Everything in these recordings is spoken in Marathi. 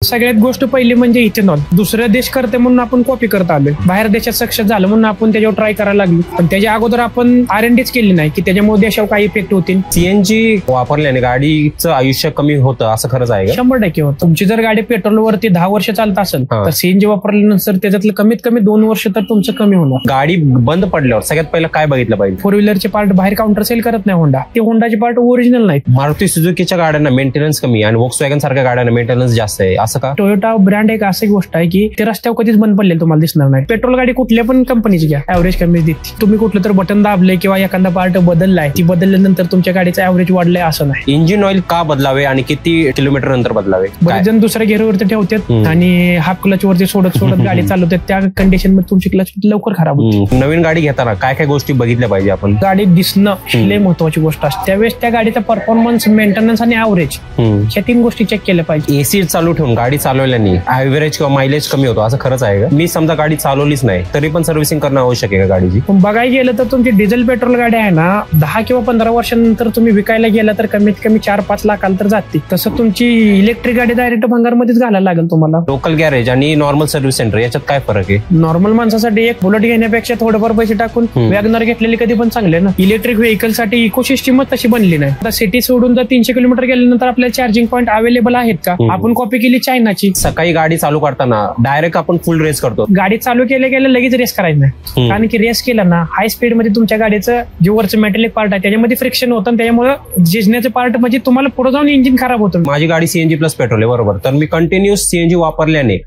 सगळ्यात गोष्ट पहिली म्हणजे इथेनॉल. दुसऱ्या देश करते म्हणून आपण कॉपी करत आलोय. बाहेर देशात सक्सेस झालं म्हणून आपण त्याच्यावर ट्राय करायला लागलो, पण त्याच्या अगोदर आपण R&Dच केली नाही की त्याच्यामुळे देशावर काही इफेक्ट होतील. सीएनजी वापरल्याने गाडीचं आयुष्य कमी होतं असं खरंच आहे? 100% होतं. तुमची जर गाडी पेट्रोलवरती 10 वर्ष चालत असेल तर सीएनजी वापरल्यानंतर त्याच्यातलं कमीत कमी 2 वर्ष तर तुमचं कमी होणार. गाडी बंद पडल्यावर सगळ्यात पहिलं काय बघितलं पाहिजे? 4 व्हीलरचे पार्ट बाहेर काउंटर सेल करत नाही होंडा. ते होंडाचे पार्ट ओरिजिनल नाहीत. मारुती सुझुकीच्या गाड्यांना मेंटेनन्स कमी आणि वॉक्सवॅगन सारख्या गाड्यांना मेंटेनन्स जास्त आहे, असं का? टोयोटा ब्रँड एक अशी गोष्ट आहे की ते रस्त्यावर कधीच बंद पडलेलं तुम्हाला दिसणार नाही. पेट्रोल गाडी कुठल्या पण कंपनीची घ्या, ऍव्हरेज कमी देते. तुम्ही कुठलं तर बटन दाबले किंवा एखादा पार्ट बदललाय, ती बदलल्यानंतर तुमच्या गाडीचा ऍव्हरेज वाढलाय असं नाही. इंजिन ऑइल का बदलावे आणि किती किलोमीटर नंतर बदलावे? बरेच जण दुसऱ्या गेअरवरती ठेवतात आणि हाफ क्लच वरती सोडत गाडी चालवतात. त्या कंडिशन मध्ये तुमची क्लच लवकर खराब होते. नवीन गाडी घेताना काय काय गोष्टी बघितल्या पाहिजे आपण? गाडी दिसणं लय महत्वाची गोष्ट असते. त्यावेळेस त्या गाडीचा परफॉर्मन्स, मेंटेनन्स आणि ऍव्हरेज ह्या 3 गोष्टी चेक केल्या पाहिजे. एसी चालू ठेवून गाडी चालवल्याने ऍव्हरेज किंवा मायलेज कमी होतो असं खरंच आहे का? मी समजा गाडी चालवलीच नाही तरी पण सर्व्हिसिंग करणं आवश्यक आहे का गाडीची? पण बघायला गेलं तर तुमची डिझेल पेट्रोल गाडी आहे ना, 10 किंवा 15 वर्षांनंतर तुम्ही विकायला गेला तर कमीत कमी 4-5 लाखाला तर जाते. तसं तुमची इलेक्ट्रिक गाडी डायरेक्ट भंगारमध्येच घालायला लागेल तुम्हाला. लोकल गॅरेज आणि नॉर्मल सर्व्हिस सेंटर याच्यात काय फरक आहे? नॉर्मल माणसासाठी एक बुलेट घेण्यापेक्षा थोडेफार पैसे टाकून वॅगनर घेतलेली कधी पण चांगले ना. इलेक्ट्रिक व्हेकल साठी इकोसिस्टमच तशी बनली नाही. आता सिटी सोडून जर 300 किलोमीटर गेल्यानंतर आपल्याला चार्जिंग पॉईंट अवेलेबल आहेत का? आपण कॉपी केली चायनाची. सकाळी गाडी चालू करताना डायरेक्ट आपण फुल रेस करतो. गाडी चालू केल्या लगेच रेस करायचं नाही, कारण की रेस केला ना हाय स्पीड मध्ये तुमच्या गाडीचं जे वरचं मेटॅलिक पार्ट आहे त्याच्यामध्ये फ्रिक्शन होतं आणि त्याच्यामुळे झिजण्याचं पार्ट म्हणजे तुम्हाला पुढे जाऊन इंजिन खराब होतं. माझी गाडी सीएनजी प्लस पेट्रोल आहे बरोबर, तर मी कंटिन्युअस सीएनजी वापरल्याने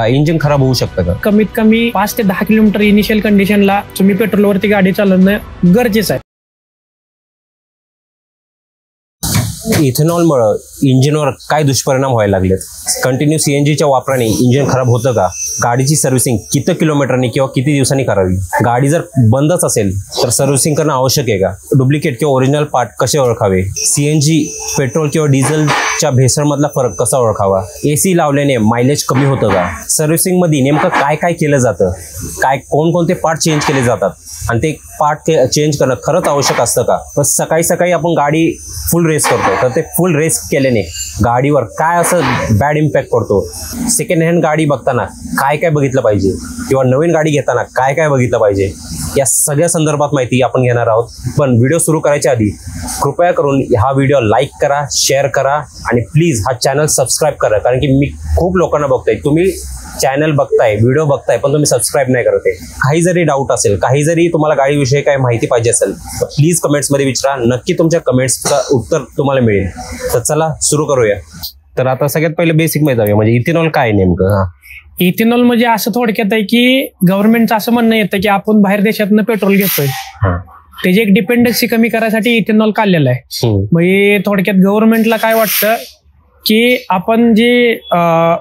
इंजिन खराब होऊ शकतं का? कमीत कमी 5 ते 10 किलोमीटर इनिशियल कंडिशनला तुम्ही पेट्रोलवरती गाडी चालवणं गरजेचं आहे. इथेनॉलमुळे इंजिनवर काय दुष्परिणाम व्हायला लागलेत? कंटिन्यू सीएनजीच्या वापराने इंजिन खराब होतं का? गाडीची सर्व्हिसिंग किती किलोमीटरनी किंवा किती दिवसांनी करावी? गाडी जर बंदच असेल तर सर्व्हिसिंग करणं आवश्यक आहे का? डुप्लिकेट किंवा ओरिजिनल पार्ट कसे ओळखावे? सीएनजी, पेट्रोल किंवा डिझेलच्या भेसळमधला फरक कसा ओळखावा? एसी लावल्याने मायलेज कमी होतं का? सर्व्हिसिंग मध्ये नेमकं काय काय केलं जातं? काय कोणकोणते पार्ट चेंज केले जातात आणि ते पार्ट चेंज करणं खरंच आवश्यक असतं का? बस सकाळी सकाळी आपण गाडी फुल रेस करतो तर ते फुल रेस केल्याने गाडीवर काय असं बॅड इम्पॅक्ट पडतो? सेकंड हँड गाडी बघताना काय काय बघितलं पाहिजे किंवा नवीन गाडी घेताना काय काय बघितलं पाहिजे, या सगळ्या संदर्भात माहिती आपण घेणार आहोत. पण व्हिडिओ सुरू करायच्या आधी कृपया करून हा व्हिडिओ लाईक करा, शेअर करा आणि प्लीज हा चॅनल सबस्क्राईब करा, कारण की मी खूप लोकांना बघतोय, तुम्ही चॅनल बघताय, व्हिडिओ बघताय पण तुम्ही सबस्क्राईब नाही करत आहे. काही जरी डाऊट असेल, काही जरी तुम्हाला गाडीविषयी काही माहिती पाहिजे असेल तर प्लीज कमेंट्स मध्ये विचारा. नक्की तुमच्या कमेंट्सचं उत्तर तुम्हाला मिळेल. तर चला सुरू करूया. तर आता सगळ्यात पहिले बेसिक माहिती हवी म्हणजे इथेनॉल काय नेमकं? इथेनॉल म्हणजे असं थोडक्यात आहे की गव्हर्नमेंटचं असं म्हणणं येतं की आपण बाहेर देशातनं पेट्रोल घेतोय, त्याची एक डिपेंडन्सी कमी करायसाठी इथेनॉल काढलेलं आहे. म्हणजे थोडक्यात गव्हर्नमेंटला काय वाटतं की आपण जे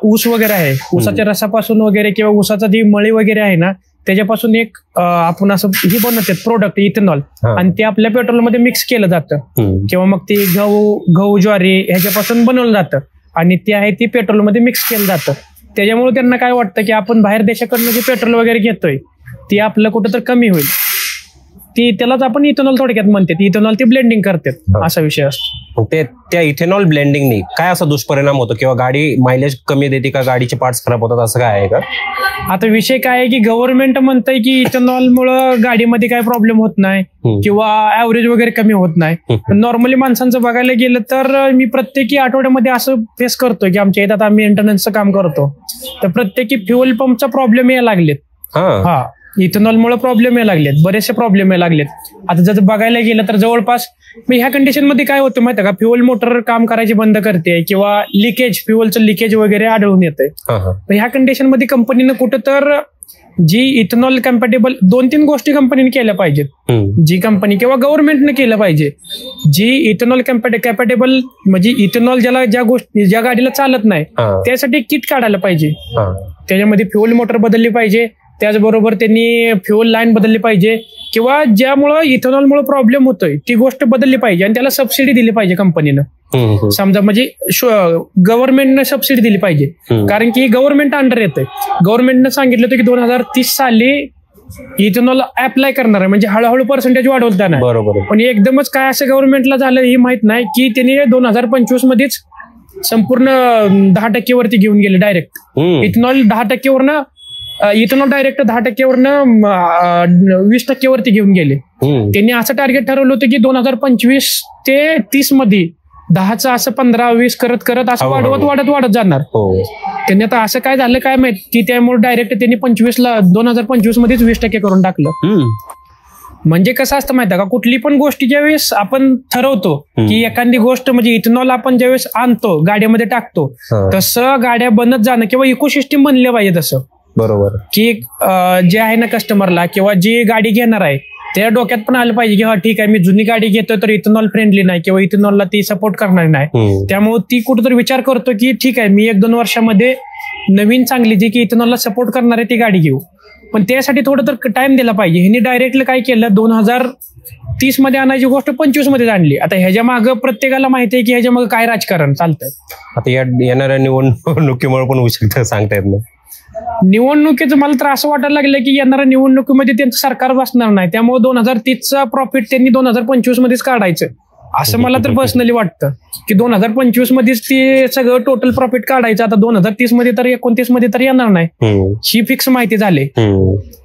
ऊस वगैरे आहे, ऊसाच्या रसापासून वगैरे किंवा ऊसाचा जी मळी वगैरे आहे ना त्याच्यापासून एक आपण असं ही बनवतात प्रोडक्ट इथेनॉल, आणि ते आपल्या पेट्रोलमध्ये मिक्स केलं जातं किंवा मग ते गहू ज्वारी ह्याच्यापासून बनवलं जातं आणि ते आहे ती पेट्रोलमध्ये मिक्स केलं जातं. त्याच्यामुळे त्यांना काय वाटतं की आपण बाहेर देशाकडनं जे पेट्रोल वगैरे घेतोय ते आपलं कुठं तर कमी होईल. त्यालाच आपण इथेनॉल थोडक्यात म्हणतात. इथेनॉल ते ब्लेंडिंग करतात असा विषय असतो. त्या इथेनॉल ब्लेंडिंगनी काय असा दुष्परिणाम होतो किंवा गाडी मायलेज कमी देते का, गाडीचे पार्ट्स खराब होतात असं काय आहे का? आता विषय काय आहे की गव्हर्नमेंट म्हणतंय की इथेनॉलमुळे गाडीमध्ये काय प्रॉब्लेम होत नाही किंवा ऍव्हरेज वगैरे कमी होत नाही. नॉर्मली माणसांचं बघायला गेलं तर मी प्रत्येकी आठवड्यामध्ये असं फेस करतोय की आमच्या इथं आम्ही मेंटेनन्सचं काम करतो तर प्रत्येकी फ्युएल पंपचा प्रॉब्लेम यायला लागलेत. हा, इथेनॉलमुळे प्रॉब्लेम यायला लागलेत, बरेचसे प्रॉब्लेम यायला लागलेत. आता जर बघायला गेलं तर जवळपास ह्या कंडिशन मध्ये काय होतं माहिती का, फ्युएल मोटर काम करायची बंद करते किंवा लिकेज, फ्युएलचं लिकेज वगैरे आढळून येतंय. ह्या कंडिशन मध्ये कंपनीनं कुठं तर जी इथेनॉल कॅम्पॅटेबल 2-3 गोष्टी कंपनीने केल्या पाहिजेत. जी कंपनी किंवा गव्हर्नमेंटने केलं पाहिजे, जी इथेनॉल कॅम्पॅटेबल म्हणजे इथेनॉल ज्या गाडीला चालत नाही त्यासाठी किट काढायला पाहिजे. त्याच्यामध्ये फ्युएल मोटर बदलली पाहिजे, त्याचबरोबर त्यांनी फ्युएल लाईन बदलली पाहिजे किंवा ज्यामुळं इथेनॉलमुळे प्रॉब्लेम होतोय ती गोष्ट बदलली पाहिजे आणि त्याला सबसिडी दिली पाहिजे कंपनीनं. समजा म्हणजे गव्हर्नमेंटनं सबसिडी दिली पाहिजे, कारण की गव्हर्नमेंट अंडर येतंय. गव्हर्नमेंटनं सांगितलं होतं की 2030 साली इथेनॉल अप्लाय करणार आहे, म्हणजे हळूहळू पर्सेंटेज वाढवता नाही. बरोबर. पण एकदमच काय असं गव्हर्नमेंटला झालं हे माहित नाही की त्यांनी 2025 मध्येच संपूर्ण 10% वरती घेऊन गेले डायरेक्ट. इथेनॉल 10% वरनं इथेनॉल डायरेक्ट 10% वरनं 20% वरती घेऊन गेले. त्यांनी असं टार्गेट ठरवलं होतं की 2025 ते 30 मध्ये 10चं असं 15-20 करत करत असं वाढत जाणार. त्यांनी आता असं काय झालं काय माहित की त्यामुळे डायरेक्ट त्यांनी 2025 मध्येच 20% करून टाकलं. म्हणजे कसं असतं माहिती का, कुठली पण गोष्टी ज्यावेळेस आपण ठरवतो की एखादी गोष्ट म्हणजे इथेनॉल आपण ज्यावेळेस आणतो गाड्यामध्ये टाकतो, तसं गाड्या बनत जाणं किंवा इकोसिस्टीम बनले पाहिजे तसं. बरोबर की जे आहे ना कस्टमरला किंवा जी गाडी घेणार आहे त्या डोक्यात पण आलं पाहिजे की हा ठीक आहे, मी जुनी गाडी घेतोय तर इथेनॉल फ्रेंडली नाही किंवा इथेनॉलला ती सपोर्ट करणार नाही. त्यामुळे ती कुठेतरी विचार करतो की ठीक आहे, मी 1-2 वर्षामध्ये नवीन चांगली जी की इथेनॉलला सपोर्ट करणार आहे ती गाडी घेऊ. पण त्यासाठी थोडं तर टाइम दिला पाहिजे. ह्यांनी डायरेक्टली काय केलं, 2030 मध्ये आणायची गोष्ट 25 मध्ये आणली. आता ह्याच्या मागं प्रत्येकाला माहिती आहे की ह्याच्या मागं काय राजकारण चालतंय. आता येणाऱ्या निवडणुकीमुळे पण होऊ शकतं, सांगता येत नाही. निवडणुकीचं मला तर असं वाटायला लागलं की येणाऱ्या निवडणुकीमध्ये त्यांचं सरकार बसणार नाही, त्यामुळे 2030चा प्रॉफिट त्यांनी 2025 मध्येच काढायचं असं मला तर पर्सनली वाटतं की 2025 मध्येच ते सगळं टोटल प्रॉफिट काढायचं. आता 2030 मध्ये तर 29 मध्ये तर येणार नाही, ही फिक्स माहिती झाली.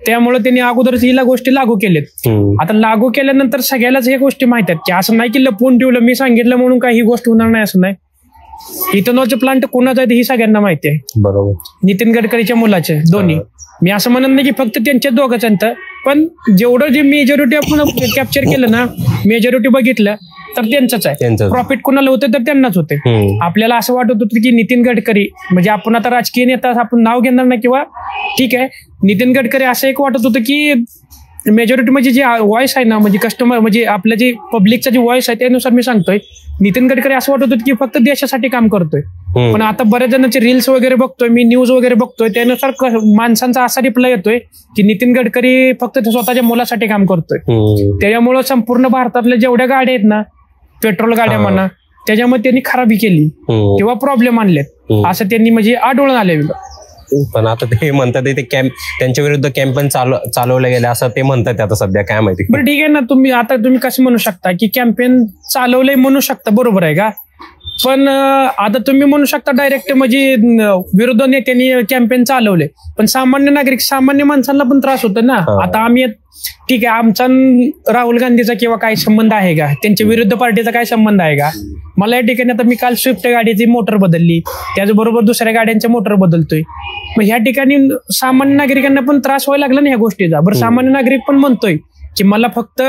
त्यामुळे त्यांनी अगोदरच हिला गोष्टी लागू केल्यात. आता लागू केल्यानंतर सगळ्यालाच हे गोष्टी माहित आहेत की असं नाही की लपवून ठेवलं, मी सांगितलं म्हणून काही ही गोष्ट होणार नाही असं नाही. इथेनॉलचे प्लांट कोणाचं आहे ही सगळ्यांना माहिती आहे. बरोबर, नितीन गडकरीच्या मुलाचे दोन्ही. मी असं म्हणत नाही की फक्त त्यांच्या दोघांचं, पण जेवढं जे मेजॉरिटी आपण कॅप्चर केलं ना, मेजॉरिटी बघितलं तर त्यांचंच आहे. प्रॉफिट कोणाला होतं तर त्यांनाच होते. आपल्याला असं वाटत होतं की नितीन गडकरी म्हणजे आपण आता राजकीय नेता आपण नाव घेणार नाही किंवा ठीक आहे, नितीन गडकरी असं एक वाटत होतं की मेजॉरिटी म्हणजे जे व्हॉइस आहे ना, म्हणजे कस्टमर म्हणजे आपलं जे पब्लिकचा जे व्हॉइस आहे त्यानुसार मी सांगतोय, नितीन गडकरी असं वाटत होतं की फक्त देशासाठी काम करतोय. पण आता बऱ्याच जणांचे रील्स वगैरे बघतोय मी, न्यूज वगैरे बघतोय, त्यानुसार माणसांचा असा रिप्लाय येतोय की नितीन गडकरी फक्त स्वतःच्या मुलासाठी काम करतोय. त्याच्यामुळे संपूर्ण भारतातल्या जेवढ्या गाड्या आहेत ना, पेट्रोल गाड्या म्हणा, त्याच्यामध्ये त्यांनी खराबी केली किंवा प्रॉब्लेम आणलेत असं त्यांनी म्हणजे आढळून आले. पण आता ते म्हणतात ते कॅम्प त्यांच्या विरुद्ध कॅम्पेन चालवले गेले असं ते म्हणतात आता सध्या, काय माहिती. बरं ठीक आहे ना, तुम्ही कसं म्हणू शकता की कॅम्पेन चालवलंय म्हणू शकता, बरोबर आहे का? पण आता तुम्ही म्हणू शकता डायरेक्ट म्हणजे विरोधी नेत्यांनी कॅम्पेन चालवले, पण सामान्य नागरिक सामान्य माणसांना पण त्रास होतो ना. आता आम्ही ठीक आहे, आमचा राहुल गांधीचा किंवा काय संबंध आहे का, त्यांच्या विरुद्ध पार्टीचा काय संबंध आहे का? मला या ठिकाणी आता मी काल स्विफ्ट गाडीची मोटर बदलली, त्याचबरोबर दुसऱ्या गाड्यांच्या मोटर बदलतोय. मग ह्या ठिकाणी सामान्य नागरिकांना पण त्रास व्हायला लागला ना ह्या गोष्टीचा. बरं, सामान्य नागरिक पण म्हणतोय की मला फक्त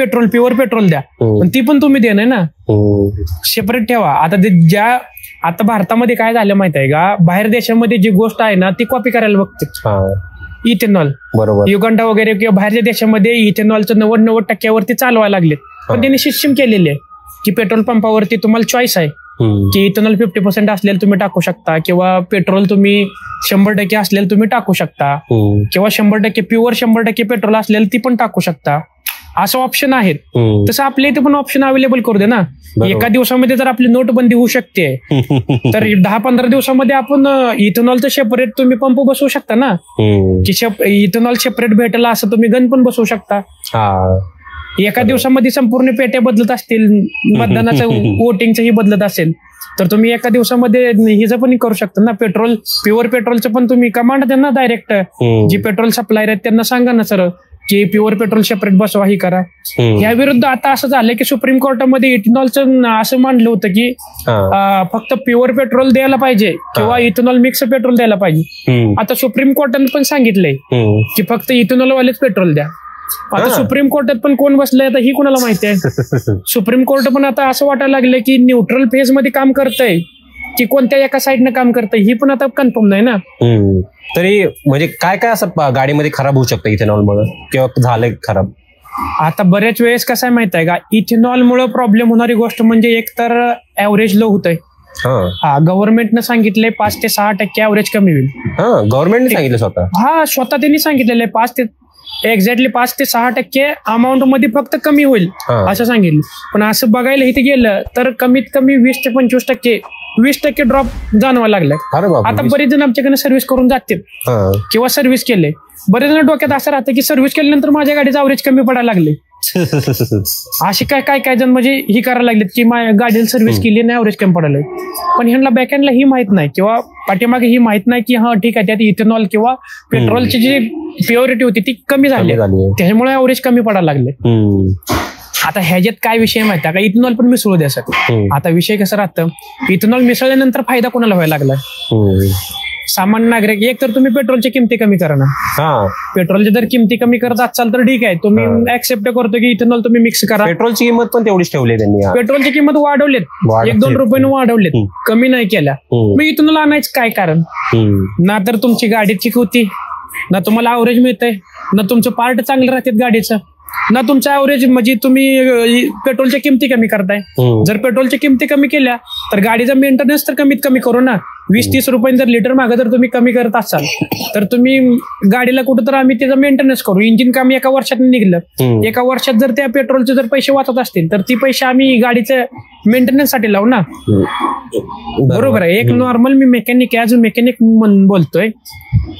प्युअर पेट्रोल द्या, पण ती पण तुम्ही देणार ना, सेपरेट ठेवा. आता भारतामध्ये काय झालं माहिती आहे का, बाहेर देशामध्ये जी गोष्ट आहे ना ती कॉपी करायला बघते. इथेनॉल बरोबर, युगांडा वगैरे किंवा बाहेरच्या देशामध्ये इथेनॉलचं 90% चालवायला लागले. पण त्यांनी सिस्टम केलेली आहे की पेट्रोल पंपावरती तुम्हाला चॉईस आहे की इथेनॉल 50% असलेलं तुम्ही टाकू शकता किंवा पेट्रोल तुम्ही 100% असलेलं तुम्ही टाकू शकता किंवा 100% प्युअर 100% पेट्रोल असलेलं ती पण टाकू शकता. असं ऑप्शन आहेत. तसं आपल्या इथे पण ऑप्शन अवेलेबल करू दे ना. एका दिवसामध्ये जर आपली नोटबंदी होऊ शकते तर 10-15 दिवसामध्ये आपण इथेनॉलचं सेपरेट तुम्ही पंप बसवू शकता ना, की इथेनॉल सेपरेट भेटेल असं तुम्ही गन पण बसवू शकता. एका दिवसामध्ये संपूर्ण पेट्या बदलत असतील, मतदानाचं वोटिंगचंही बदलत असेल तर तुम्ही एका दिवसामध्ये हिचं पण करू शकता ना. प्युअर पेट्रोलचं पण तुम्ही कमांड द्या ना डायरेक्ट, जी पेट्रोल सप्लायर आहेत त्यांना सांगा ना सर की प्युअर पेट्रोल सेपरेट बसवा, ही करा. या विरुद्ध आता असं झालंय की सुप्रीम कोर्टामध्ये इथेनॉलचं असं मांडलं होतं की फक्त प्युअर पेट्रोल द्यायला पाहिजे किंवा इथेनॉल मिक्स पेट्रोल द्यायला पाहिजे. आता सुप्रीम कोर्टाने पण सांगितलंय की फक्त इथेनॉल वालेच पेट्रोल द्या. आता सुप्रीम कोर्टात पण कोण बसलंय आता ही कोणाला माहिती आहे. सुप्रीम कोर्ट पण आता असं वाटायला लागलंय की न्यूट्रल फेज मध्ये काम करतंय की कोणत्या एका साईडनं काम करतंय ही पण आता कन्फर्म नाही ना. तरी म्हणजे काय काय असं गाडीमध्ये खराब होऊ शकतं इथेनॉलमुळे किंवा झालंय खराब? आता बऱ्याच वेळेस कसं आहे माहित आहे का, इथेनॉलमुळे प्रॉब्लेम होणारी गोष्ट म्हणजे एक तर ॲव्हरेज लो होतंय. गव्हर्नमेंटनं सांगितलंय 5 ते 6% ॲव्हरेज कमी होईल. गव्हर्नमेंटने सांगितलं स्वतः? स्वतः त्यांनी सांगितलेलं आहे एक्झॅक्टली 5 ते 6% अमाऊंट मध्ये फक्त कमी होईल असं सांगितलं. पण असं बघायला इथे गेलं तर कमीत कमी 20 ते 25% ड्रॉप जाणवायला लागलाय. आता बरेच जण आमच्याकडे सर्व्हिस करून जातील किंवा सर्व्हिस केले. बरेच जण डोक्यात असं राहतं की सर्व्हिस केल्यानंतर माझ्या गाडीचं ॲव्हरेज कमी पडायला लागले, अशी काय जण म्हणजे ही करायला लागलेत की गाडीला सर्व्हिस केली नाही ऍव्हरेज कमी पडायला, पण ह्यांना बॅकएंडला ही माहित नाही किंवा पाठीमागे ही माहित नाही की हा ठीक आहे त्यात इथेनॉल किंवा पेट्रोलची जी प्युरिटी होती ती कमी झाली, त्याच्यामुळे ऍव्हरेज कमी पडायला लागले. आता ह्याच्यात काय विषय माहिती आहे का, इथेनॉल पण मिसळू द्या सर. आता विषय कसं राहतं, इथेनॉल मिसळल्यानंतर फायदा कोणाला व्हायला लागलाय? सामान्य नागरिक. एक तर तुम्ही पेट्रोलच्या किमती कमी करा ना, पेट्रोलच्या जर किमती कमी करत असाल तर ठीक आहे, तुम्ही ऍक्सेप्ट करतो की इथेनॉल तुम्ही मिक्स करा. पेट्रोलची किंमत पण तेवढीच ठेवली त्यांनी, पेट्रोलची किंमत वाढवलेत, 1-2 रुपयाने वाढवलेत, कमी नाही केल्या. मग इथेनॉल आणायचं काय कारण? ना तर तुमची गाडी ठीक होती, ना तुम्हाला ऍव्हरेज मिळतंय, ना तुमचं पार्ट चांगलं राहतात गाडीचं, ना तुमचा ऍव्हरेज. म्हणजे तुम्ही पेट्रोलच्या किमती कमी करताय. जर पेट्रोलच्या किमती कमी केल्या तर गाडीचा मेंटेनन्स तर कमीत कमी करू ना. 20-30 रुपये जर लिटर मागे जर तुम्ही कमी करत असाल तर तुम्ही गाडीला कुठं तर आम्ही त्याचा मेंटेनन्स करू. इंजिन काम एका वर्षात निघलं, एका वर्षात जर त्या पेट्रोलचे जर पैसे वाचत असतील तर ती पैसे आम्ही गाडीच्या मेंटेनन्स साठी लावू ना. बरोबर आहे. एक नॉर्मल मी मेकॅनिक आहे, अजून मेकॅनिक बोलतोय.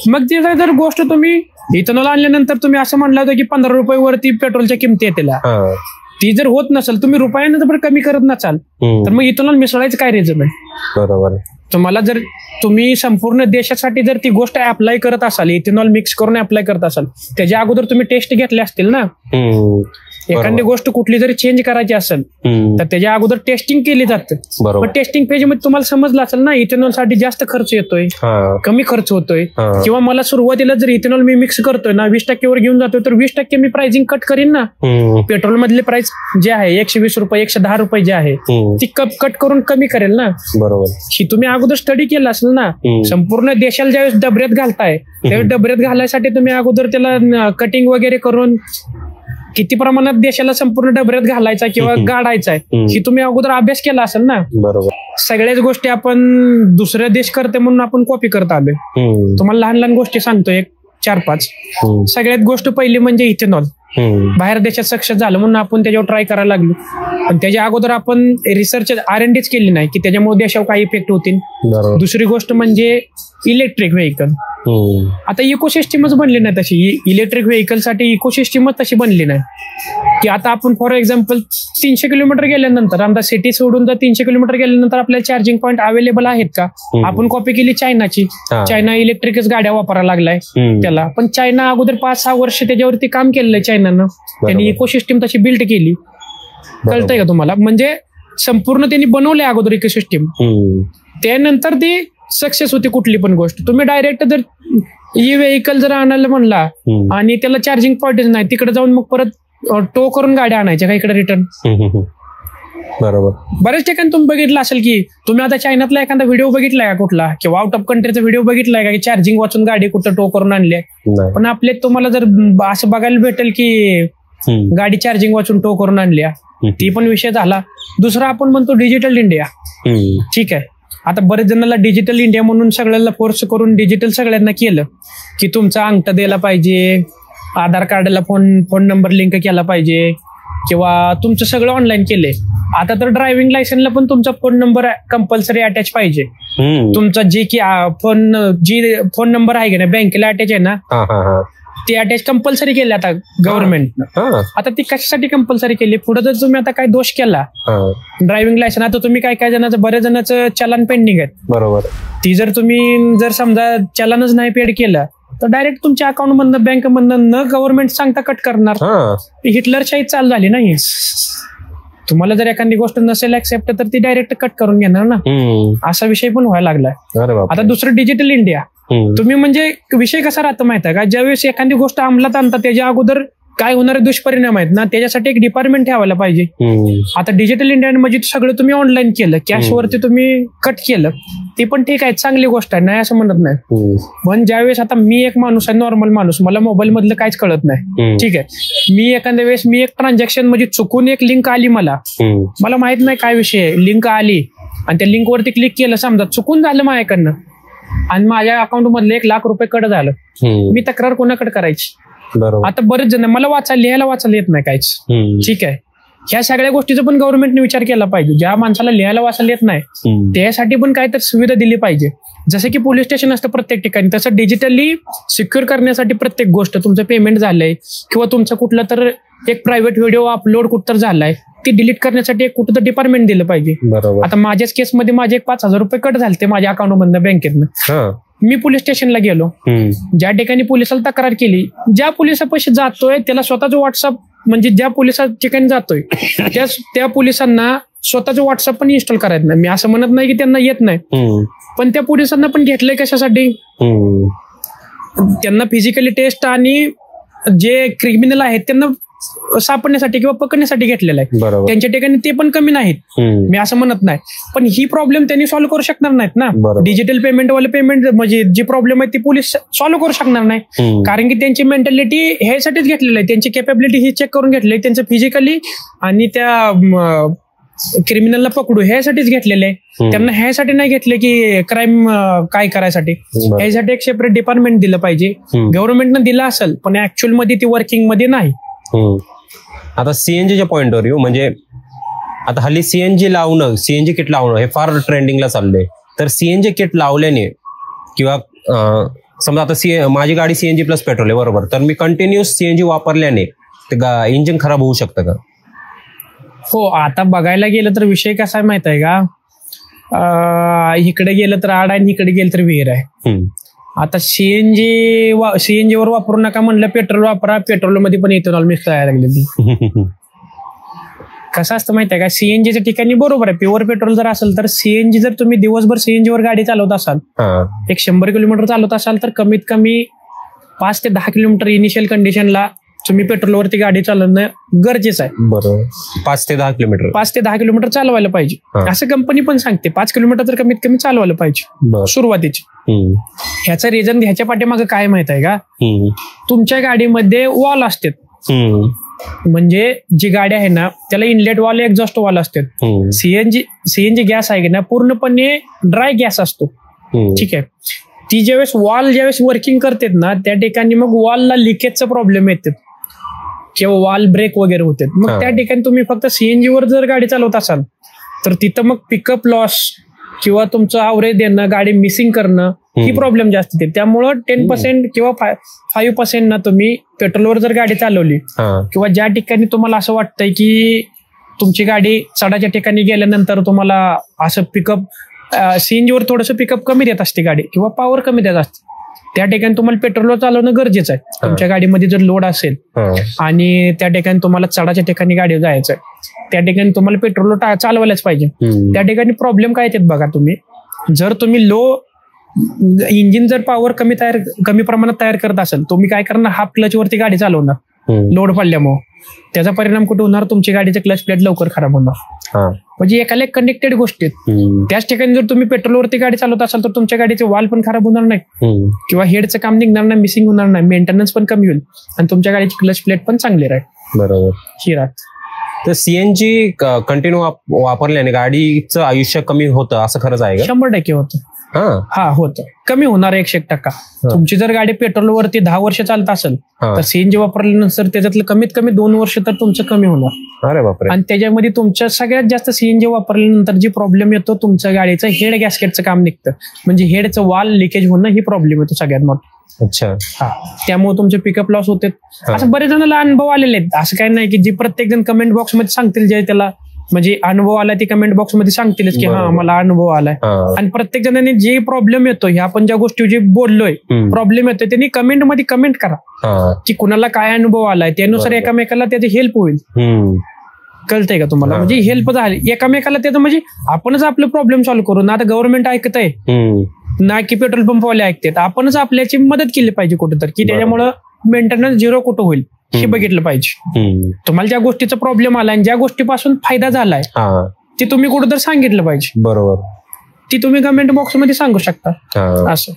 मग ती जर गोष्ट तुम्ही इथेनॉल आणल्यानंतर तुम्ही असं म्हणलं होतं की 15 रुपये वरती पेट्रोलच्या किमती येतील, ती जर होत नसेल, तुम्ही रुपयानं जर कमी करत नसाल तर मग इथेनॉल मिसळायचं काय रिझन आहे? बरोबर. तुम्हाला जर तुम्ही संपूर्ण देशासाठी जर ती गोष्ट अप्लाय करत असाल, इथेनॉल मिक्स करून अप्लाय करत असाल, त्याच्या अगोदर तुम्ही टेस्ट घेतल्या असतील ना. एखादी गोष्ट कुठली जरी चेंज करायची असेल तर त्याच्या अगोदर टेस्टिंग केली जाते. मग टेस्टिंग फेज मध्ये तुम्हाला समजलं असेल ना इथेनॉल साठी जास्त खर्च येतोय, कमी खर्च होतोय, किंवा मला सुरुवातीला जर इथेनॉल मी मिक्स करतोय ना 20% वर घेऊन जातोय तर 20% मी प्राइसिंग कट करीन ना. पेट्रोल मधले प्राइस जे आहे 120 रुपये 110 रुपये जे आहे ती कट करून कमी करेल ना. बरोबर. ही तुम्ही अगोदर स्टडी केला असेल ना. संपूर्ण देशाला ज्यावेळेस डबऱ्यात घालताय त्यावेळेस डबऱ्यात घालायसाठी तुम्ही अगोदर त्याला कटिंग वगैरे करून किती प्रमाणात देशाला संपूर्ण डबऱ्यात घालायचा किंवा गाडायचा आहे ही तुम्ही अगोदर अभ्यास केला असेल ना. बरोबर. सगळ्याच गोष्टी आपण दुसऱ्या देश करते म्हणून आपण कॉपी करत आलोय. तुम्हाला लहान लहान गोष्टी सांगतोय 4-5. सगळ्यात गोष्ट पहिली म्हणजे इथेनॉल बाहेर देशात सक्सेस झालं म्हणून आपण त्याच्यावर ट्राय करायला लागलो, पण त्याच्या अगोदर आपण रिसर्च R&Dच केली नाही की त्याच्यामुळे देशावर काही इफेक्ट होतील. दुसरी गोष्ट म्हणजे इलेक्ट्रिक व्हेकल. आता इकोसिस्टीमच बनली नाही तशी. इलेक्ट्रिक व्हेकल साठी इकोसिस्टीमच तशी बनली नाही की आता आपण फॉर एक्झाम्पल 300 किलोमीटर गेल्यानंतर, आमचा सिटी सोडून जर 300 किलोमीटर गेल्यानंतर आपल्याला चार्जिंग पॉईंट अवेलेबल आहेत का? आपण कॉपी केली चायनाची. चायना इलेक्ट्रिकच गाड्या वापरायला लागलाय त्याला, पण चायना अगोदर 5-6 वर्ष त्याच्यावरती काम केलेलं चायनानं. त्यांनी इकोसिस्टीम तशी बिल्ड केली. कळतंय का तुम्हाला? म्हणजे संपूर्ण त्यांनी बनवलंय अगोदर इकोसिस्टीम, त्यानंतर ती सक्सेस होती कुठली पण गोष्ट. तुम्ही डायरेक्ट जर ई व्हेकल जर आणायला म्हणला आणि त्याला चार्जिंग पॉईंटच नाही, तिकडे जाऊन मग परत टो करून गाड्या आणायच्या का इकडे रिटर्न. बरोबर. बऱ्याच ठिकाणी तुम्ही बघितलं असेल की तुम्ही आता चायनातला एखादा व्हिडिओ बघितलाय का कुठला, किंवा आउट ऑफ कंट्रीचा व्हिडिओ बघितलाय का की चार्जिंग वाचून गाडी कुठं टो करून आणली? पण आपले तुम्हाला जर असं बघायला भेटेल की गाडी चार्जिंग वाचून टो करून आणली, ती पण विषय झाला. दुसरा आपण म्हणतो डिजिटल इंडिया. ठीक आहे, आता बरेच जणांना डिजिटल इंडिया म्हणून सगळ्यांना फोर्स करून डिजिटल सगळ्यांना केलं की तुमचा अंगठा द्यायला पाहिजे, आधार कार्डला फोन नंबर लिंक केला पाहिजे, किंवा तुमचं सगळं ऑनलाईन केलंय. आता तर ड्रायव्हिंग लायसन्सला पण तुमचा फोन नंबर कंपल्सरी अटॅच पाहिजे. तुमचा जे की फोन नंबर आहे का ना बँकेला अटॅच आहे ना, ती अटॅच कंपल्सरी केली आता गव्हर्नमेंटनं. आता ती कशासाठी कंपल्सरी केली? पुढे जर तुम्ही आता काय दोष केला ड्रायव्हिंग लायसन्स, आता तुम्ही काय जणांचं बऱ्याच जणांचं चलन पेंडिंग आहे. बरोबर. ती जर तुम्ही जर समजा चलनच नाही पेड केलं तर डायरेक्ट तुमच्या अकाउंट मधनं बँक मधनं न गव्हर्नमेंट सांगता कट करणार. हिटलरशाही चाल झाली नाही. तुम्हाला जर एखादी गोष्ट नसेल ऍक्सेप्ट तर ती डायरेक्ट कट करून घेणार ना. असा विषय पण व्हायला लागलाय. आता दुसरं डिजिटल इंडिया. तुम्ही म्हणजे विषय कसा राहतो माहिती आहे का, ज्यावेळेस एखादी गोष्ट अंमलात आणता त्याच्या अगोदर काय होणारे दुष्परिणाम आहेत ना त्याच्यासाठी एक डिपार्टमेंट ठेवायला पाहिजे. आता डिजिटल इंडिया म्हणजे सगळं तुम्ही ऑनलाईन केलं, कॅशवरती तुम्ही कट केलं, ते पण ठीक आहे, चांगली गोष्ट आहे, नाही असं म्हणत नाही. पण ज्यावेळेस आता मी एक माणूस आहे, नॉर्मल माणूस, मला मोबाईल मधलं काहीच कळत नाही. ठीक आहे, मी एखाद्या वेळेस मी एक ट्रान्झॅक्शन म्हणजे चुकून एक लिंक आली, मला माहित नाही काय विषय आहे, लिंक आली आणि त्या लिंक वरती क्लिक केलं, समजा चुकून झालं माझ्याकडनं आणि माझ्या अकाउंट मधलं 1 लाख रुपये कट झालं, मी तक्रार कोणाकडे करायची? आता बरेच जण मला लिहायला वाचायला येत नाही काहीच. ठीक आहे, ह्या सगळ्या गोष्टीचा पण गव्हर्नमेंटने विचार केला पाहिजे. ज्या माणसाला लिहायला वाचायला येत नाही त्यासाठी पण काहीतरी सुविधा दिली पाहिजे. जसं की पोलीस स्टेशन असतं प्रत्येक ठिकाणी, तसं डिजिटली सिक्युअर करण्यासाठी प्रत्येक गोष्ट, तुमचं पेमेंट झालंय किंवा तुमचं कुठलं तर एक प्रायव्हेट व्हिडिओ अपलोड कुठं तर झालाय, ती डिलीट करण्यासाठी एक कुठं तर डिपार्टमेंट दिलं पाहिजे. बरोबर. आता माझ्याच केसमध्ये माझे एक 5,000 रुपये कट झाले माझ्या अकाउंटमधनं बँकेतनं. मी पोलीस स्टेशनला गेलो, ज्या ठिकाणी पोलिसाला तक्रार केली, ज्या पोलिसापाशी जातोय त्याला स्वतःच व्हॉट्सअप, म्हणजे ज्या पोलिसा ठिकाणी जातोय त्या पोलिसांना स्वतःच व्हॉट्सअप पण इन्स्टॉल करायचं नाही. मी असं म्हणत नाही की त्यांना येत नाही, पण त्या पोलिसांना पण घेतलंय कशासाठी, त्यांना फिजिकली टेस्ट आणि जे क्रिमिनल आहेत त्यांना सापडण्यासाठी किंवा पकडण्यासाठी घेतलेलं आहे. त्यांच्या ठिकाणी ते पण कमी नाहीत, मी असं म्हणत नाही, पण ही प्रॉब्लेम त्यांनी सॉल्व्ह करू शकणार नाहीत ना. डिजिटल पेमेंट वाले पेमेंट म्हणजे जी प्रॉब्लेम आहे ती पोलीस सॉल्व्ह करू शकणार नाही, कारण की त्यांची मेंटॅलिटी ह्यासाठीच घेतलेली आहे, त्यांची कॅपेबिलिटी ही चेक करून घेतली, त्यांचं फिजिकली आणि त्या क्रिमिनलला पकडू ह्यासाठीच घेतलेलं आहे. त्यांना ह्यासाठी नाही घेतले की क्राईम काय करायसाठी, ह्यासाठी एक सेपरेट डिपार्टमेंट दिलं पाहिजे. गव्हर्नमेंटनं दिलं असेल पण ऍक्च्युअल मध्ये ती वर्किंग मध्ये नाही. आता सीएनजीच्या पॉईंटवर येऊ, म्हणजे आता हल्ली सीएनजी लावणं, सीएनजी किट लावणं हे फार ट्रेंडिंगला चाललंय. तर सीएनजी किट लावल्याने किंवा समजा आता माझी गाडी सीएनजी प्लस पेट्रोल आहे बरोबर, तर मी कंटिन्युअस सीएनजी वापरल्याने इंजिन खराब होऊ शकतं का? हो, आता बघायला गेलं तर विषय कसा माहित आहे का, इकडे गेलं तर आड आहे, इकडे गेलं तर विहीर आहे. आता सीएनजी वर वापरू नका म्हणलं, पेट्रोल वापरा, पेट्रोलमध्ये पण इथेनॉल मिक्स करायला लागले. कसं असतं माहिती आहे का, सीएनजीच्या ठिकाणी बरोबर आहे, प्युअर पेट्रोल जर असेल तर सीएनजी जर तुम्ही दिवसभर सीएनजी वर गाडी चालवत असाल, एक 100 किलोमीटर चालवत असाल तर कमीत कमी 5 ते 10 किलोमीटर इनिशियल कंडिशनला तुम्ही पेट्रोलवरती गाडी चालवणं गरजेचं आहे. बरोबर. 5 ते 10 किलोमीटर चालवायला पाहिजे, असं कंपनी पण सांगते. 5 किलोमीटर तर कमीत कमी चालवायला पाहिजे सुरुवातीची. ह्याचं रिझन ह्याच्या पाठीमागे काय माहित आहे का, तुमच्या गाडीमध्ये वॉल असतात, म्हणजे जी गाडी आहे ना त्याला इनलेट वॉल, एक्झॉस्ट वॉल असतात. सीएनजी गॅस आहे ना पूर्णपणे ड्राय गॅस असतो, ठीक आहे. ती ज्यावेळेस वर्किंग करतात ना त्या ठिकाणी मग वॉलला लिकेजचा प्रॉब्लेम येतात किंवा वॉल ब्रेक वगैरे होते. मग त्या ठिकाणी तुम्ही फक्त सीएनजी वर जर गाडी चालवत असाल तर तिथं मग पिकअप लॉस किंवा तुमचं ॲव्हरेज देणं, गाडी मिसिंग करणं ही प्रॉब्लेम जास्त येते. त्यामुळं 10% किंवा 5% ना तुम्ही पेट्रोलवर जर गाडी चालवली किंवा ज्या ठिकाणी तुम्हाला असं वाटतंय की तुमची गाडी चढाच्या ठिकाणी गेल्यानंतर तुम्हाला असं पिकअप, सीएनजीवर थोडंसं पिकअप कमी देत असते गाडी किंवा पॉवर कमी देत असते, त्या ठिकाणी तुम्हाला पेट्रोलवर चालवणं गरजेचं आहे. तुमच्या गाडीमध्ये जर लोड असेल आणि त्या ठिकाणी तुम्हाला चढाच्या ठिकाणी गाडी जायचं आहे, त्या ठिकाणी तुम्हाला पेट्रोलवर चालवायलाच पाहिजे. त्या ठिकाणी प्रॉब्लेम काय येतात बघा, जर तुम्ही इंजिन जर पॉवर कमी प्रमाणात तयार करत असेल, तुम्ही काय करणार, हाफ क्लच वरती गाडी चालवणार, लोड पडल्यामुळे त्याचा परिणाम कुठे होणार, तुमची गाडीचे क्लच प्लेट लवकर खराब होणार. म्हणजे एकाला एक कनेक्टेड गोष्टी आहेत. त्याच ठिकाणी जर तुम्ही पेट्रोलवरती गाडी चालवत असाल तर तुमच्या गाडीचे वाल पण खराब होणार नाही किंवा हेडचं काम निघणार नाही, मिसिंग होणार नाही, मेंटेनन्स पण कमी होईल आणि तुमच्या गाडीची क्लच प्लेट पण चांगली राहील. बरोबर. शिरा तर सीएनजी कंटिन्यू वापरल्याने गाडीचं आयुष्य कमी होतं असं खरंच आहे का? 100% होतं. हा होतं, कमी होणार 100%. तुमची जर गाडी पेट्रोलवरती 10 वर्ष चालत असेल तर सीएनजी वापरल्यानंतर त्याच्यातलं कमीत कमी 2 वर्ष तर तुमचं कमी होणार. अरे बापरे. आणि त्याच्यामध्ये तुमच्या सगळ्यात जास्त सीएनजी वापरल्यानंतर जी प्रॉब्लेम येतो, तुमच्या गाडीचं हेड गॅस्केटचं काम निघतं, म्हणजे हेडचं वॉल लिकेज होणं ही प्रॉब्लेम येतो सगळ्यात मोठा. अच्छा. हा, त्यामुळे तुमचे पिकअप लॉस होते. असं बरेच जणांना अनुभव आलेले आहेत, असं काही नाही की जी प्रत्येक जण कमेंट बॉक्स मध्ये सांगतील जे त्याला म्हणजे अनुभव आला ती कमेंट बॉक्स मध्ये सांगतीलच की हा मला अनुभव आलाय. आणि प्रत्येक जणांनी जे प्रॉब्लेम येतो, हे आपण ज्या गोष्टी जे बोललोय प्रॉब्लेम येतोय त्यांनी कमेंट मध्ये कमेंट करा की कुणाला काय अनुभव आलाय, त्यानुसार एकामेकाला त्याची हेल्प होईल. कळतंय का तुम्हाला, म्हणजे हेल्प झाली एकामेकाला त्याचं, म्हणजे आपणच आपलं प्रॉब्लेम सॉल्व्ह करू ना. आता गव्हर्नमेंट ऐकत आहे ना की पेट्रोल पंपवाले ऐकतात, आपणच आपल्याची मदत केली पाहिजे कुठेतरी की त्याच्यामुळं मेंटेनन्स झिरो कुठं होईल हे बघितलं पाहिजे. तुम्हाला ज्या गोष्टीचा प्रॉब्लेम आलाय आणि ज्या गोष्टीपासून फायदा झालाय ते तुम्ही कुठं तर सांगितलं पाहिजे. बरोबर. ती तुम्ही कमेंट बॉक्स मध्ये सांगू शकता. असं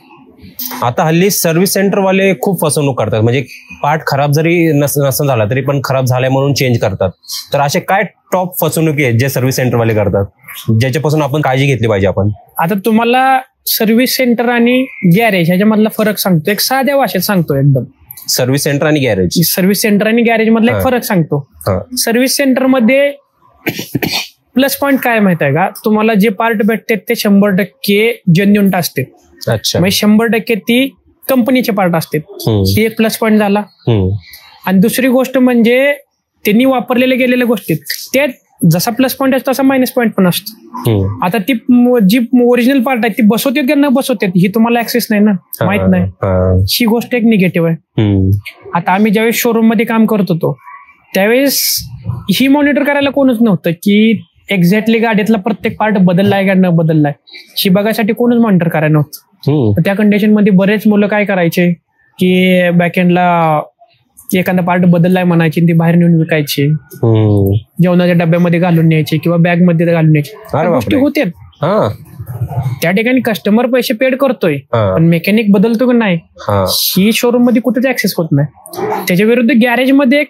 आता हल्ली सर्व्हिस सेंटरवाले खूप फसवणूक करतात, म्हणजे पार्ट खराब जरी नसं झाला तरी पण खराब झालाय म्हणून चेंज करतात. तर असे काय टॉप फसवणुकी आहेत जे सर्व्हिस सेंटरवाले करतात, ज्याच्यापासून आपण काळजी घेतली पाहिजे आपण? आता तुम्हाला सर्व्हिस सेंटर आणि गॅरेज ह्याच्यामधला फरक सांगतो, एक साध्या भाषेत सांगतो एकदम. सर्व्हिस सेंटर आणि गॅरेज. सर्व्हिस सेंटर आणि गॅरेज मधला एक फरक सांगतो. सर्व्हिस सेंटर मध्ये प्लस पॉईंट काय माहित आहे का, तुम्हाला जे पार्ट भेटतात ते 100% जेन्युइन असते. अच्छा. म्हणजे 100% ती कंपनीचे पार्ट असतात, ही एक प्लस पॉईंट झाला. आणि दुसरी गोष्ट म्हणजे त्यांनी वापरलेल्या गेलेल्या गोष्टी ते जसा प्लस पॉईंट असतो तसा मायनस पॉईंट पण असतो. आता ती जी ओरिजिनल पार्ट आहे ती बसवतात का न बसवतात ही तुम्हाला ऍक्सेस नाही ना, माहित नाही. ही गोष्ट एक निगेटिव्ह आहे. आता आम्ही ज्यावेळेस शोरूम मध्ये काम करत होतो त्यावेळेस ही मॉनिटर करायला कोणच नव्हतं की एक्झॅक्टली गाडीतला प्रत्येक पार्ट बदललाय का न बदललाय ही बघायसाठी कोणच मॉनिटर करायला नव्हतं. त्या कंडिशन मध्ये बरेच मुलं काय करायचे की बॅकएंडला एखादा पार्ट बदललाय म्हणायची ती बाहेर नेऊन विकायची, जेवणाच्या डब्यामध्ये घालून न्यायचे किंवा बॅग मध्ये घालून न्यायचे गोष्टी होत्या. त्या ठिकाणी कस्टमर पैसे पेड करतोय पण मेकॅनिक बदलतो की नाही ही शोरूम मध्ये कुठेच ऍक्सेस होत नाही. त्याच्या विरुद्ध गॅरेज मध्ये एक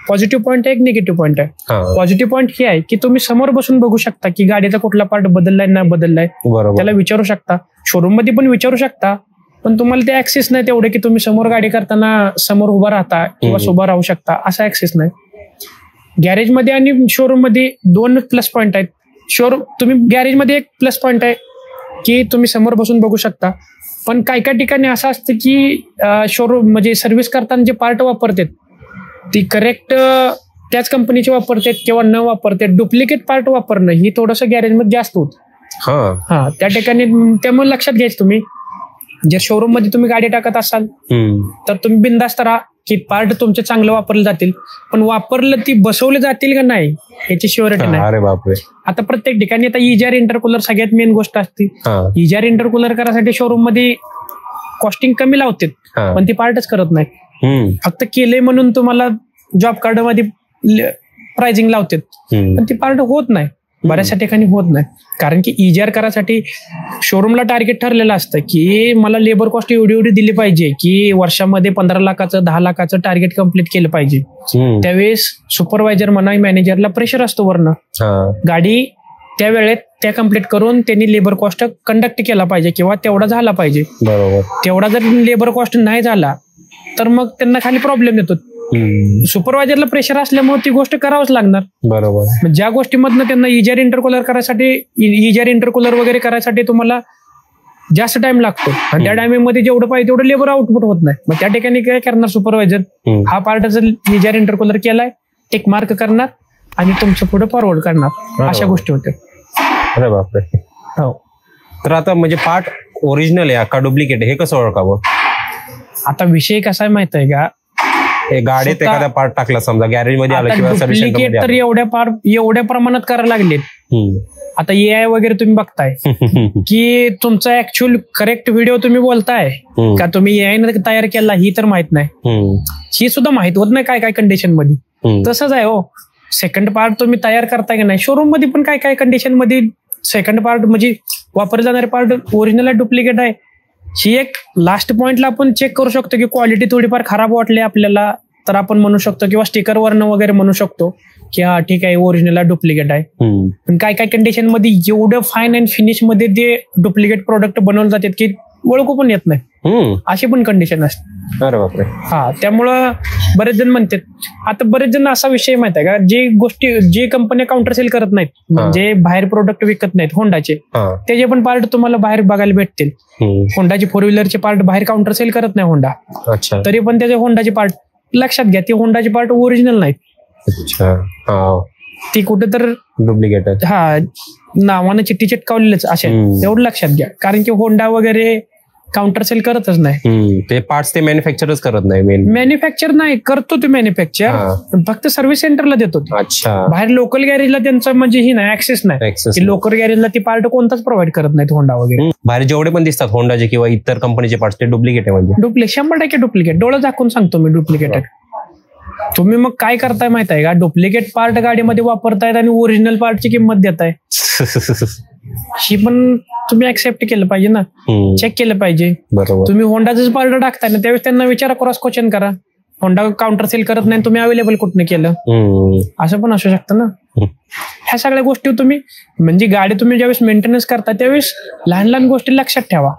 पॉझिटिव्ह पॉईंट आहे, एक निगेटिव्ह पॉईंट आहे. पॉझिटिव्ह पॉईंट हे आहे की तुम्ही समोर बसून बघू शकता की गाडीचा कुठला पार्ट बदललाय ना बदललाय, त्याला विचारू शकता. शोरूम मध्ये पण विचारू शकता पण तुम्हाला ते ऍक्सेस नाही तेवढे की तुम्ही समोर गाडी करताना समोर उभा राहता किंवा उभा राहू शकता असा ऍक्सेस नाही. गॅरेजमध्ये आणि शोरूम मध्ये दोन प्लस पॉईंट आहेत. तुम्ही गॅरेजमध्ये एक प्लस पॉईंट आहे की तुम्ही समोर बसून बघू शकता पण काही काही ठिकाणी असं असतं की शोरूम म्हणजे सर्व्हिस करताना जे पार्ट वापरतात ती करेक्ट त्याच कंपनीचे वापरतात किंवा न वापरतात. डुप्लिकेट पार्ट वापरणं ही थोडंसं गॅरेजमध्ये जास्त होत. त्या ठिकाणी त्यामुळे लक्षात घ्यायचं तुम्ही जर शोरूम मध्ये तुम्ही गाडी टाकत असाल तर तुम्ही बिनधास्त राहा की पार्ट तुमचे चांगलं वापरले जातील पण वापरलं ती बसवले जातील का नाही याची शुअरिटी नाही. अरे बापरे. आता प्रत्येक ठिकाणी आता इजार इंटरकूलर सगळ्यात मेन गोष्ट असते. इजार इंटरकूलर करायसाठी शोरूम मध्ये कॉस्टिंग कमी लावतात पण ती पार्टच करत नाही. फक्त केले म्हणून तुम्हाला जॉब कार्ड मध्ये प्राइसिंग लावतात पण ती पार्ट होत नाही. बऱ्याचशा ठिकाणी होत नाही कारण की इजार करायसाठी शोरूमला टार्गेट ठरलेलं असतं की मला लेबर कॉस्ट एवढी दिली पाहिजे की वर्षामध्ये 15 लाखाचं 10 लाखाचं टार्गेट कम्प्लीट केलं पाहिजे. त्यावेळेस सुपरवायझर म्हणा मॅनेजरला प्रेशर असतो वरनं गाडी त्या वेळेत त्या कम्प्लीट करून त्यांनी लेबर कॉस्ट कंडक्ट केला पाहिजे किंवा तेवढा झाला पाहिजे. तेवढा जर लेबर कॉस्ट नाही झाला तर मग त्यांना खाली प्रॉब्लेम येतो. सुपरवायझरला प्रेशर असल्यामुळे ती गोष्ट करावंच लागणार. बरोबर. ज्या गोष्टीमधनं त्यांना इजार इंटरकूलर करायसाठी इजार इंटरकूलर वगैरे करायसाठी तुम्हाला जास्त टाइम लागतो आणि त्या टायमिंगमध्ये जेवढं पाहिजे तेवढं लेबर आउटपुट होत नाही. मग त्या ठिकाणी काय करणार सुपरवायझर हा पार्ट जर इजार इंटरकूलर केलाय टेक मार्क करणार आणि तुमच्या पुढे फॉरवर्ड करणार अशा गोष्टी होत्या. अरे बापरे. हो. तर आता म्हणजे पार्ट ओरिजिनल आहे का डुप्लिकेट हे कसं ओळखावं? आता विषय कसा आहे माहित आहे का गाडीत एखादा पार्ट टाकला समजा गॅरेज मध्ये आला किंवा सर्व्हिस सेंटर मध्ये तर एवढ्या प्रमाणात करायला लागलेत. आता AI वगैरे तुम्ही बघताय की तुमचा ऍक्च्युअल करेक्ट व्हिडिओ तुम्ही बोलताय का तुम्ही AI ने तयार केला ही तर माहित नाही. ही सुद्धा माहित होत नाही काय काय कंडिशन मध्ये. तसंच आहे हो. सेकंड पार्ट तुम्ही तयार करताय की नाही शोरूम मध्ये पण काय काय कंडिशन मध्ये सेकंड पार्ट म्हणजे वापरले जाणारे पार्ट ओरिजिनल आहे डुप्लिकेट आहे ही एक लास्ट पॉइंटला आपण चेक करू शकतो की क्वालिटी थोडीफार खराब वाटली आपल्याला तर आपण म्हणू शकतो किंवा स्टिकरवरनं वगैरे म्हणू शकतो की हा ठीक आहे ओरिजिनल आहे डुप्लिकेट आहे. पण काय काय कंडिशन मध्ये एवढं फाईन अँड फिनिश मध्ये ते डुप्लिकेट प्रोडक्ट बनवले जातात की ओळखू पण येत नाही अशी पण कंडिशन असते. अरे बापरे. त्यामुळं बरेच जण म्हणतात. आता बरेच जण असा विषय माहित आहे का जे कंपन्या काउंटर सेल करत नाहीत म्हणजे बाहेर प्रोडक्ट विकत नाहीत होंडाचे त्याचे पण पार्ट तुम्हाला बाहेर बघायला भेटतील. होंडाचे 4 व्हीलरचे पार्ट बाहेर काउंटर सेल करत नाही होंडा तरी पण त्याचे होंडाचे पार्ट लक्षात घ्या ते होंडाचे पार्ट ओरिजिनल नाहीत. ती कुठे तर डुप्लिकेट नावानं चिठ्ठी चिटकावलेलंच अशा एवढं लक्षात घ्या कारण की होंडा वगैरे काउंटर सेल करतच नाही. ते पार्ट्स ते मॅन्युफॅक्चरच करत नाही. मॅन्युफॅक्चर नाही करतो ते मॅन्युफॅक्चर फक्त सर्व्हिस सेंटरला देतो. बाहेर लोकल गॅरेजला त्यांचं म्हणजे ही नाही ऍक्सेस नाही. लोकल गॅरेजला ती पार्ट कोणताच प्रोव्हाइड करत नाहीत होंडा वगैरे. बाहेर जेवढे पण दिसतात होंडाचे किंवा इतर कंपनीचे पार्ट्स ते डुप्लिकेट आहे म्हणजे 100% डुप्लिकेट. डोळं दाखवून सांगतो मी डुप्लिकेट आहे. तुम्ही मग काय करताय माहित आहे का डुप्लिकेट पार्ट गाडीमध्ये वापरतायत आणि ओरिजिनल पार्टची किंमत देताय ही पण तुम्ही ऍक्सेप्ट केलं पाहिजे ना. चेक केलं पाहिजे. तुम्ही होंडाचं पार्ट टाकताय ना त्यावेळेस त्यांना विचारा क्रॉस क्वेश्चन करा होंडा काउंटर सेल करत नाही तुम्ही अवेलेबल कुठनं केलं असं पण असू शकतं ना. ह्या सगळ्या गोष्टी तुम्ही म्हणजे गाडी तुम्ही ज्यावेळेस मेंटेनन्स करता त्यावेळेस लहान लहान गोष्टी लक्षात ठेवा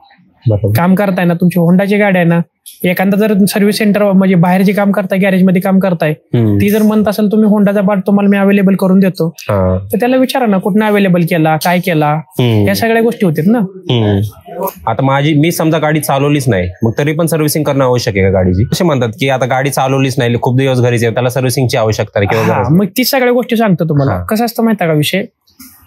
बरोबर. काम करताय ना, तुमची होंडाची गाडी आहे ना, एखादा जर सर्व्हिस सेंटर म्हणजे बाहेर जे काम करताय, गॅरेजमध्ये काम करताय, ती जर म्हणत असेल तुम्ही होंडाचा पार्ट तुम्हाला मी अवेलेबल करून देतो, तर त्याला विचारा ना कुठं अवेलेबल केला, काय केला, या सगळ्या गोष्टी होतात ना. आता मी समजा गाडी चालवलीच नाही, मग तरी पण सर्व्हिसिंग करणं आवश्यक आहे का गाडीची? असे म्हणतात की आता गाडी चालवलीच नाही, खूप दिवस घरीच आहे, त्याला सर्व्हिसिंगची आवश्यकता आहे किंवा मग ती सगळ्या गोष्टी सांगतो तुम्हाला. कसं असतं माहिती का विषय,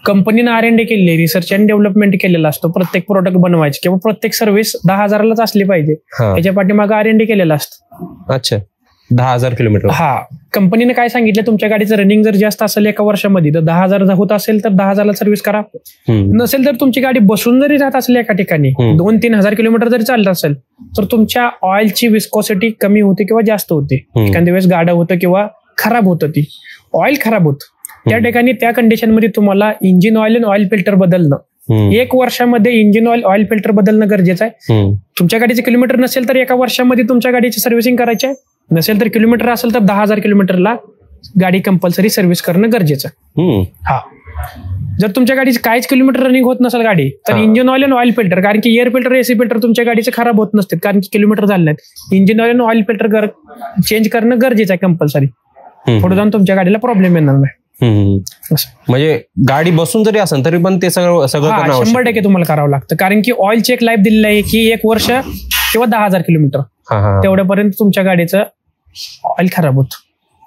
कंपनीनं R&D केलेली, रिसर्च अँड डेव्हलपमेंट केलेला असतो. प्रत्येक प्रोडक्ट बनवायचे किंवा प्रत्येक सर्व्हिस 10,000लाच असली पाहिजे, त्याच्या पाठीमागे R&D केलेलं असतं. अच्छा, 10,000 किलोमीटर. हा, कंपनीने काय सांगितलं, तुमच्या गाडीचं रनिंग जर जास्त असेल एका वर्षामध्ये तर 10,000 होत असेल तर 10,000ला सर्व्हिस करा. नसेल तर तुमची गाडी बसून जरी जात असेल एका ठिकाणी 2-3 हजार किलोमीटर जरी चालत असेल तर तुमच्या ऑइलची विस्कोसिटी कमी होते किंवा जास्त होते. एखाद्या वेळेस गाडं होतं किंवा खराब होतं, ती ऑइल खराब होतं. त्या ठिकाणी त्या कंडिशनमध्ये तुम्हाला इंजिन ऑइल आणि ऑइल फिल्टर बदलणं, 1 वर्षामध्ये इंजिन ऑइल फिल्टर बदलणं गरजेचं आहे. तुमच्या गाडीचे किलोमीटर नसेल तर 1 वर्षामध्ये तुमच्या गाडीची सर्व्हिसिंग करायची आहे. नसेल तर किलोमीटर असेल तर 10,000 किलोमीटरला गाडी कंपल्सरी सर्व्हिस करणं गरजेचं आहे. हा, जर तुमच्या गाडीची काहीच किलोमीटर रनिंग होत नसेल गाडी तर इंजिन ऑइल आणि ऑइल फिल्टर, कारण की एअर फिल्टर एसी फिल्टर तुमच्या गाडीचे खराब होत नसतात कारण की किलोमीटर झाले नाहीत. इंजिन ऑइल आणि ऑइल फिल्टर चेंज करणं गरजेचं आहे कंपल्सरी. पुढे जाऊन तुमच्या गाडीला प्रॉब्लेम येणार नाही. म्हणजे गाडी बसून जरी असेल तरी पण ते सगळं 100% तुम्हाला करावं लागतं, कारण की ऑइल चेक लाईफ दिलेलं आहे की 1 वर्ष किंवा 10,000 किलोमीटर, तेवढ्यापर्यंत तुमच्या गाडीचं ऑइल खराब होतं.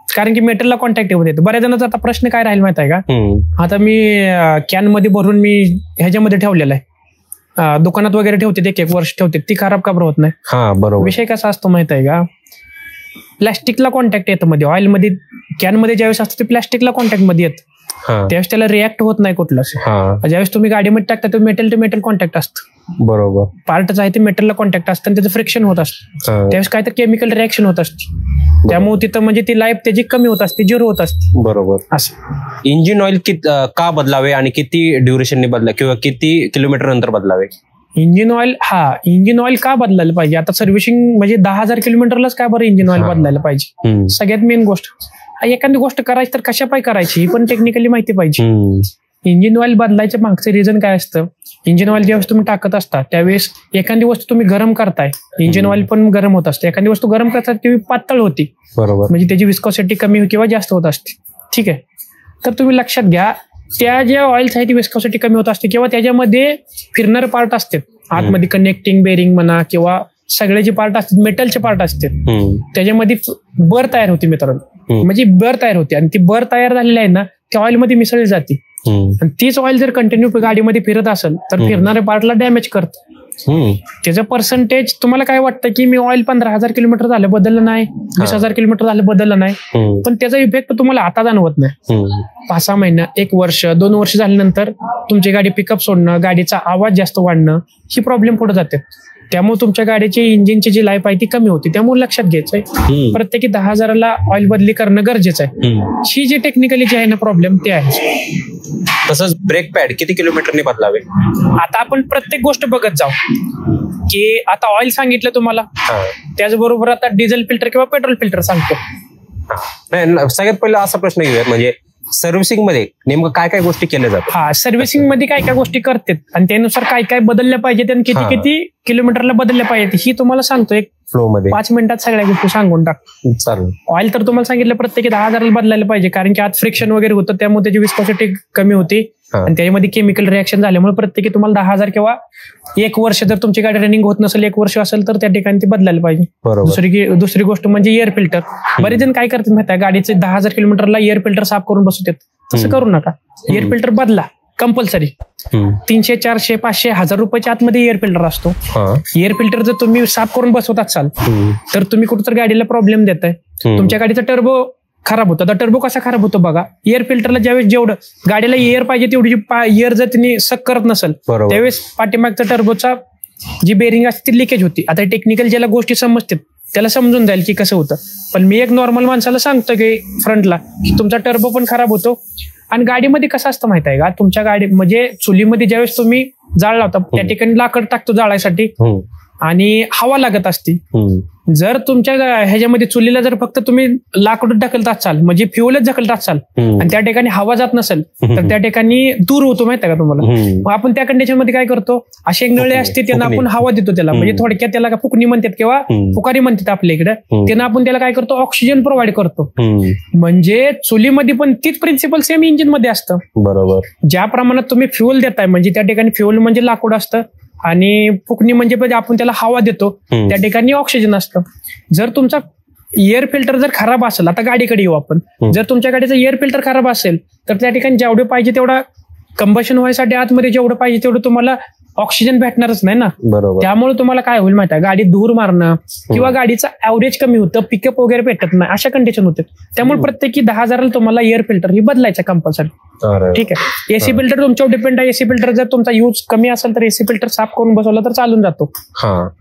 कारण की मेटलला कॉन्टॅक्ट येऊ देतं. बऱ्याच जणांचा आता प्रश्न काय राहील माहिती आहे का, आता मी कॅन मध्ये भरून मी ह्याच्यामध्ये ठेवलेला आहे, दुकानात वगैरे ठेवते, 1 वर्ष ठेवते, ती खराब का होत नाही. बरोबर. विषय कसा असतो माहिती आहे का, प्लॅस्टिकला कॉन्टॅक्ट येतं मध्ये, ऑइल मध्ये कॅन मध्ये ज्यावेळेस असतं ते प्लॅस्टिकला कॉन्टॅक्ट मध्ये येतं, त्यावेळेस त्याला रिॲक्ट होत नाही कुठलंच. ज्यावेळेस तुम्ही गाडीमध्ये टाकता ते मेटल टू मेटल कॉन्टॅक्ट असतं. बरोबर. पार्टच आहे ते मेटलला कॉन्टॅक्ट असतं आणि त्याचं फ्रिक्शन होत असतं, त्यावेळेस काय तर केमिकल रिॲक्शन होत असते, त्यामुळे तिथं म्हणजे ती लाईफ त्याची कमी होत असते, 0 होत असते. बरोबर. असं इंजिन ऑइल का बदलावे आणि किती ड्युरेशनने बदलावे किंवा किती किलोमीटर नंतर बदलावे? इंजिन ऑइल का बदलायला पाहिजे? आता सर्व्हिसिंग म्हणजे 10,000 किलोमीटरलाच काय बरं इंजिन ऑइल बदलायला पाहिजे? सगळ्यात मेन गोष्ट, एखादी गोष्ट करायची तर कशा पाय करायची ही पण टेक्निकली माहिती पाहिजे. इंजिन ऑइल बदलायचं मागचं रिझन काय असतं, इंजिन ऑइल ज्यावेळेस तुम्ही टाकत असता त्यावेळेस एखादी वस्तू तुम्ही गरम करताय, इंजिन ऑइल पण गरम होत असते, एखादी वस्तू गरम करताय ती पातळ होती, बरोबर, म्हणजे त्याची विस्कोसिटी कमी किंवा जास्त होत असते. ठीक आहे, तर तुम्ही लक्षात घ्या त्या ज्या ऑइल्स आहे ती विस्कोसिटी कमी होत असते किंवा त्याच्यामध्ये फिरणारे पार्ट असतात आतमध्ये, कनेक्टिंग बेरिंग म्हणा किंवा सगळे जे पार्ट असतात मेटलचे पार्ट असतात, त्याच्यामध्ये बर तयार होते मित्रांनो, म्हणजे बर तयार होते आणि ती बर तयार झालेली आहे ना त्या ऑइल मध्ये मिसळली जाते आणि तीच ऑइल जर कंटिन्यू गाडीमध्ये फिरत असेल तर फिरणाऱ्या पार्टला डॅमेज करतं. त्याचं पर्सेंटेज तुम्हाला काय वाटतं की मी ऑइल 15,000 किलोमीटर झालं बदललं नाही, 20,000 किलोमीटर झालं बदललं नाही, पण त्याचा इफेक्ट तुम्हाला आता जाणवत नाही. 5-6 महिना, 1 वर्ष, 2 वर्ष झाल्यानंतर तुमची गाडी पिकअप सोडणं, गाडीचा आवाज जास्त वाढणं ही प्रॉब्लेम पुढे जाते. त्यामुळे तुमच्या गाडीची इंजिनची जी लाईफ आहे ती कमी होती. त्यामुळे लक्षात घ्यायचंय प्रत्येकी 10,000ला ऑइल बदली करणं गरजेचं आहे. ही जी टेक्निकली जी आहे ना प्रॉब्लेम ते आहे. तसंच ब्रेक पॅड किती किलोमीटरने बदलावे? आता आपण प्रत्येक गोष्ट बघत जाऊ की आता ऑइल सांगितलं तुम्हाला, त्याचबरोबर आता डिझेल फिल्टर किंवा पेट्रोल फिल्टर सांगतो. सगळ्यात पहिला असा प्रश्न घेऊयात, म्हणजे सर्व्हिसिंग मध्ये नेमकं काय काय गोष्टी केल्या जातात? सर्व्हिसिंग मध्ये काय काय गोष्टी करतात आणि त्यानुसार काय काय बदलल्या पाहिजेत आणि किती किती किलोमीटरला बदलल्या पाहिजेत ही तुम्हाला सांगतो एक फ्लो मध्ये 5 मिनिटात सगळ्या गोष्टी सांगून टाक. चालेल. ऑइल तर तुम्हाला सांगितलं प्रत्येकी 10,000 बदलायला पाहिजे, कारण की आत फ्रिक्शन वगैरे होतं त्यामुळे त्याची विस्कोसिटी कमी होती आणि त्याच्यामध्ये केमिकल रिॲक्शन झाल्यामुळे प्रत्येकी तुम्हाला 10,000 किंवा 1 वर्ष जर तुमची गाडी रनिंग होत नसेल, 1 वर्ष असेल तर त्या ठिकाणी ती बदलायला पाहिजे. दुसरी गोष्ट म्हणजे एअर फिल्टर. बरेच जण काय करतात माहिती आहे, गाडीचे 10,000 किलोमीटरला एअर फिल्टर साफ करून बसवतात. तसं करू नका, एअर फिल्टर बदला कंपल्सरी. 300, 400, 500, 1000 रुपयाच्या आतमध्ये एअर फिल्टर असतो. एअर फिल्टर जर तुम्ही साफ करून बसवत असाल तर तुम्ही कुठेतरी गाडीला प्रॉब्लेम देताय. तुमच्या गाडीचा टर्बो खराब होतो. आता टर्बो कसा खराब होतो बघा, एअर फिल्टरला ज्यावेळेस जेवढं गाडीला एअर पाहिजे तेवढी एअर जर तिने सक करत नसेल त्यावेळेस पाठीमागचा टर्बोचा जी बेरिंग असते ती लिकेज होती. आता टेक्निकल ज्याला गोष्टी समजतात त्याला समजून जाईल की कसं होतं, पण मी एक नॉर्मल माणसाला सांगतो की फ्रंटला की तुमचा टर्बो पण खराब होतो. आणि गाडीमध्ये कसं असतं माहिती आहे का, तुमच्या गाडी म्हणजे चुलीमध्ये ज्यावेळेस तुम्ही जाळ लावता त्या ठिकाणी लाकड टाकतो जाळायसाठी आणि हवा लागत असते. जर तुमच्या ह्याच्यामध्ये चुलीला जर फक्त तुम्ही लाकूड ढकलत असाल म्हणजे फ्युलच ढकलत असाल आणि त्या ठिकाणी हवा जात नसेल तर त्या ठिकाणी दूर होतो माहिती आहे का तुम्हाला. मग आपण त्या कंडिशन मध्ये काय करतो, असे एक नळे असते त्यांना आपण हवा देतो त्याला, म्हणजे थोडक्यात त्याला फुकणी म्हणतात किंवा फुकारी म्हणतात आपल्या इकडे, त्यांना आपण त्याला काय करतो, ऑक्सिजन प्रोव्हाइड करतो. म्हणजे चुलीमध्ये पण तीच प्रिन्सिपल सेम इंजिन मध्ये असतं. बरोबर. ज्या प्रमाणात तुम्ही फ्युल देताय म्हणजे त्या ठिकाणी फ्युल म्हणजे लाकूड असतं आणि फुकणी म्हणजे आपण त्याला हवा देतो, त्या ठिकाणी ऑक्सिजन असतं. जर तुमचा एअर फिल्टर जर खराब असेल, आता गाडीकडे येऊ आपण, जर तुमच्या गाडीचं एअर फिल्टर खराब असेल तर त्या ठिकाणी जेवढे पाहिजे तेवढा कंबशन व्हायसाठी आतमध्ये जेवढं पाहिजे तेवढं तुम्हाला ऑक्सिजन भेटणारच नाही ना. बरोबर. त्यामुळे तुम्हाला काय होईल माहिती आहे, गाडी धूर मारणं किंवा गाडीचं ऍव्हरेज कमी होतं, पिकअप वगैरे भेटत नाही, अशा कंडिशन होते. त्यामुळे प्रत्येकी 10,000ला तुम्हाला एअर फिल्टर ही बदलायचं कंपल्सरी. ठीक आहे. एसी फिल्टर तुमच्यावर डिपेंड आहे. एसी फिल्टर जर तुमचा यूज कमी असेल तर एसी फिल्टर साफ करून बसवला तर चालून जातो.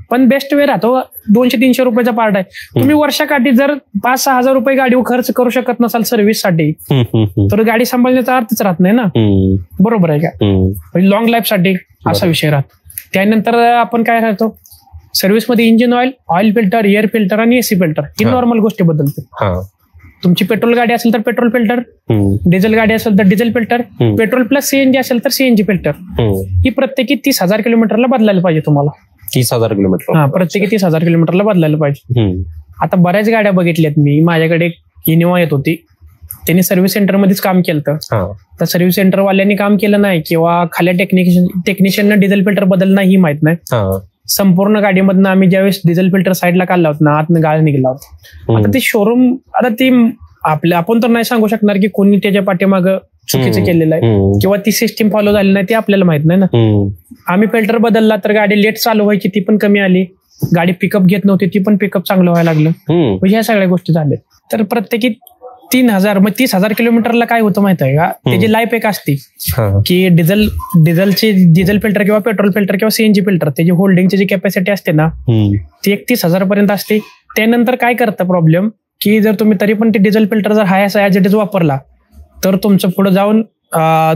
पण बेस्ट वे राहतो. 200-300 रुपयाचा पार्ट आहे. तुम्ही वर्षाकाठी जर 5-6 हजार रुपये गाडीवर खर्च करू शकत नसाल सर्व्हिससाठी तर गाडी सांभाळण्याचा अर्थच राहत नाही ना. बरोबर आहे का. लॉंग लाईफ साठी असा विषय राहतो. त्यानंतर आपण काय करतो, सर्व्हिसमध्ये engine oil, oil filter, air filter आणि एसी फिल्टर ही नॉर्मल गोष्टी बदलते. तुमची पेट्रोल गाडी असेल तर पेट्रोल फिल्टर, डिझेल गाडी असेल तर diesel filter, petrol plus CNG असेल तर सीएनजी फिल्टर ही प्रत्येकी 30,000 किलोमीटरला बदलायला पाहिजे तुम्हाला. 30,000 किलोमीटर. प्रत्येकी 30,000 किलोमीटरला बदलायला पाहिजे. आता बऱ्याच गाड्या बघितल्यात मी. माझ्याकडे इनोवा येत होती, त्यांनी सर्व्हिस सेंटरमध्येच काम केलं. तर सर्व्हिस सेंटर वाल्यांनी काम केलं नाही किंवा खाल्या टेक्निशियननं डिझेल फिल्टर बदलणं ही माहित नाही. संपूर्ण गाडीमधनं आम्ही ज्यावेळेस डिझेल फिल्टर साईडला काढला होता ना, आतनं गाळ निघला होता. आता ते शोरूम, आता ती आपण तर नाही सांगू शकणार की कोणी त्याच्या पाठीमागं चुकीचं केलेलं आहे किंवा ती सिस्टीम फॉलो झाली नाही, ते आपल्याला माहित नाही ना. आम्ही फिल्टर बदलला तर गाडी लेट चालू व्हायची, ती पण कमी आली. गाडी पिकअप घेत नव्हती, ती पण पिकअप चांगलं व्हायला लागलं. म्हणजे ह्या सगळ्या गोष्टी झाल्या. तर प्रत्येकी 3,000 मग 30,000 किलोमीटरला काय होतं माहित आहे का, त्याची लाईफ एक असते की डिझेल फिल्टर किंवा पेट्रोल फिल्टर किंवा सीएनजी फिल्टर त्याची होल्डिंगची जी कॅपॅसिटी असते ना ती 31,000 पर्यंत असते. त्यानंतर काय करतं प्रॉब्लेम की जर तुम्ही तरी पण ते डिझेल फिल्टर जर हाय ॲज इट इज वापरला तर तुमचं पुढे जाऊन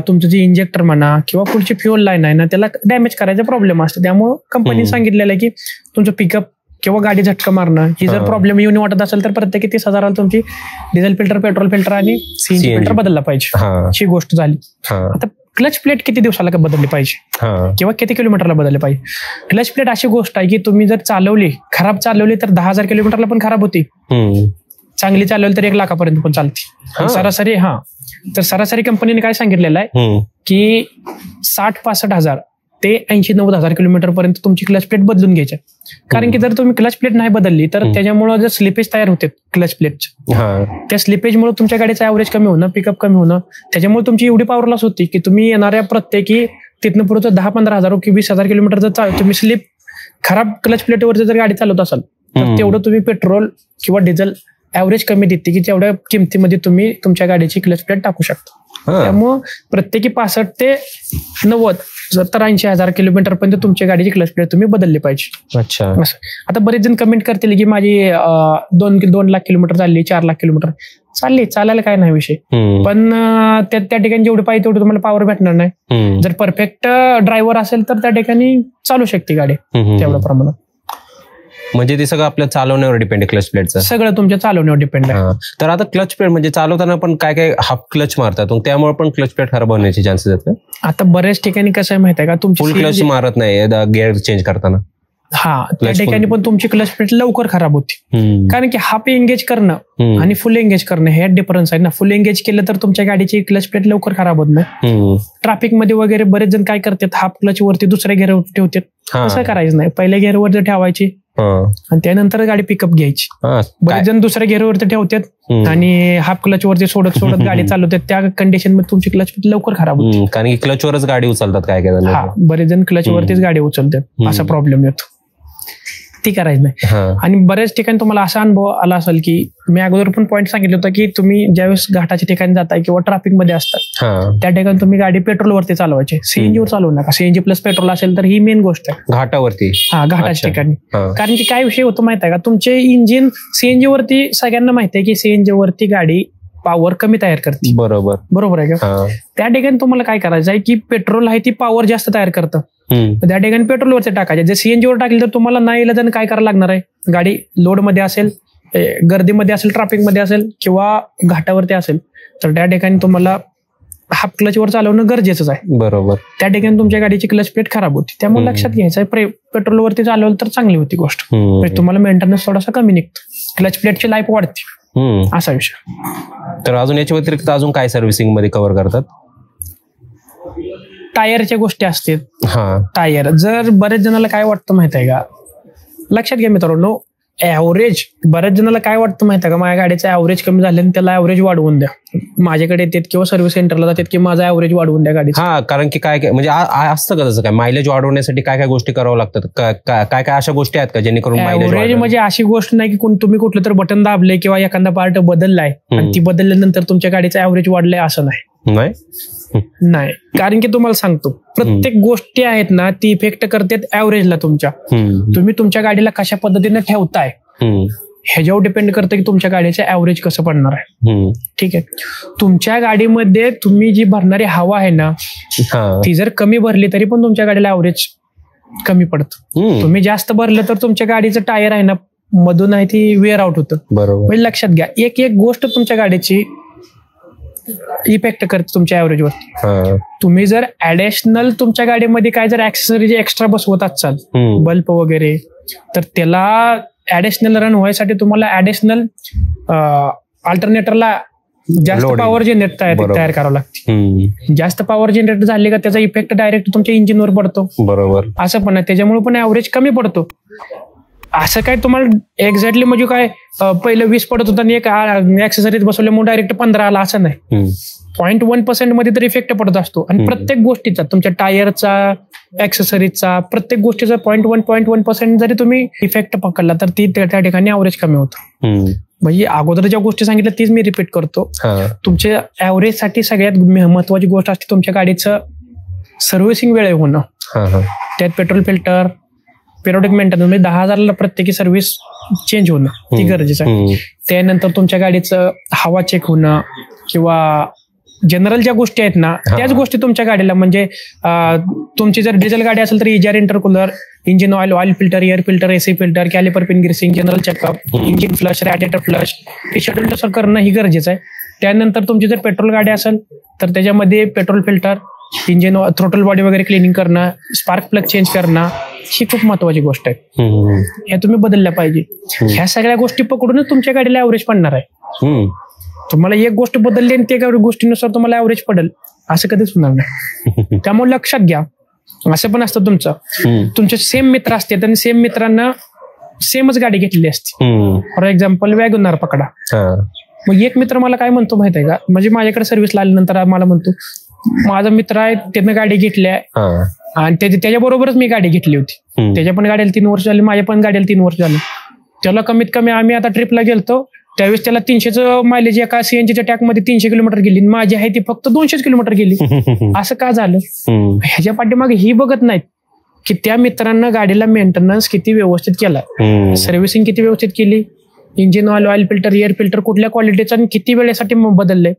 तुमचं जे इंजेक्टर म्हणा किंवा पुढची फ्युअल लाईन आहे ना त्याला डॅमेज करायचा प्रॉब्लेम असतो. त्यामुळे कंपनीने सांगितलेलं आहे की तुमचं पिकअप किंवा गाडी झटका मारणं ही जर प्रॉब्लेम येऊन वाटत असेल तर प्रत्येकी 30,000 तुमची डिझेल फिल्टर, पेट्रोल फिल्टर आणि सीएनजी फिल्टर बदलला पाहिजे. अशी गोष्ट झाली. आता क्लच प्लेट किती दिवसाला बदलली पाहिजे किंवा किती किलोमीटरला बदलली पाहिजे. क्लच प्लेट अशी गोष्ट आहे की तुम्ही जर खराब चालवली तर 10,000 किलोमीटरला पण खराब होती. चांगली चालवली तर 1 लाखापर्यंत पण चालते सरासरी. तर सरासरी कंपनीने काय सांगितलेलं आहे की 60-65 हजार ते 80-90 किलोमीटर पर्यंत तुमची क्लच प्लेट बदलून घ्यायची. कारण की जर तुम्ही क्लच प्लेट नाही बदलली तर त्याच्यामुळे जर स्लिपेज तयार होते क्लच प्लेटचे, त्या स्लिपेजमुळे तुमच्या गाडीचं ॲव्हरेज कमी होणं, पिकअप कमी होणं, त्याच्यामुळे तुमची एवढी पॉवर लॉस होती की तुम्ही येणाऱ्या प्रत्येकी तिथनं पुढे 10-15 हजार की 20,000 किलोमीटर जर तुम्ही स्लिप खराब क्लच प्लेटवर जर गाडी चालवत असाल तर तेवढं तुम्ही पेट्रोल किंवा डिझेल ॲव्हरेज कमी देते की तेवढ्या किमतीमध्ये तुम्ही तुमच्या गाडीची क्लच प्लेट टाकू शकता. त्यामुळं प्रत्येकी 65 ते 90 तर 80,000 किलोमीटर पर्यंत तुमच्या गाडीची क्लच प्लेट तुम्ही बदलली पाहिजे. अच्छा. आता बरेच जण कमेंट करतील की माझी 2 लाख किलोमीटर चालली, 4 लाख किलोमीटर चालली, चालायला काय नाही विषय. पण त्या ठिकाणी जेवढी पाहिजे तेवढी तुम्हाला पॉवर भेटणार नाही. जर परफेक्ट ड्रायव्हर असेल तर त्या ठिकाणी चालू शकते गाडी तेवढ्या प्रमाणात. म्हणजे ते सगळं आपल्या चालवण्यावर डिपेंड आहे. क्लच प्लेटचं सगळं तुमच्या चालवण्यावर डिपेंड आहे. तर आता क्लच प्लेट म्हणजे चालवताना पण काय काय हाफ क्लच मारतात, त्यामुळे पण क्लच प्लेट खराब होण्याचे चान्सेस आहेत. आता बऱ्याच ठिकाणी कसं आहे माहिती आहे का, तुमची फुल क्लच मारत नाही गिअर चेंज करताना, त्या ठिकाणी पण तुमची क्लच प्लेट लवकर खराब होती. कारण की हाफ एंगेज करणं आणि फुल एंगेज करणं हे डिफरन्स आहे ना. फुल एंगेज केलं तर तुमच्या गाडीची क्लच प्लेट लवकर खराब होत नाही. ट्रॅफिक मध्ये वगैरे बरेच जण काय करतात, हाफ क्लच वरती दुसऱ्या गेअरवर ठेवतात. असं करायचं नाही. पहिल्या गेअरवर ठेवायची आणि त्यानंतर गाडी पिकअप घ्यायची. बरेच जण दुसऱ्या गेअरवरती ठेवतात आणि हाफ क्लच वरती सोडत गाडी चालवतात. त्या कंडिशन मध्ये तुमची क्लच लवकर खराब होती. कारण की क्लचवरच गाडी उचलतात काय काय. बरेच जण क्लच वरतीच गाडी उचलतात, असा प्रॉब्लेम येतो. ती करायचं नाही. आणि बऱ्याच ठिकाणी तुम्हाला असा अनुभव आला असेल की मी अगोदर पण पॉईंट सांगितलं होतं की तुम्ही ज्यावेळेस घाटाच्या ठिकाणी जाताय किंवा ट्रॅफिक मध्ये असतात त्या ठिकाणी तुम्ही गाडी पेट्रोलवरती चालवायची, सीएनजीवर चालवू नका. सीएनजी प्लस पेट्रोल असेल तर ही मेन गोष्ट आहे घाटावरती. घाटाच्या ठिकाणी. कारण की काय विषय होतो माहिती आहे का, तुमचे इंजिन सीएनजी वरती सगळ्यांना माहिती आहे की सीएनजी वरती गाडी पॉवर कमी तयार करते. बरोबर आहे का. त्या ठिकाणी तुम्हाला काय करायचं आहे की पेट्रोल आहे ती पॉवर जास्त तयार करतं, त्या ठिकाणी पेट्रोलवरती टाकायचे. जर सीएनजी वर टाकली तर तुम्हाला नाही इलाजाने काय करायला लागणार आहे, गाडी लोडमध्ये असेल, गर्दीमध्ये असेल, ट्रॅफिकमध्ये असेल किंवा घाटावरती असेल तर त्या ठिकाणी तुम्हाला हाफ क्लचवर चालवणं गरजेचंच आहे. बरोबर. त्या ठिकाणी तुमच्या गाडीची क्लच प्लेट खराब होती, त्यामुळे लक्षात घ्यायचं आहे पेट्रोलवरती चालवलं तर चांगली होती गोष्ट, तुम्हाला मेंटेनन्स थोडासा कमी निघतो, क्लच प्लेटची लाईफ वाढते, असा विषय. तर अजून याच्या व्यतिरिक्त अजून काय सर्व्हिसिंग मध्ये कव्हर करतात? टायरच्या गोष्टी असतात. टायर जर बरेच जणाला काय वाटतं माहित आहे का, लक्षात घ्या मित्रांनो, ऍव्हरेज बऱ्याच जणाला काय वाटतं माहिती आहे का, माझ्या गाडीचं ऍव्हरेज कमी झालं आणि त्याला ऍव्हरेज वाढवून द्या. माझ्याकडे येतात किंवा सर्व्हिस सेंटरला जातात की माझा ऍव्हरेज वाढवून द्या गाडीचं. कारण की काय म्हणजे असतं का तसं काय, मायलेज वाढवण्यासाठी काय काय गोष्टी करावं लागतात, काय काय अशा गोष्टी आहेत का जेणेकरून ऍव्हरेज म्हणजे अशी गोष्ट नाही की तुम्ही कुठलं तर बटन दाबले किंवा एखादा पार्ट बदललाय आणि ती बदलल्यानंतर तुमच्या गाडीचं ऍव्हरेज वाढलंय असं नाही. कारण की तुम्हाला सांगतो, प्रत्येक गोष्टी आहेत ना ती इफेक्ट करतात ऍव्हरेजला तुमच्या. तुम्ही तुमच्या गाडीला कशा पद्धतीने ठेवताय ह्याच्यावर डिपेंड करतं की तुमच्या गाडीचं ऍव्हरेज कसं पडणार आहे. ठीक आहे, तुमच्या गाडीमध्ये तुम्ही जी भरणारी हवा आहे ना ती जर कमी भरली तरी पण तुमच्या गाडीला ऍव्हरेज कमी पडतं. तुम्ही जास्त भरलं तर तुमच्या गाडीचं टायर आहे ना मधून आहे ती वेअर आउट होतं. म्हणजे लक्षात घ्या, एक एक गोष्ट तुमच्या गाडीची इफेक्ट करते तुमच्या ऍव्हरेजवर. तुम्ही जर ऍडिशनल तुमच्या गाडीमध्ये काय जर ऍक्सेसरीज एक्स्ट्रा बसवत असाल, बल्ब वगैरे, तर त्याला ऍडिशनल रन व्हायसाठी तुम्हाला ऍडिशनल अल्टरनेटरला जास्त पॉवर जनरेट तयार करावं लागते. जास्त पॉवर जनरेट झाली का त्याचा इफेक्ट डायरेक्ट तुमच्या इंजिनवर पडतो. बरोबर. असं पण आहे, त्याच्यामुळे पण ऍव्हरेज कमी पडतो. असं काय तुम्हाला एक्झॅक्टली म्हणजे काय पहिलं 20 पडत होता आणि एक ऍक्सेसरीज बसवल्यामुळे डायरेक्ट 15 आला असं नाही. 0.1% मध्ये तर इफेक्ट पडत असतो. आणि प्रत्येक गोष्टीचा तुमच्या टायरचा, ऍक्सेसरीजचा, प्रत्येक गोष्टीचा 0.1% जरी तुम्ही इफेक्ट पकडला तर ती त्या ठिकाणी ऍव्हरेज कमी होतं. म्हणजे अगोदर ज्या गोष्टी सांगितल्या तीच मी रिपीट करतो. तुमच्या ऍव्हरेज साठी सगळ्यात महत्वाची गोष्ट असते तुमच्या गाडीचं सर्व्हिसिंग वेळ होणं. त्यात पेट्रोल फिल्टर, पिरियडिक मेंटेनन्स म्हणजे 10,000ला प्रत्येकी सर्व्हिस चेंज होणं ती गरजेचं आहे. त्यानंतर तुमच्या गाडीचं हवा चेक होणं किंवा जनरल ज्या गोष्टी आहेत ना त्याच गोष्टी तुमच्या गाडीला, म्हणजे तुमची जर डिझेल गाडी असेल तर इजार intercooler, engine oil filter, air filter, AC filter, caliper pin greasing, general checkup, engine flush, radiator flush हे शेड्यूल करणं ही गरजेचं आहे. त्यानंतर तुमची जर पेट्रोल गाडी असेल तर त्याच्यामध्ये petrol filter, engine throttle body वगैरे क्लिनिंग करणं, स्पार्क प्लग चेंज करणं ही खूप महत्वाची गोष्ट आहे. ह्या तुम्ही बदलल्या पाहिजे. ह्या सगळ्या गोष्टी पकडूनच तुमच्या गाडीला ऍव्हरेज पडणार आहे. तुम्हाला एक गोष्ट बदलली आणि त्या गोष्टीनुसार तुम्हाला ऍव्हरेज पडेल असं कधीच होणार नाही. त्यामुळे लक्षात घ्या, असं पण असतं तुमचे सेम मित्र असतात आणि सेम मित्रांना सेमच गाडी घेतलेली असते. फॉर एक्झाम्पल वॅगनर पकडा. मग एक मित्र मला काय म्हणतो माहित आहे का, म्हणजे माझ्याकडे सर्व्हिसला आल्यानंतर मला म्हणतो माझा मित्र आहे त्यानं गाडी घेतली आहे आणि त्याच्याबरोबरच मी गाडी घेतली होती. त्याच्या पण गाडीला 3 वर्ष झाली, माझ्या पण गाडीला 3 वर्ष झाली. त्याला कमीत कमी आम्ही आता ट्रिपला गेलतो त्यावेळेस त्याला 300चं मायलेज एका सीएनजीच्या टॅकमध्ये 300 किलोमीटर गेली, माझी आहे ती फक्त 200 किलोमीटर गेली. असं का झालं? ह्याच्या पाठीमागे ही बघत नाहीत की त्या मित्रांना गाडीला मेंटेनन्स किती व्यवस्थित केला, सर्व्हिसिंग किती व्यवस्थित केली, engine oil filter, air filter कुठल्या क्वालिटीचं आणि किती वेळेसाठी बदललंय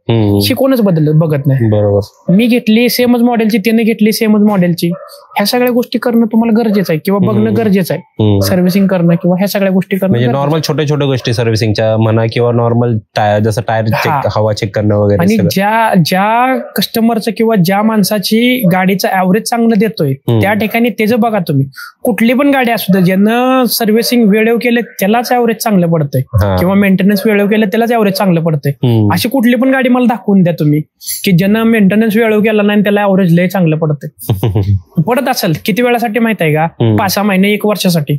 हे कोणच बघत नाही. बरोबर. मी घेतली सेमच मॉडेलची, त्याने घेतली सेमच मॉडेलची. ह्या सगळ्या गोष्टी करणं तुम्हाला गरजेचं आहे किंवा बघणं गरजेचं आहे. सर्व्हिसिंग करणं किंवा ह्या सगळ्या गोष्टी करणं म्हणजे नॉर्मल छोट्या छोट्या गोष्टी सर्व्हिसिंगच्या म्हणा किंवा नॉर्मल जसं टायर चेक, हवा चेक करणं वगैरे. आणि ज्या कस्टमरचं किंवा ज्या माणसाची गाडीचं ऍव्हरेज चांगलं देतोय त्या ठिकाणी त्याचं बघा तुम्ही. कुठली पण गाडी असू दे, ज्यानं सर्व्हिसिंग वेळेवर केलं त्यालाच ऍव्हरेज चांगलं पडतंय किंवा मेंटेनन्स वेळेवर केलं त्यालाच ऍव्हरेज चांगलं पडतंय. अशी कुठली पण गाडी मला दाखवून द्या तुम्ही की ज्यांना मेंटेनन्स वेळेवर केला नाही त्याला ऍव्हरेज लय चांगलं पडतंय. पडत असेल किती वेळासाठी माहित आहे का? 5-6 महिने, 1 वर्षासाठी.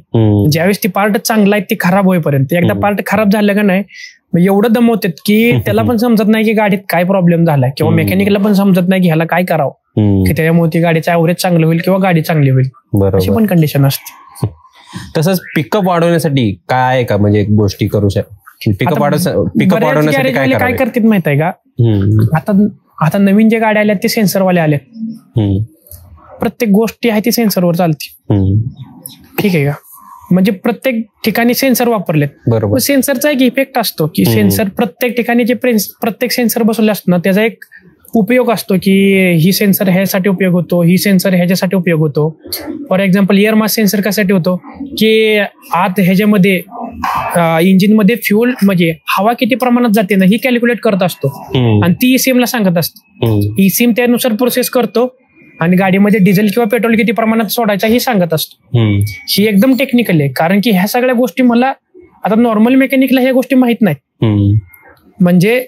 ज्यावेळेस ती पार्ट चांगला आहे ती खराब होईपर्यंत. एकदा पार्ट खराब झालं का नाही एवढं दमवतात की त्याला पण समजत नाही की गाडीत काय प्रॉब्लेम झालाय किंवा मेकॅनिकला पण समजत नाही की ह्याला काय करावं की त्याच्यामुळे ती गाडीचं ऍव्हरेज चांगलं होईल किंवा गाडी चांगली होईल. अशी पण कंडिशन असते. तसंच पिकअप वाढवण्यासाठी काय आहे का, म्हणजे गोष्टी करू शकतो? पिकअप वाढवण्यासाठी काय करतात माहित आहे का? आता नवीन जे गाड्या आल्या ते सेन्सरवाले आलेत. प्रत्येक गोष्टी आहे ती सेन्सरवर चालते. ठीक आहे का? म्हणजे प्रत्येक ठिकाणी सेन्सर वापरलेत. बरोबर. सेन्सरचा एक इफेक्ट असतो की सेन्सर प्रत्येक ठिकाणी जे प्रत्येक सेन्सर बसवले असतो ना त्याचा एक उपयोग असतो की ही सेन्सर ह्यासाठी उपयोग होतो, ही सेन्सर ह्याच्यासाठी उपयोग होतो. For example air mass sensor कशासाठी होतो की आत ह्याच्यामध्ये इंजिनमध्ये फ्युल म्हणजे हवा किती प्रमाणात जाते ना ही कॅल्क्युलेट करत असतो आणि ती ईसीएम ला सांगत असतो. ईसीएम त्यानुसार प्रोसेस करतो आणि गाडीमध्ये डिझेल किंवा पेट्रोल किती प्रमाणात सोडायचा हे सांगत असतो. ही एकदम टेक्निकल आहे, कारण की ह्या सगळ्या गोष्टी मला आता नॉर्मल मेकॅनिकला ह्या गोष्टी माहित नाही. म्हणजे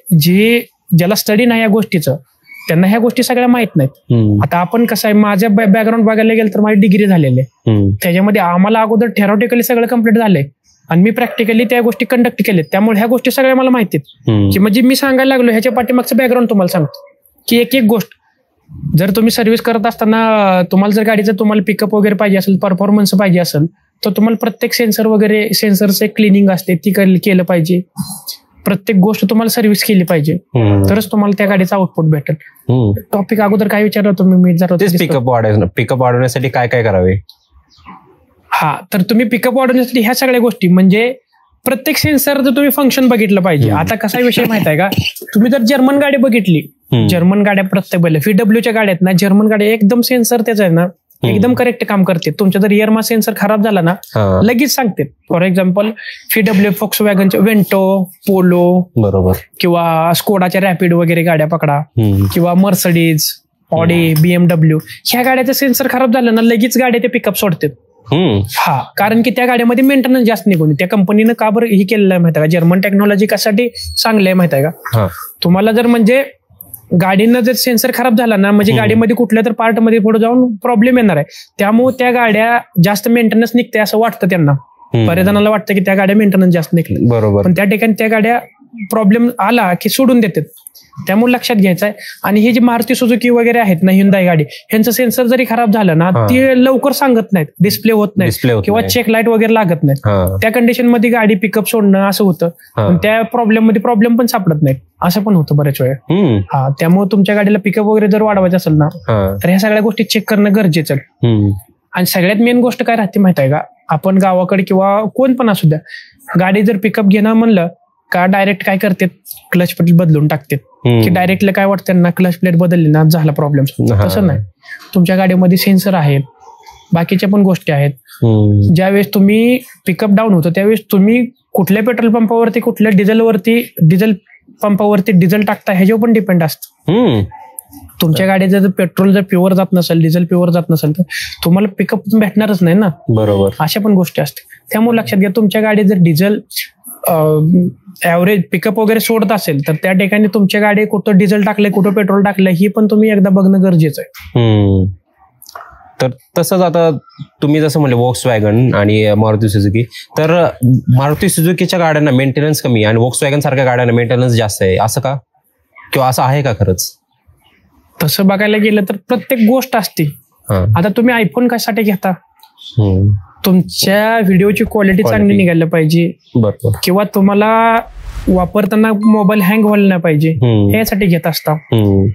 ज्याला स्टडी नाही या गोष्टीचं त्यांना ह्या गोष्टी सगळ्या माहित नाहीत. आता आपण कसं आहे, माझ्या बॅकग्राऊंड बघायला गेलं तर माझी डिग्री झालेली आहे, त्याच्यामध्ये आम्हाला अगोदर थेरॉटिकली सगळं कम्प्लीट झालंय आणि मी प्रॅक्टिकली त्या गोष्टी कंडक्ट केल्यात. त्यामुळे ह्या गोष्टी सगळ्या मला माहिती आहेत की म्हणजे मी सांगायला लागलो ह्याच्या पाठीमागचं बॅकग्राऊंड तुम्हाला सांगतो की एक एक गोष्ट जर तुम्ही सर्व्हिस करत असताना तुम्हाला जर गाडीचं तुम्हाला पिकअप वगैरे पाहिजे असेल, परफॉर्मन्स पाहिजे असेल तर तुम्हाला प्रत्येक सेन्सर वगैरे सेन्सरचं क्लिनिंग असते ती केलं पाहिजे. प्रत्येक गोष्ट तुम्हाला सर्व्हिस केली पाहिजे तरच तुम्हाला त्या गाडीचा आउटपुट भेटेल. टॉपिक अगोदर काय विचारलं तुम्ही? मी जर पिकअप वाढवण्यासाठी काय काय करावे? हा, तर तुम्ही पिकअप वाढवण्यासाठी ह्या सगळ्या गोष्टी म्हणजे प्रत्येक सेन्सरचं तुम्ही फंक्शन बघितलं पाहिजे. आता कसा विषय माहित आहे का, तुम्ही जर जर्मन गाडी बघितली, जर्मन गाड्या प्रत्येक VWच्या गाड्या आहेत ना, जर्मन गाड्या एकदम सेन्सर त्याच आहे ना एकदम करेक्ट काम करते. तुमचा जर एअर मास सेन्सर खराब झाला ना लगेच सांगते. फॉर एक्झाम्पल VW फोक्सवॅगनचे वेंटो, पोलो बरोबर किंवा स्कोडाच्या रॅपिड वगैरे गाड्या पकडा किंवा मर्सडीज, ऑडी, BMW ह्या गाड्याचं सेन्सर खराब झालं ना लगेच गाड्या ते पिकअप सोडतात. हा, कारण की त्या गाड्यामध्ये मेंटेनन्स जास्त निघून त्या कंपनीनं का बरं हे केलेलं आहे माहिती आहे का? जर्मन टेक्नॉलॉजी कशासाठी चांगलं आहे माहिती आहे का? तुम्हाला जर म्हणजे गाडीनं जर सेन्सर खराब झाला ना म्हणजे गाडीमध्ये कुठल्या तर पार्ट मध्ये पुढे जाऊन प्रॉब्लेम येणार आहे. त्यामुळे त्या गाड्या जास्त मेंटेनन्स निघते असं वाटतं त्यांना. बऱ्याच जणांना वाटतं की त्या गाड्या मेंटेनन्स जास्त निघले, बरोबर, पण त्या ठिकाणी त्या गाड्या प्रॉब्लेम आला की सोडून देतात. त्यामुळे लक्षात घ्यायचं आहे. आणि हे जे मारुती सुझुकी वगैरे आहेत ना, हिंदाई गाडी, ह्यांचं सेन्सर जरी खराब झालं ना ते लवकर सांगत नाहीत, डिस्प्ले होत नाही किंवा चेक लाईट वगैरे लागत नाही. त्या कंडिशन मध्ये गाडी पिकअप सोडणं असं होतं. पण त्या प्रॉब्लेम पण सापडत नाहीत असं पण होतं बऱ्याच वेळा. हा, त्यामुळे तुमच्या गाडीला पिकअप वगैरे जर वाढवायचं असेल ना तर ह्या सगळ्या गोष्टी चेक करणं गरजेचं आहे. आणि सगळ्यात मेन गोष्ट काय राहते माहिती आहे का, आपण गावाकडे किंवा कोण पण असू द्या, गाडी जर पिकअप घेणं म्हणलं का डायरेक्ट काय करते, क्लच प्लेट बदलून टाकते की डायरेक्टली काय वाटतं ना क्लच प्लेट बदलली ना झाला प्रॉब्लेम. तसं नाही, तुमच्या गाडीमध्ये सेन्सर आहेत, बाकीच्या पण गोष्टी आहेत. ज्यावेळेस तुम्ही पिकअप डाऊन होतो त्यावेळेस तुम्ही कुठल्या पेट्रोल पंपावरती कुठल्या डिझेल पंपावरती डिझेल टाकता ह्याच्यावर पण डिपेंड असतं. तुमच्या गाडीचं जर पेट्रोल जर प्युअर जात नसेल, डिझेल प्युअर जात नसेल तर तुम्हाला पिकअप भेटणारच नाही ना, बरोबर. अशा पण गोष्टी असतात. त्यामुळे लक्षात घ्या, तुमच्या गाडीत जर डिझेल ऍव्हरेज पिकअप वगैरे सोडत असेल तर त्या ठिकाणी तुमच्या गाडी कुठं डिझेल टाकलंय कुठं पेट्रोल टाकलंय ही पण तुम्ही एकदा बघणं गरजेचं आहे. तर तसंच आता तुम्ही जसं म्हणले वॉक्सवॅगन आणि मारुती सुझुकी, तर मारुती सुझुकीच्या गाड्यांना मेंटेनन्स कमी आणि वॉक्सवॅगन सारख्या गाड्यांना मेंटेनन्स जास्त आहे असं का, किंवा असं आहे का खरंच? तसं बघायला गेलं तर प्रत्येक गोष्ट असते. आता तुम्ही आयफोन कशासाठी घेता, तुमच्या व्हिडिओची क्वालिटी चांगली निघायला पाहिजे, बरोबर, किंवा तुम्हाला वापरताना मोबाईल हँग व्हायला नाही पाहिजे यासाठी घेत असता.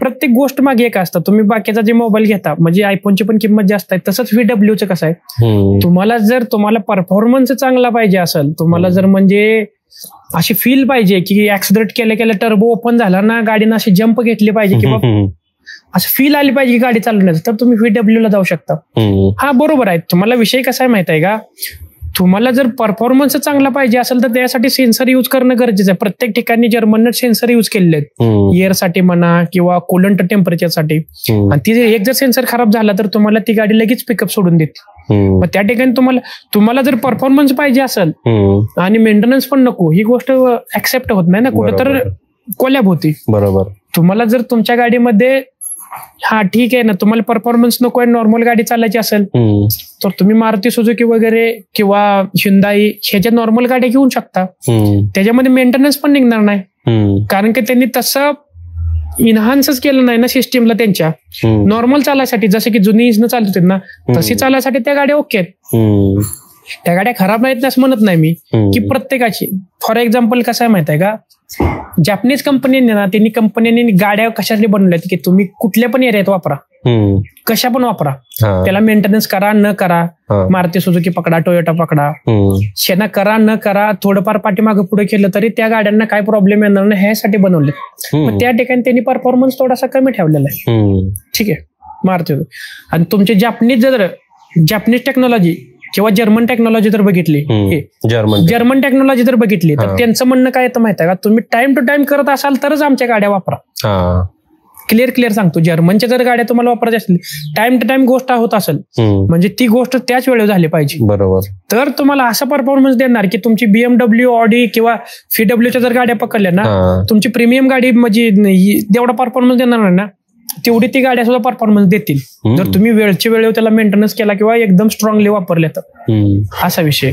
प्रत्येक गोष्ट मागे एक असतं. तुम्ही बाकीचा जे मोबाईल घेता म्हणजे आयफोनची पण किंमत जास्त आहे, तसंच VWचं कसं आहे, तुम्हाला परफॉर्मन्स चांगला पाहिजे असेल, तुम्हाला जर म्हणजे अशी फील पाहिजे की ऍक्सिलेरेट केल्या केल्या टर्बो ओपन झाला ना गाडीनं अशी जंप घेतली पाहिजे किंवा असं फील आली पाहिजे की गाडी चालवण्याचं, तर तुम्ही VW ला जाऊ शकता. हा, बरोबर आहे. तुम्हाला विषय कसा आहे माहित आहे का, तुम्हाला जर परफॉर्मन्स चांगला पाहिजे असेल तर त्यासाठी सेन्सर युज करणं गरजेचं आहे. प्रत्येक ठिकाणी जर्मनने सेन्सर युज केलेले आहेत, एअरसाठी म्हणा किंवा कूलंट टेम्परेचरसाठी. आणि ती एक जर सेन्सर खराब झाला तर तुम्हाला ती गाडी लगेच पिकअप सोडून देते. मग त्या ठिकाणी तुम्हाला जर परफॉर्मन्स पाहिजे असेल आणि मेंटेनन्स पण नको, ही गोष्ट ऍक्सेप्ट होत नाही ना, कुठं तर कोलॅब होती, बरोबर. तुम्हाला जर तुमच्या गाडीमध्ये हा ठीक आहे ना, तुम्हाला परफॉर्मन्स नको आहे, नॉर्मल गाडी चालायची असेल तर तुम्ही मारुती सुझुकी वगैरे किंवा हिंदाई ह्याच्या नॉर्मल गाड्या घेऊ शकता. त्याच्यामध्ये मेंटेनन्स पण निघणार नाही, कारण की त्यांनी तसं इन्हान्सच केलं नाही ना सिस्टीमला त्यांच्या. नॉर्मल चालायसाठी जसं की जुनी इंजिन चालत होते ना तशी चालायसाठी त्या गाड्या ओके आहेत. त्या गाड्या खराब नाहीत असं म्हणत नाही मी की प्रत्येकाची. फॉर एक्झाम्पल कसं आहे माहित आहे का, जॅपनीज कंपन्यांनी ना कंपन्यांनी गाड्या कशासाठी बनवल्यात की तुम्ही कुठल्या पण एरियात वापरा, कशा पण वापरा, त्याला मेंटेनन्स करा न करा, मारुती सुझुकी पकडा, टोयोटा पकडा, शेना करा न करा, थोडंफार पाठीमागे पुढे केलं तरी त्या गाड्यांना काय प्रॉब्लेम येणार नाही ह्यासाठी बनवले. मग त्या ठिकाणी त्यांनी परफॉर्मन्स थोडासा कमी ठेवलेला आहे. ठीक आहे, मारुती. आणि तुमचे जॅपनीज टेक्नॉलॉजी किंवा जर्मन टेक्नॉलॉजी जर बघितली, जर्मन टेक्नॉलॉजी जर बघितली तर त्यांचं म्हणणं काय येतं माहिती आहे का, तुम्ही टाइम टू टाइम करत असाल तरच आमच्या गाड्या वापरा. क्लिअर सांगतो, जर्मनच्या जर गाड्या तुम्हाला वापरायच्या असतील, टाइम टू टाइम गोष्ट होत असेल म्हणजे ती गोष्ट त्याच वेळेवर झाली पाहिजे. बरोबर. तर तुम्हाला असा परफॉर्मन्स देणार की तुमची BMW, ऑडी किंवा VWच्या जर गाड्या पकडल्या ना, तुमची प्रीमियम गाडी म्हणजे जेवढा परफॉर्मन्स देणार नाही ना तेवढी ती गाड्या सुद्धा परफॉर्मन्स देतील जर तुम्ही वेळच्या वेळेवर त्याला मेंटेनन्स केला किंवा एकदम स्ट्रॉंगली वापरले तर. असा विषय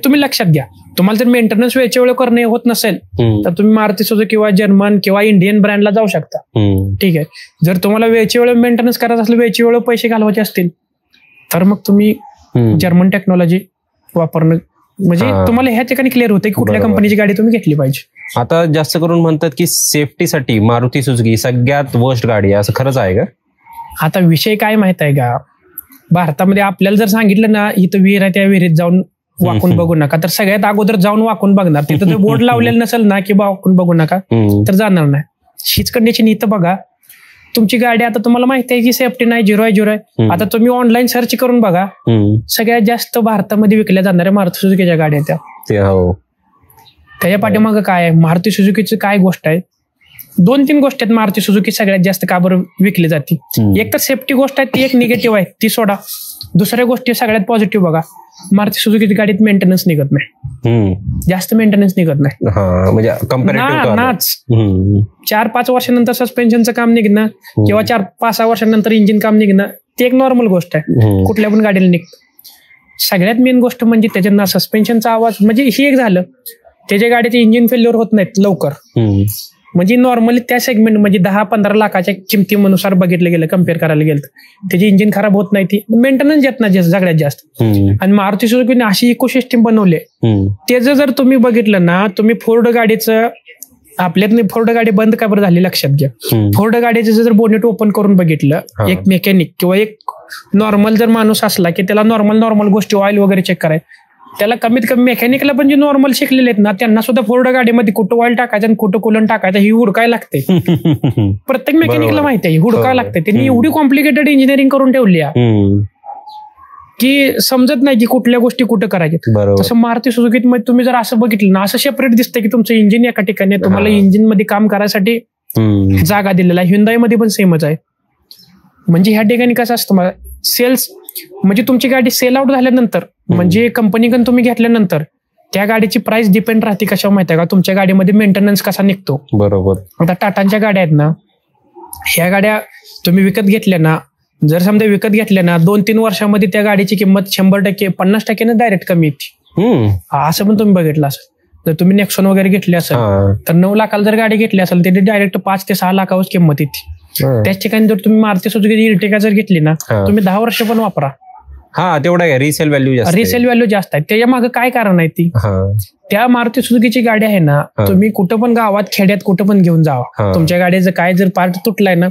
तुम्ही लक्षात घ्या. तुम्हाला जर मेंटेनन्स वेळच्या वेळेवर करणे होत नसेल तर तुम्ही मारुती सुझुकी किंवा जर्मन किंवा इंडियन ब्रँडला जाऊ शकता. ठीक आहे. जर तुम्हाला वेळच्या वेळेवर मेंटेनन्स करायचं असेल, वेळच्या वेळेवर पैसे घालवायचे असतील तर मग तुम्ही जर्मन टेक्नॉलॉजी वापरणं म्हणजे तुम्हाला ह्या ठिकाणी क्लिअर होते की कुठल्या कंपनीची गाडी तुम्ही घेतली पाहिजे. आता जास्त करून म्हणतात की सेफ्टीसाठी मारुती सुझुकी सगळ्यात वर्स्ट गाडी आहे, असं खरंच आहे का? आता विषय काय माहित आहे का, भारतामध्ये आपल्याला जर सांगितलं ना इथं विहीर आहे त्या विहिरीत जाऊन वाकून बघू नका, तर सगळ्यात अगोदर जाऊन वाकून बघणार. तिथं जर बोर्ड लावलेलं नसेल ना की वाकून बघू नका तर जाणार नाही. हीच कंडिशन इथं बघा. तुमची गाडी आता तुम्हाला माहिती आहे की सेफ्टी नाही, 0 आहे. आता तुम्ही ऑनलाईन सर्च करून बघा, सगळ्यात जास्त भारतामध्ये विकल्या जाणाऱ्या मारुती सुझुकीच्या गाड्या त्या. त्याच्या पाठीमागं काय आहे, मारुती सुझुकीची काय गोष्ट आहे, 2-3 गोष्टी आहेत मारुती सुझुकी सगळ्यात जास्त का बरं विकली जाते. एक तर सेफ्टी गोष्ट आहे, ती एक निगेटिव्ह आहे, ती सोडा. दुसऱ्या गोष्टी सगळ्यात पॉझिटिव्ह बघा, मारुती सुझुकीची गाडीत मेंटेनन्स निघत नाही, जास्त मेंटेनन्स निघत नाही. म्हणजे 4-5 वर्षानंतर सस्पेन्शनचं काम निघणं किंवा 4-5 वर्षानंतर इंजिन काम निघणं ते एक नॉर्मल गोष्ट आहे, कुठल्या पण गाडीला निघतं. सगळ्यात मेन गोष्ट म्हणजे त्याच्या सस्पेन्शनचा आवाज, म्हणजे ही एक झालं त्याच्या गाडीचे इंजिन फेल्युअर होत नाहीत लवकर. म्हणजे नॉर्मली त्या सेगमेंट म्हणजे 10-15 लाखाच्या किमतीनुसार बघितलं गेलं, कम्पेअर करायला गेलं त्याची इंजिन खराब होत नाही, ती मेंटेनन्स येत नाही सगळ्यात जास्त. आणि मारुती सुझुकीने अशी इकोसिस्टीम बनवली, त्याचं जर तुम्ही बघितलं ना, तुम्ही फोर्ड गाडीचं आपल्यात फोर्ड गाडी बंद का बरं झाली लक्षात घ्या. फोर्ड गाडीचं जर बोनेट ओपन करून बघितलं, एक मेकॅनिक किंवा एक नॉर्मल जर माणूस असला की त्याला नॉर्मल गोष्टी ऑइल वगैरे चेक कराय, त्याला कमीत कमी मेकॅनिकला पण जे नॉर्मल शिकलेले आहेत ना त्यांना सुद्धा फोर्ड गाडीमध्ये कुठं ऑइल टाकायचं आणि कुठं कुलन टाकायचं ही हुडकाय लागते. प्रत्येक मेकॅनिकला माहिती आहे हुडकाय लागते. त्यांनी एवढी कॉम्प्लिकेटेड इंजिनिअरिंग करून ठेवली आहे की समजत नाही की कुठल्या गोष्टी कुठं करायच्या. तसं मारुती सुझुकीत मध्ये तुम्ही जर असं बघितलं ना, असं सेपरेट दिसतं की तुमचं इंजिन एका ठिकाणी, तुम्हाला इंजिन मध्ये काम करायसाठी जागा दिलेला आहे. ह्युंदाई मध्ये पण सेमच आहे. म्हणजे ह्या ठिकाणी कसं असतं, सेल्स म्हणजे तुमची गाडी सेल आउट झाल्यानंतर म्हणजे कंपनीकडून तुम्ही घेतल्यानंतर त्या गाडीची प्राइस डिपेंड राहते कशावर माहिती आहे का, तुमच्या गाडीमध्ये मेंटेनन्स कसा निघतो. बरोबर. आता टाटांच्या गाड्या आहेत ना, ह्या गाड्या तुम्ही विकत घेतल्या ना, जर समजा विकत घेतल्या ना 2-3 वर्षामध्ये त्या गाडीची किंमत 100%, 50% डायरेक्ट कमी येते. असं पण तुम्ही बघितलं असेल. जर तुम्ही नेक्सॉन वगैरे घेतली असेल तर 9 लाखाला जर गाडी घेतली असेल तर डायरेक्ट 5 ते 6 लाखावर किंमत येते. त्याच ठिकाणी जर तुम्ही मारुती सुझुकी इर्टिगा जर घेतली ना, तुम्ही 10 वर्ष पण वापरा, तेवढा रिसेल व्हॅल्यू जास्त आहे. त्याच्या मागे काय कारण आहे, ती त्या मारुती सुझुकीची गाडी आहे ना, तुम्ही कुठं पण गावात खेड्यात कुठं पण घेऊन जावा, तुमच्या गाडीचं काय जर पार्ट तुटलाय ना,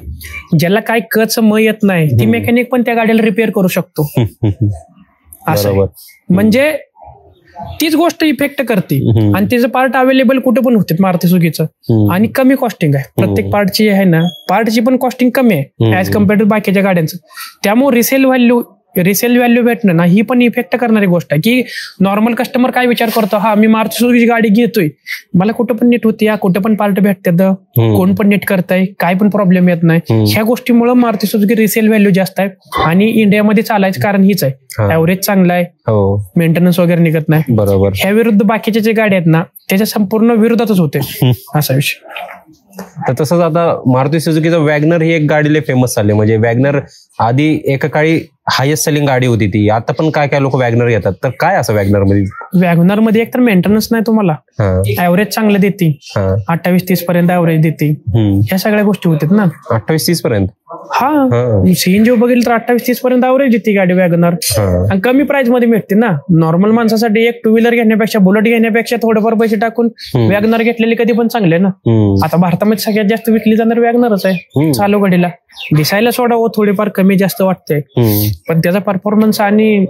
ज्याला काय कच येत नाही ती मेकॅनिक पण त्या गाडीला रिपेअर करू शकतो. असं म्हणजे तीच गोष्ट इफेक्ट करते आणि त्याचं पार्ट अवेलेबल कुठे पण होते मारुती सुझुकीचं, आणि कमी कॉस्टिंग आहे प्रत्येक पार्टची आहे ना, पार्टची पण कॉस्टिंग कमी आहे ऍज कम्पेअर टू बाकीच्या गाड्यांचं. त्यामुळे रिसेल व्हॅल्यू भेटणं ना ही पण इफेक्ट करणारी गोष्ट आहे की नॉर्मल कस्टमर काय विचार करतो, मी मारुती सुझुकीची गाडी घेतोय, मला कुठं पण नीट होती, कुठं पण पार्ट भेटतात, कोण पण नीट करताय, काय पण प्रॉब्लेम येत नाही. ह्या गोष्टीमुळे मारुती सुझुकी रिसेल व्हॅल्यू जास्त आहे आणि इंडियामध्ये चालायचं कारण हीच आहे, ऍव्हरेज चांगला आहे, मेंटेनन्स वगैरे निघत नाही. बरोबर. ह्या विरुद्ध बाकीच्या जे गाड्या आहेत ना त्याच्या संपूर्ण विरोधातच होते असा विषय. तर तसंच आता मारुती सुझुकीचं वॅगनर ही एक गाडीला फेमस झाले, म्हणजे वॅगनर आधी एका काळी हायेस्ट सेलिंग गाडी होती ती, आता पण काय काय लोक वॅगनर घेतात, तर काय असं वॅगनर मध्ये? वॅगनर मध्ये एक तर मेंटेनन्स नाही तुम्हाला, ऍव्हरेज चांगलं देते, 28-30 पर्यंत ऍव्हरेज देते, ह्या सगळ्या गोष्टी होतात ना. 28-30 पर्यंत? हा, सीएनजी बघिल तर 28-30 पर्यंत ऍव्हरेज देते गाडी वॅगनर, आणि कमी प्राइस मध्ये मिळते ना. नॉर्मल माणसासाठी एक 2 व्हीलर घेण्यापेक्षा, बुलेट घेण्यापेक्षा थोडेफार पैसे टाकून वॅगनर घेतलेले कधी पण चांगले ना. आता भारतामध्ये सगळ्यात जास्त विकली जाणार वॅगनरच आहे चालू गाडीला. दिसायला सोडावं थोडीफार कमी जास्त वाटतंय, पण त्याचा परफॉर्मन्स आणि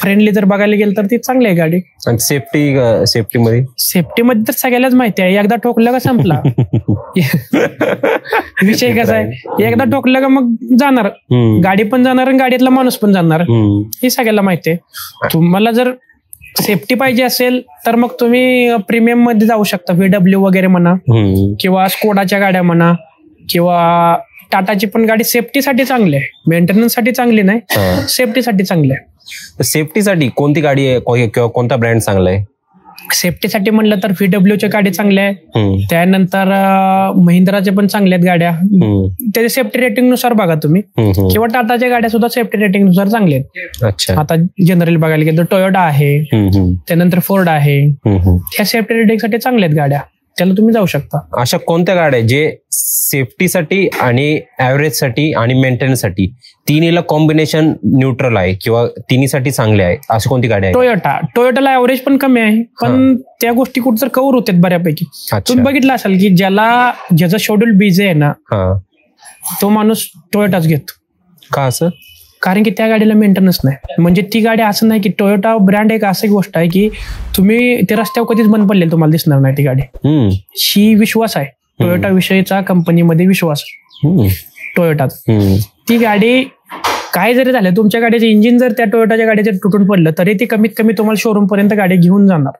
फ्रेंडली जर बघायला गेलं तर ती चांगली आहे गाडी. आणि सेफ्टी मध्ये तर सगळ्यालाच माहिती आहे, एकदा ठोकलं का संपला विषय कसा आहे, एकदा ठोकलं का मग जाणार गाडी पण जाणार आणि गाडीतला माणूस पण जाणार, हे सगळ्याला माहिती आहे. तुम्हाला जर सेफ्टी पाहिजे असेल तर मग तुम्ही प्रीमियम मध्ये जाऊ शकता, VW वगैरे म्हणा, किंवा स्कोडाच्या गाड्या म्हणा, किंवा टाटाची पण गाडी सेफ्टीसाठी चांगली आहे, मेंटेनन्स साठी चांगली नाही, सेफ्टीसाठी चांगली आहे. सेफ्टीसाठी कोणती गाडी आहे किंवा कोणता ब्रँड चांगला आहे? सेफ्टीसाठी म्हणलं तर VWच्या गाडी चांगल्या आहे, त्यानंतर महिंद्राच्या पण चांगल्या आहेत गाड्या, त्याच्या सेफ्टी रेटिंग नुसार बघा तुम्ही, किंवा टाटाच्या गाड्या सुद्धा सेफ्टी रेटिंग नुसार चांगल्या आहेत. आता जनरल बघायला गेलं तर टोयोटा आहे, त्यानंतर फोर्ड आहे, ह्या सेफ्टी रेटिंग साठी चांगल्या आहेत गाड्या, त्याला तुम्ही जाऊ शकता. अशा कोणत्या गाड्या जे सेफ्टीसाठी आणि ऍव्हरेज साठी आणि मेंटेनन्स साठी तिन्हीला कॉम्बिनेशन न्यूट्रल आहे किंवा तिन्हीसाठी चांगले आहे, अशी कोणती गाडी आहे? टोयोटाला ऍव्हरेज पण कमी आहे, पण त्या गोष्टी कुठं तर कव्हर होतात बऱ्यापैकी. तुम्ही बघितलं असाल की ज्याचं शेड्यूल बिझी आहे ना, तो माणूस टोयोटाच घेतो. का असं? कारण की त्या गाडीला मेंटेनन्स नाही. म्हणजे ती गाडी असं नाही की टोयोटा ब्रँड एक अशी गोष्ट आहे की तुम्ही ते रस्त्यावर कधीच बंद पडलेलं तुम्हाला दिसणार नाही ती गाडी. ही विश्वास आहे टोयोटा विषयीचा, कंपनीमध्ये विश्वास टोयोटाचा. ती गाडी काय जरी झालं, तुमच्या गाडीचं इंजिन जर त्या टोयोटाच्या गाडीचं तुटून पडलं तरी ती कमीत कमी तुम्हाला शोरूम पर्यंत गाडी घेऊन जाणार.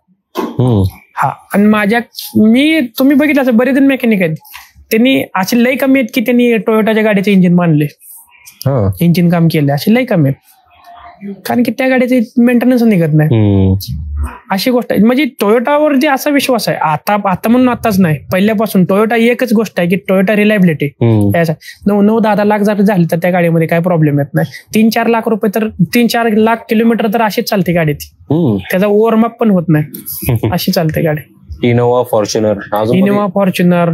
हा, आणि तुम्ही बघितलं असं बरेच जण मेकॅनिक आहेत, त्यांनी असे लय कमी आहेत की त्यांनी टोयोटाच्या गाडीचे इंजिन बांधले, इंजिन काम केलं, असे लय कमी आहेत, कारण की त्या गाडीचे मेंटेनन्स निघत नाही. अशी गोष्ट आहे. म्हणजे टोयोटावरती असा विश्वास आहे आता म्हणून आताच नाही, पहिल्यापासून टोयोटा एकच गोष्ट आहे की टोयोटा रिलायबिलिटी. 9-10 लाख जर झाली तर त्या गाडीमध्ये काय प्रॉब्लेम येत नाही. 3-4 लाख रुपये तर 3-4 लाख किलोमीटर तर अशीच चालते गाडी ती, त्याचा ओव्हरमॅप पण होत नाही, अशी चालते गाडी. इनोवा फॉर्च्युनर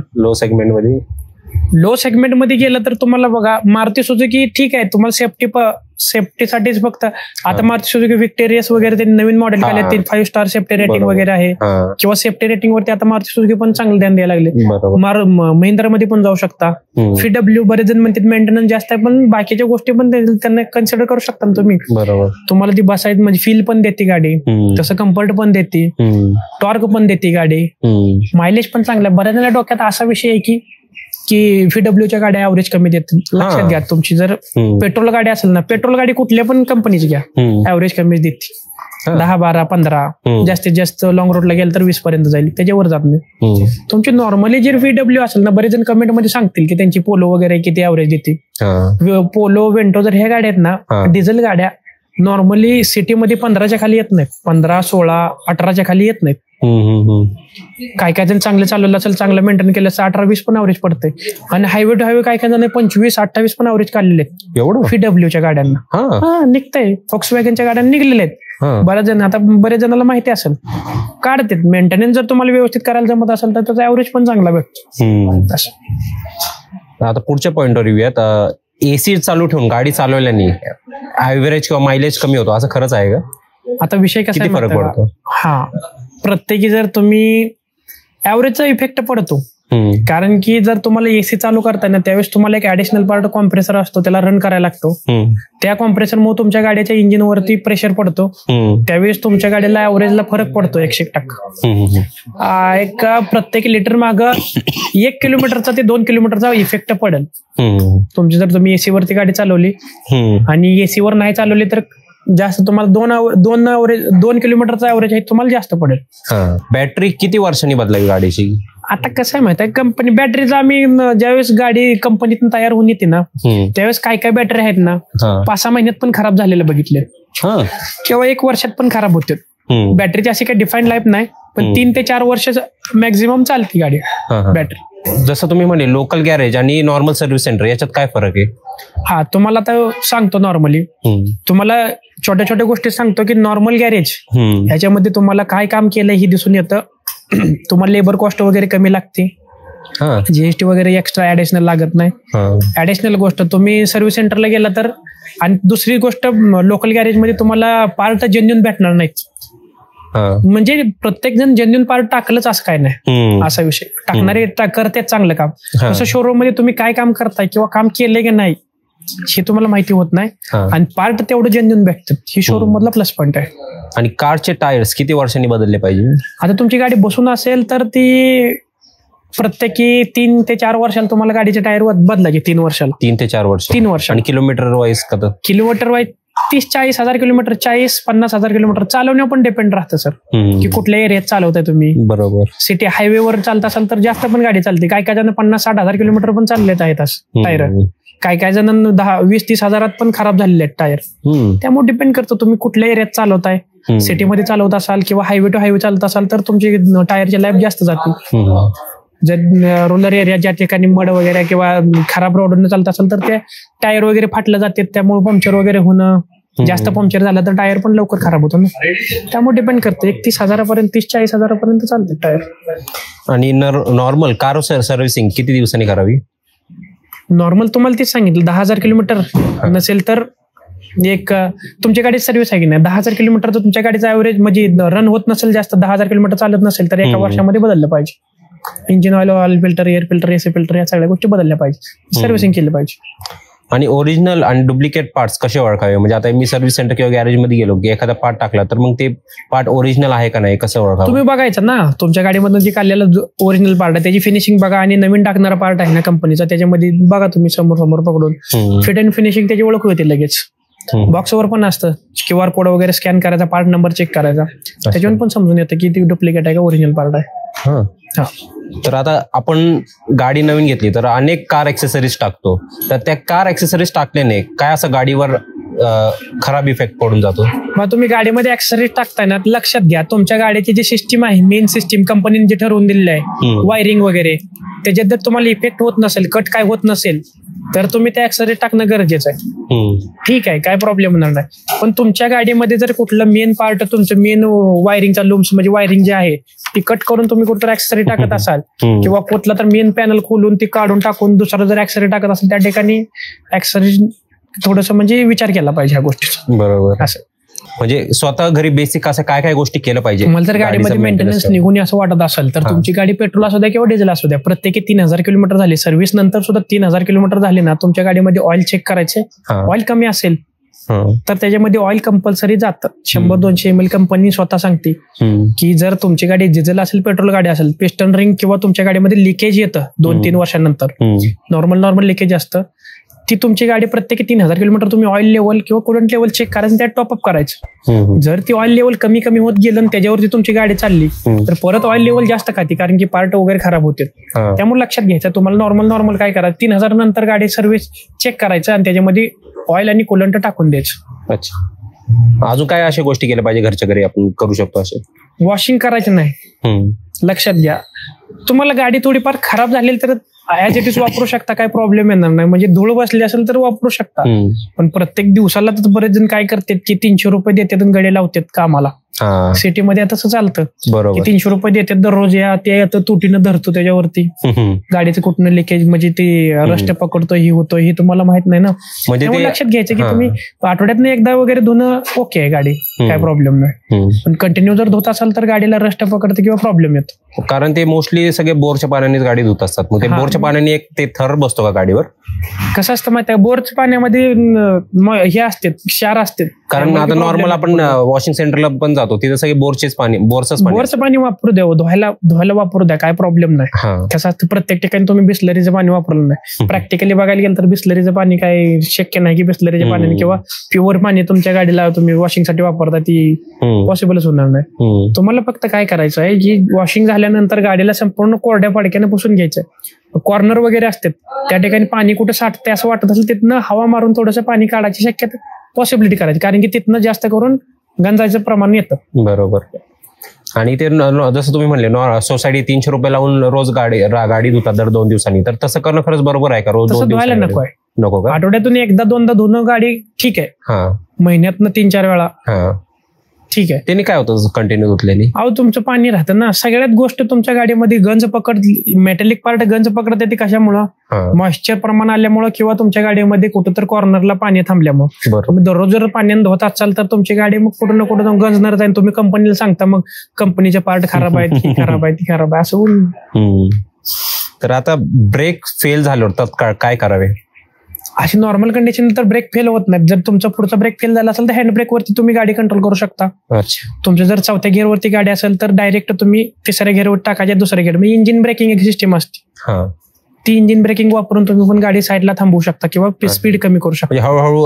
लो सेगमेंट मध्ये गेलं तर तुम्हाला बघा मारुती सुझुकी ठीक आहे, तुम्हाला सेफ्टीसाठीच फक्त. आता मारुती सुझुकी विक्टोरियस वगैरे त्यांनी नवीन मॉडेल काढले, 5 स्टार सेफ्टी रेटिंग वगैरे आहे, किंवा सेफ्टी रेटिंग वरती आता मारुती सुझुकी पण चांगलं ध्यान द्यायला लागले. महिंद्रामध्ये पण जाऊ शकता. VW बरेच जण म्हणतात मेंटेनन्स जास्त आहे, पण बाकीच्या गोष्टी पण त्यांना कन्सिडर करू शकता तुम्ही. तुम्हाला ती बसायची म्हणजे फील पण देते गाडी, तसं कम्फर्ट पण देते, टॉर्क पण देते गाडी, मायलेज पण चांगलं. बऱ्याच जणांच्या डोक्यात असा विषय आहे की VWच्या गाड्या ॲव्हरेज कमी देतात. लक्षात घ्या, तुमची जर पेट्रोल गाडी असेल ना, पेट्रोल गाडी कुठल्या पण कंपनीची घ्या, ॲव्हरेज कमी देते. 10, 12, 15, जास्तीत जास्त लॉंग रोडला गेलं तर 20 पर्यंत जाईल, त्याच्यावर जात नाही. तुमची नॉर्मली जर VW असेल ना, बरेच जण कमेंट मध्ये सांगतील की त्यांची पोलो वगैरे किती ॲव्हरेज देते. पोलो, वेंटो जर ह्या गाड्या आहेत ना, डिझेल गाड्या नॉर्मली सिटीमध्ये 15च्या खाली येत नाहीत, 15, 16, 18च्या खाली येत नाहीत. काय काय जण चांगलं चालवलं असेल, चांगलं मेंटेन केलं असं 18-20 पण ॲव्हरेज पडतंय. आणि हायवे टू हायवे काय काय जण 25-28 पण ॲव्हरेज काढलेले आहेत एवढं VWच्या गाड्यांना. निघतंय, फॉक्सवॅगनच्या गाड्यांना निघलेले आहेत बऱ्याच जण. आता बरेच जणांना माहिती असेल, काढतात. मेंटेनन्स जर तुम्हाला व्यवस्थित करायला जमत असेल तर त्याचा ॲव्हरेज पण चांगला भेटतो. आता पुढच्या पॉईंटवर येऊयात. एसी चालू ठेवून गाडी चालवल्याने ॲव्हरेज किंवा मायलेज कमी होतो, असं खरंच आहे का? आता विषय कसा फरक पडतो? प्रत्येकी जर तुम्ही ॲव्हरेजचा इफेक्ट पडतो, कारण की जर तुम्हाला एसी चालू करताना त्यावेळेस तुम्हाला एक ऍडिशनल पार्ट कॉम्प्रेसर असतो, त्याला रन करायला लागतो. त्या कॉम्प्रेसरमुळे तुमच्या गाडीच्या इंजिनवरती प्रेशर पडतो, त्यावेळेस तुमच्या गाडीला ॲव्हरेजला फरक पडतो 100%. एक प्रत्येक लिटर माग 1 किलोमीटरचा ते 2 किलोमीटरचा इफेक्ट पडेल तुमची. जर तुम्ही एसी वरती गाडी चालवली आणि एसी वर नाही चालवली तर जास्त तुम्हाला 2 किलोमीटरचा ॲव्हरेज आहे तुम्हाला जास्त पडेल. बॅटरी किती वर्षांनी बदलावी गाडीची? आता कसं आहे माहिती आहे, कंपनी बॅटरीचा आम्ही ज्यावेळेस गाडी कंपनीतून तयार होऊन येते ना, त्यावेळेस काय काय बॅटरी आहेत ना 5-6 महिन्यात पण खराब झालेले बघितले, किंवा 1 वर्षात पण खराब होते. बॅटरीची अशी काही डिफाईन लाईफ नाही, पण 3 ते 4 वर्ष मॅक्झिमम चालते गाडी बॅटरी. जसं तुम्ही म्हणे लोकल गॅरेज आणि नॉर्मल सर्व्हिस सेंटर याच्यात काय फरक आहे? हा, तुम्हाला आता सांगतो नॉर्मली, तुम्हाला छोट्या छोट्या गोष्टी सांगतो की नॉर्मल गॅरेज ह्याच्यामध्ये तुम्हाला काय काम केलं हे दिसून येतं. तुम्हाला लेबर कॉस्ट वगैरे कमी लागते, जीएसटी वगैरे एक्स्ट्रा ऍडिशनल लागत नाही. ऍडिशनल गोष्ट तुम्ही सर्व्हिस सेंटरला गेला तर, आणि दुसरी गोष्ट लोकल गॅरेज मध्ये तुम्हाला पार्ट जेन्युन भेटणार नाहीत. म्हणजे प्रत्येक जण जेन्युन पार्ट टाकलंच असं काय नाही, असा विषय. टाकणारे करतात चांगलं काम. तसं शोरूम मध्ये तुम्ही काय काम करताय किंवा काम केलंय की नाही हे तुम्हाला माहिती होत नाही, आणि पार्ट तेवढं जेन्युन भेटतात. ही शोरूम मधला प्लस पॉईंट आहे. आणि कारचे टायर्स किती वर्षांनी बदलले पाहिजे? आता तुमची गाडी बसून असेल तर ती प्रत्येकी 3 ते 4 वर्षाला तुम्हाला गाडीचे टायर बदलायचे. 3 वर्षाला. 3 ते 4 वर्ष. 3 वर्ष. आणि किलोमीटर वाईज का? किलोमीटर वाईज 30-40 हजार किलोमीटर, 40-50 हजार किलोमीटर चालवण्यावर पण डिपेंड राहतं सर, की कुठल्या एरियात चालवताय तुम्ही. बरोबर. सिटी हायवेवर चालत असाल तर जास्त पण गाडी चालते. काय काय जण 50-60 हजार किलोमीटर पण चाललेत आहेत टायर. काय काय जण 10-20-30 हजारात पण खराब झालेले आहेत टायर. त्यामुळे डिपेंड करतं तुम्ही कुठल्या एरियात चालवताय. सिटीमध्ये चालवत असाल किंवा हायवे टू हायवे चालत असाल तर तुमची टायरची लाईफ जास्त जाते. जर रुरल एरिया ज्या ठिकाणी मड वगैरे किंवा खराब रोडने चालत असेल तर ते टायर वगैरे फाटलं जाते, त्यामुळे पंक्चर वगैरे होणं, जास्त पंक्चर झालं तर टायर पण लवकर खराब होतं ना. त्यामुळे डिपेंड करते. 30 हजारापर्यंत 30-40 हजारापर्यंत चालते टायर. आणि नॉर्मल कार सर्व्हिसिंग किती दिवसांनी करावी? नॉर्मल तुम्हाला तेच सांगितलं, 10,000 किलोमीटर नसेल तर एक तुमच्या गाडीत सर्व्हिस आहे की नाही, 10,000 किलोमीटर तर तुमच्या गाडीचा ऍव्हरेज म्हणजे रन होत नसेल जास्त, 10,000 किलोमीटर चालत नसेल तर एका वर्षामध्ये बदललं पाहिजे. Engine oil filter, air filter, AC filter या सगळ्या गोष्टी बदलल्या पाहिजे, सर्व्हिसिंग केली पाहिजे. आणि ओरिजिनल आणि डुप्लिकेट पार्ट्स कसे ओळखावे? म्हणजे आता मी सर्व्हिस सेंटर किंवा गॅरेज मध्ये गेलो की एखादा पार्ट टाकला तर मग ते पार्ट ओरिजिनल आहे का नाही कसं ओळखावं? तुम्ही बघायचं ना, तुमच्या गाडीमधून जे काढलेला ओरिजिनल पार्ट आहे त्याची फिनिशिंग बघा, आणि नवीन टाकणारा पार्ट आहे ना कंपनीचा त्याच्यामध्ये बघा तुम्ही समोर पकडून. फिट अँड फिनिशिंग त्याची ओळख होते लगेच. बॉक्सवर पण असतं QR कोड वगैरे स्कॅन करायचा, पार्ट नंबर चेक करायचा, त्याच्यावर पण समजून येतं की ती डुप्लिकेट आहे का ओरिजिनल पार्ट आहे. तर आता आपण गाडी नवीन घेतली तर अनेक कार ऍक्सेसरीज टाकतो, तर त्या कार ऍक्सेसरीज टाकल्याने काय असं गाडीवर खराब इफेक्ट पडून जातो? मग तुम्ही गाडीमध्ये ऍक्सेसरीज टाकताय ना, लक्षात घ्या तुमच्या गाडीची जी सिस्टीम आहे, मेन सिस्टीम कंपनीने जे ठरवून दिलेलं आहे, वायरिंग वगैरे, त्याच्यात जर तुम्हाला इफेक्ट होत नसेल, कट काय होत नसेल तर तुम्ही त्या ऍक्सेसरीज टाकणं गरजेचं आहे. ठीक आहे, काय प्रॉब्लेम होणार नाही. पण तुमच्या गाडीमध्ये जर कुठलं मेन पार्ट, तुमचं मेन वायरिंगचा लूम्स म्हणजे वायरिंग जे आहे ती कट करून तुम्ही कुठं ऍक्सेसरी टाकत असाल, किंवा कुठला तर मेन पॅनल खोलून ती काढून टाकून दुसरा जर ऍक्सेसरी टाकत असेल, त्या ठिकाणी ऍक्सेसरी थोडस म्हणजे विचार केला पाहिजे ह्या गोष्टीचा. बरोबर. असं म्हणजे स्वतः घरी बेसिक असं काय काय गोष्टी केल्या पाहिजे? मला जर गाडीमध्ये मेंटेनन्स निघून असं वाटत असेल तर तुमची गाडी पेट्रोल असू द्या किंवा डिझेल असू द्या, प्रत्येकी 3,000 किलोमीटर झाली, सर्व्हिस नंतर सुद्धा 3,000 किलोमीटर झाले ना, तुमच्या गाडीमध्ये ऑइल चेक करायचे. ऑइल कमी असेल तर त्याच्यामध्ये ऑइल कंपल्सरी जातं. 100-200 ml कंपनी स्वतः सांगते की जर तुमची गाडी डिझेल असेल, पेट्रोल गाडी असेल, पिस्टन रिंग किंवा तुमच्या गाडीमध्ये लिकेज येतं 2-3 वर्षांनंतर, नॉर्मल लिकेज असतं, ती तुमची गाडी प्रत्येकी 3,000 किलोमीटर तुम्ही ऑइल लेवल किंवा कुलंट लेवल चेक करायचं, त्यात टॉपअप करायचं. जर ती ऑइल लेवल कमी होत गेलं आणि त्याच्यावरती तुमची गाडी चालली तर परत ऑइल लेवल जास्त खाते, कारण की पार्ट वगैरे खराब होते. त्यामुळे लक्षात घ्यायचं, तुम्हाला नॉर्मल काय करायचं, 3,000 नंतर गाडी सर्व्हिस चेक करायचं आणि त्याच्यामध्ये ऑइल आणि कुलंट टाकून द्यायचं. अच्छा, अजून काय अशा गोष्टी केल्या पाहिजे घरच्या घरी आपण करू शकतो असे? वॉशिंग करायचं नाही, लक्षात घ्या. तुम्हाला गाडी थोडीफार खराब झाली तर ऍज इट इज वापरू शकता, काय प्रॉब्लेम येणार नाही. म्हणजे धूळ बसली असेल तर वापरू शकता, पण प्रत्येक दिवसाला तर बरेच जण काय करतात की 300 रुपये देतात आणि गडे लावतात कामाला. सिटीमध्ये तसं चालतं, 300 रुपये देतात दररोज, ते तुटीनं धरतो त्याच्यावरती, गाडीचं कुठनं लिकेज म्हणजे ते रस्ट पकडतो, ही होतो, हे तुम्हाला माहित नाही ना. म्हणजे लक्षात घ्यायचं की तुम्ही आठवड्यातनं एकदा वगैरे धुणं ओके आहे गाडी, काय प्रॉब्लेम नाही. पण कंटिन्यू जर धुत असाल तर गाडीला रस्ट पकडतं किंवा प्रॉब्लेम येतो. कारण ते मोस्टली सगळे बोरच्या पाण्यानेच गाडी धुत असतात, मग ते बोरच्या पाण्याने एक ते थर बसतो का गाडीवर? कसं असतं माहिती आहे, बोरच्या पाण्यामध्ये हे असते, क्षार असते. कारण आता नॉर्मल आपण वॉशिंग सेंटरला पण जातो, तिथे सगळे बोरचं पाणी वापरू द्या, धुवायला वापरू द्या, काय प्रॉब्लेम नाही. कसं असतं, प्रत्येक ठिकाणी तुम्ही बिस्लरीचं पाणी वापरलं नाही. प्रॅक्टिकली बघायला गेलं तर बिस्लरीचं पाणी काय शक्य नाही की बिस्लरीच्या पाण्याने किंवा प्युअर पाणी तुमच्या गाडीला तुम्ही वॉशिंगसाठी वापरता, ती पॉसिबलच होणार नाही. तुम्हाला फक्त काय करायचं आहे की वॉशिंग झाल्यानंतर गाडीला संपूर्ण कोरड्या फडक्याने पुसून घ्यायचं. कॉर्नर वगैरे असतात त्या ठिकाणी पाणी कुठे साठते असं वाटत असेल, तिथनं हवा मारून थोडंसं पाणी काढायची शक्यता पॉसिबिलिटी करायची, कारण की तिथनं जास्त करून गंजाचं प्रमाण येतं. बरोबर. आणि ते जसं तुम्ही म्हणले सोसायटी 300 रुपये लावून रोज गाडी धुतात दर 2 दिवसांनी, तर तसं करणं खरंच बरोबर आहे का? रोज 2 धुवायला नको आहे. नको का? आठवड्यातून एकदा दोनदा धुणं गाडी ठीक आहे, महिन्यातनं 3-4 वेळा ठीक आहे. त्याने काय होतं कंटिन्यू धुतलेली? अहो तुमचं पाणी राहतं ना. सगळ्यात गोष्ट तुमच्या गाडीमध्ये गंज मेटॅलिक पार्ट गंज पकडते ते कशामुळं? मॉइश्चर प्रमाण आल्यामुळं किंवा तुमच्या गाडीमध्ये कुठं तर कॉर्नरला पाणी थांबल्यामुळे. तुम्ही दररोज जर पाण्याने धुवत असाल तर तुमची गाडी मग कुठं ना कुठं गंजणार जाईल. तुम्ही कंपनीला सांगता मग कंपनीचे पार्ट खराब आहेत, ती खराब आहे, ती खराब आहे असं होऊन. तर आता ब्रेक फेल झाल्यावर तत्काळ काय करावे? अशी नॉर्मल कंडिशन तर ब्रेक फेल होत नाही. जर तुमचा पुढचा ब्रेक फेल झाला असेल तर हँड ब्रेक वरती तुम्ही गाडी कंट्रोल करू शकता. तुमच्या जर 4थ्या गिअरवरती गाडी असेल तर डायरेक्ट तुम्ही 3ऱ्या गिअरवर टाकायच्या, 2ऱ्या गिअर म्हणजे इंजिन ब्रेकिंग एक सिस्टीम असते. ती इंजिन ब्रेकिंग वापरून तुम्ही पण गाडी साईडला थांबवू शकता किंवा स्पीड कमी करू शकता. हळूहळू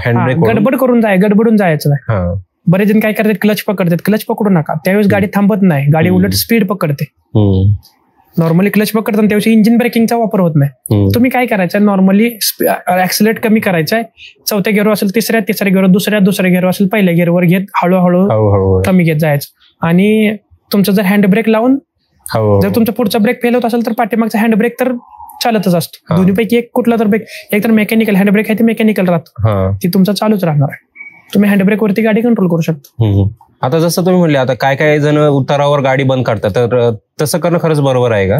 हँड ब्रेक गडबड करून गडबडून जायचं नाही. बरेच जण काय करतात, क्लच पकडतात. क्लच पकडू नका, त्यावेळेस गाडी थांबत नाही, गाडी उलट स्पीड पकडते. नॉर्मली क्लच पकडताना त्यावेळी इंजिन ब्रेकिंगचा वापर होत नाही. तुम्ही काय करायचं, नॉर्मली ऍक्सिलेट कमी करायचंय. 4थ्या गिअरवर असेल 3ऱ्या गिअरवर, 2ऱ्या गिअरवर असेल 1ल्या गिअरवर घेत हळूहळू कमी घेत जायचं. आणि तुमचं जर हँड ब्रेक लावून जर तुमचा पुढचा ब्रेक फेल होत असेल तर पाठीमागचा हँड ब्रेक तर चालतच असतो. दोन्हीपैकी एक कुठला तर ब्रेक, एक तर मेकॅनिकल हँड ब्रेक आहे ते मेकॅनिकल राहतो, ती तुमचा चालूच राहणार आहे. तुम्ही हँड ब्रेक वरती गाडी कंट्रोल करू शकता. आता जसं तुम्ही म्हणले, आता काय जण उतारावर गाडी बंद करतात, तर तसं करणं खरंच बरोबर आहे का?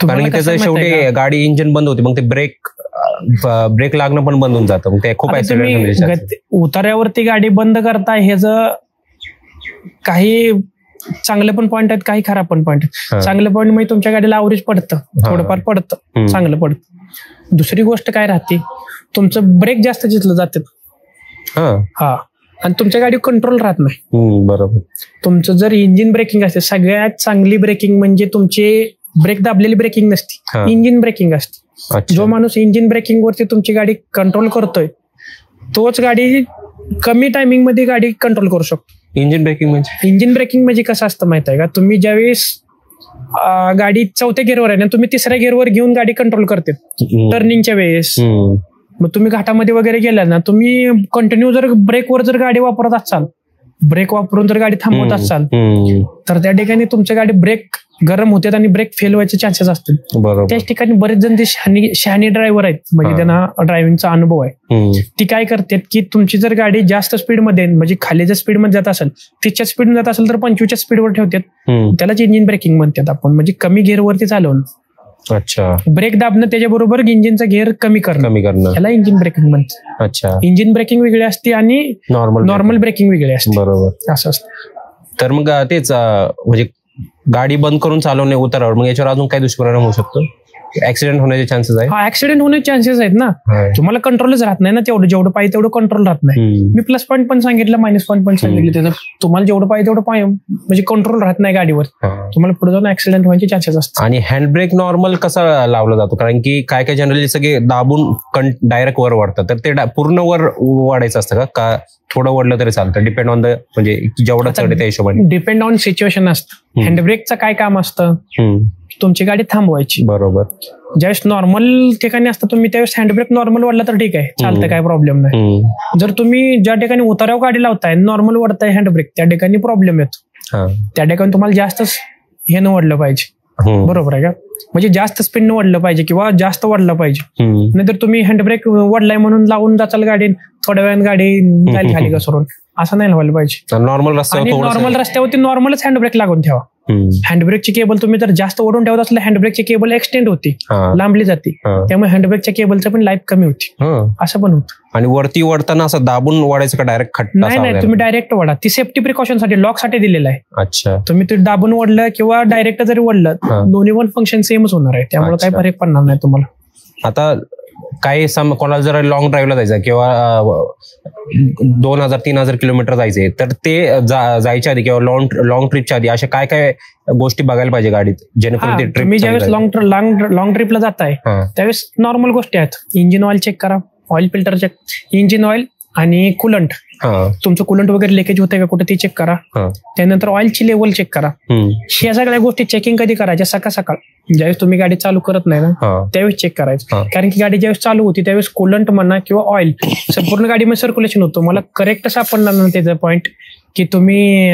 कारण की त्याचं शेवटी गाडी इंजिन बंद होते, मग ते ब्रेक लागणं पण बंद होऊन जातं, मग ते खूप ऍक्सिडेंट. उतार्यावरती गाडी बंद करताय हे जर काही चांगले पण पॉईंट आहेत, काही खराब पण पॉईंट आहेत. चांगलं पॉईंट म्हणजे तुमच्या गाडीला अवरेज पडतं, थोडंफार पडतं, चांगलं पडतं. दुसरी गोष्ट काय राहते, तुमचं ब्रेक जास्त जिथलं जातं आणि तुमच्या गाडी कंट्रोल राहत नाही. बरोबर. तुमचं जर इंजिन ब्रेकिंग असते, सगळ्यात चांगली ब्रेकिंग म्हणजे तुमची ब्रेक दाबलेली ब्रेकिंग नसते, इंजिन ब्रेकिंग असते. जो माणूस इंजिन ब्रेकिंग वरती तुमची गाडी कंट्रोल करतोय तोच गाडी कमी टायमिंग मध्ये गाडी कंट्रोल करू शकतो. इंजिन ब्रेकिंग म्हणजे कसं असतं माहित आहे का? तुम्ही ज्यावेळेस गाडी 4थ्या गिअरवर आहे ना, तुम्ही 3ऱ्या गिअरवर घेऊन गाडी कंट्रोल करते टर्निंगच्या वेळेस. मग तुम्ही घाटामध्ये वगैरे गेला ना, तुम्ही कंटिन्यू जर ब्रेकवर जर गाडी वापरत असाल, ब्रेक वापरून जर गाडी थांबवत असाल तर त्या ठिकाणी तुमच्या गाडी ब्रेक गरम होतात आणि ब्रेक फेल व्हायचे चान्सेस असतील. त्याच ठिकाणी बरेच जण ते शहाणी ड्रायव्हर आहेत, म्हणजे त्यांना ड्रायव्हिंगचा अनुभव आहे. ती काय करतात की तुमची जर गाडी जास्त स्पीडमध्ये म्हणजे खाली जर स्पीडमध्ये जात असेल, 30च्या स्पीड जात असेल तर 25च्या स्पीडवर ठेवतात. त्यालाच इंजिन ब्रेकिंग म्हणतात आपण, म्हणजे कमी गिअरवरती चालवणं. अच्छा. ब्रेक दाबणं त्याच्याबरोबर इंजिनचा गिअर कमी करणं याला इंजिन ब्रेकिंग म्हणतात. अच्छा. इंजिन ब्रेकिंग वेगळी असते आणि नॉर्मल ब्रेकिंग वेगळी असते. बरोबर, असं असतं. तर मग तेच म्हणजे गाडी बंद करून चालवणे उतारावर, मग याच्यावर अजून काय दुष्परिणाम होऊ शकतो? ऍक्सिडेंट होण्याचे चान्सेस आहेत? ऍक्सिडेंट होण्याचे चान्सेस आहेत ना. तुम्हाला कंट्रोलच राहत नाही ना, जेवढं पाहिजे तेवढं कंट्रोल राहत नाही. मी प्लस पॉईंट पण सांगितलं, मायनस पॉईंट पण सांगितलं. त्याचं तुम्हाला जेवढं पाहिजे तेवढं म्हणजे कंट्रोल राहत नाही गाडीवर, तुम्हाला पुढे जाऊन ऍक्सिडेंट व्हायचे चान्सेस असतात. आणि हँड ब्रेक नॉर्मल कसा लावला जातो? कारण की काय जनरली सगळे दाबून डायरेक्ट वर वाढतात, तर ते पूर्ण वर वाढायचं असतं का थोडं वडलं तरी चालतं? डिपेंड ऑन द म्हणजे जेवढं चढ त्या हिशोबाने डिपेंड ऑन सिच्युएशन असतं. हँड ब्रेकचं काय काम असतं, तुमची गाडी थांबवायची. बरोबर. ज्यावेळेस नॉर्मल ठिकाणी असतं तुम्ही त्यावेळेस हँडब्रेक नॉर्मल वाढला तर ठीक आहे, चालतं, काय प्रॉब्लेम नाही. जर तुम्ही ज्या ठिकाणी उतारावर गाडी लावताय, नॉर्मल वाढताय हँडब्रेक, त्या ठिकाणी प्रॉब्लेम येतो. त्या ठिकाणी तुम्हाला जास्तच हे न वाढलं पाहिजे. बरोबर आहे का? म्हणजे जास्त स्पीडनं वाढलं पाहिजे किंवा जास्त वाढलं पाहिजे. नाहीतर तुम्ही हँडब्रेक वाढलाय म्हणून लावून जाचाल गाडी, थोड्या वेळाने गाडी जाईल खाली घसरून, असं नाही व्हायला पाहिजे. नॉर्मल रस्त्यावरती नॉर्मलच हँडब्रेक लागून ठेवा. हँडब्रेकची केबल तुम्ही जर जास्त ओढून ठेवत असलं, हँडब्रेकची केबल एक्सटेंड होती, लांबली जाते, त्यामुळे हँडब्रेकच्या केबलचं पण लाईफ कमी होती, असं पण होतं. आणि वरती वडताना असं दाबून वाढायचं का डायरेक्ट खट्टा? नाही, तुम्ही डायरेक्ट वाढा. ती सेफ्टी प्रिकॉशन साठी, लॉक साठी दिलेलं आहे. अच्छा. तुम्ही ते दाबून वडलं किंवा डायरेक्ट जरी वडलं, दोन्ही पण फंक्शन सेमच होणार आहे, त्यामुळे काही फरक पडणार नाही तुम्हाला. आता काही कोणाला जर लॉंग ड्राईव्हला जायचं किंवा 2000-3000 किलोमीटर जायचे, तर ते जायच्या आधी किंवा लॉंग ट्रिपच्या आधी अशा काय काय गोष्टी बघायला पाहिजे गाडीत, जेणेकरून ते ट्रिप? तुम्ही ज्यावेळेस लॉंग ट्रिपला जाताय त्यावेळेस नॉर्मल गोष्टी आहेत. इंजिन ऑइल चेक करा, oil filter check, engine oil आणि कुलंट, तुमचं कुलंट वगैरे लिकेज होतंय का कुठे ते चेक करा. त्यानंतर ऑइलची लेवल चेक करा. ह्या सगळ्या गोष्टी चेकिंग कधी करायच्या? सकाळ ज्यावेळेस तुम्ही गाडी चालू करत नाही ना त्यावेळेस चेक करायचं. कारण की गाडी ज्यावेळेस चालू होती त्यावेळेस कुलंट म्हणा किंवा ऑइल संपूर्ण गाडीमध्ये सर्क्युलेशन होतं. मला करेक्ट सापडणार ना त्याचा पॉईंट की तुम्ही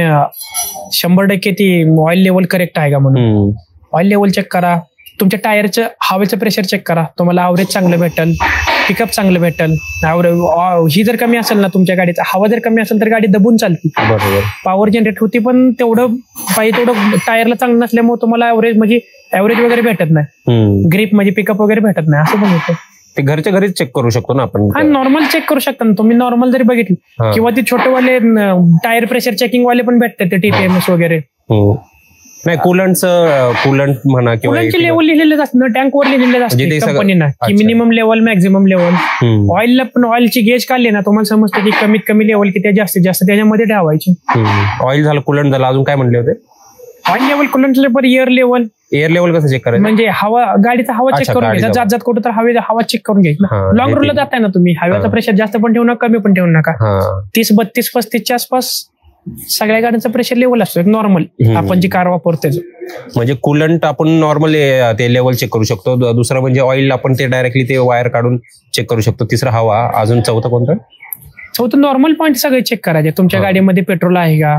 100% ती ऑइल लेवल करेक्ट आहे का म्हणून. ऑइल लेवल चेक करा, तुमच्या टायरचं हवेचं प्रेशर चेक करा, तुम्हाला ॲव्हरेज चांगलं भेटेल, पिकअप चांगलं भेटेल. ही जर कमी असेल ना तुमच्या गाडीचा, हवा जर कमी असेल तर गाडी दबून चालते. बरोबर. पॉवर जनरेट होती पण तेवढं पाहिजे तेवढं टायरला चांगलं नसल्यामुळे तुम्हाला ॲव्हरेज वगैरे भेटत नाही, ग्रिप म्हणजे पिकअप वगैरे भेटत नाही, असं पण होतं. ते घरच्या घरीच चेक करू शकतो ना आपण. हा, नॉर्मल चेक करू शकता ना तुम्ही, नॉर्मल जरी बघितलं किंवा ते छोटेवाले टायर प्रेशर चेकिंग वाले पण भेटतात ते TPMS वगैरे. नाही, कूलंट म्हणा किंवा लेवल लिहिलेले असतात ना, टँकवर लिहिलेले असते कंपनीना की मिनिमम लेवल, मॅक्झिमम लेवल. ऑइलला पण ऑइलची गेज काढली ना तुम्हाला समजतं की कमीत कमी लेवल किती जास्तीत जास्त त्याच्यामध्ये ठेवायची. ऑइल झालं, कूलंट झालं, अजून काय म्हणले होते? Oil level, coolant level, air level कसं चेक करायचं? म्हणजे हवा, गाडीचा हवा चेक करून घ्यायचा, जात कुठं तर हवा चेक करून घ्यायचा. लॉंग रूटला जाताय ना तुम्ही, हवेचा प्रेशर जास्त पण ठेवू नका, कमी पण ठेवू नका. 30, 32, 35च्या आसपास सगळ्या गाड्यांचा प्रेशर लेवल असतो एक नॉर्मल, आपण जी कार वापरतो. म्हणजे कूलंट आपण नॉर्मल ते लेवल चेक करू शकतो. दुसरं म्हणजे ऑइल आपण ते डायरेक्टली ते वायर काढून चेक करू शकतो. तिसरं हवा. अजून चौथं कोणतं? चौथं नॉर्मल पॉईंट सगळे चेक करायचे. तुमच्या गाडीमध्ये पेट्रोल आहे का,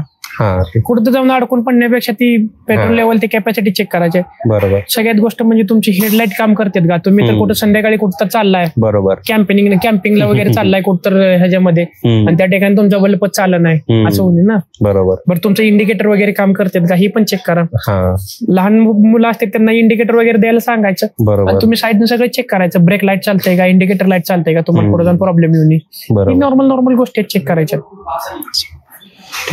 कुठं जाऊन अडकून पडण्यापेक्षा ती पेट्रोल लेवल, ती कॅपॅसिटी चेक करायचे. बरोबर. सगळ्यात गोष्ट म्हणजे तुमची हेडलाईट काम करतात का, तुम्ही तर कुठं संध्याकाळी कुठं तर चाललाय, बरोबर, कॅम्पिंगला वगैरे चाललाय कुठं तर ह्याच्यामध्ये, आणि त्या ठिकाणी तुमचा बल्ब चालला नाही, असं होईल ना. बरोबर. बरं, तुमचं इंडिकेटर वगैरे काम करतात का, ही पण चेक करा. लहान मुलं असतात त्यांना इंडिकेटर वगैरे द्यायला सांगायचं. बरोबर. तुम्ही साईडनं सगळं चेक करायचं, ब्रेक लाईट चालतंय का, इंडिकेटर लाईट चालतंय का, तुम्हाला पुढे जाऊन प्रॉब्लेम येऊ नये. नॉर्मल गोष्टी चेक करायच्या.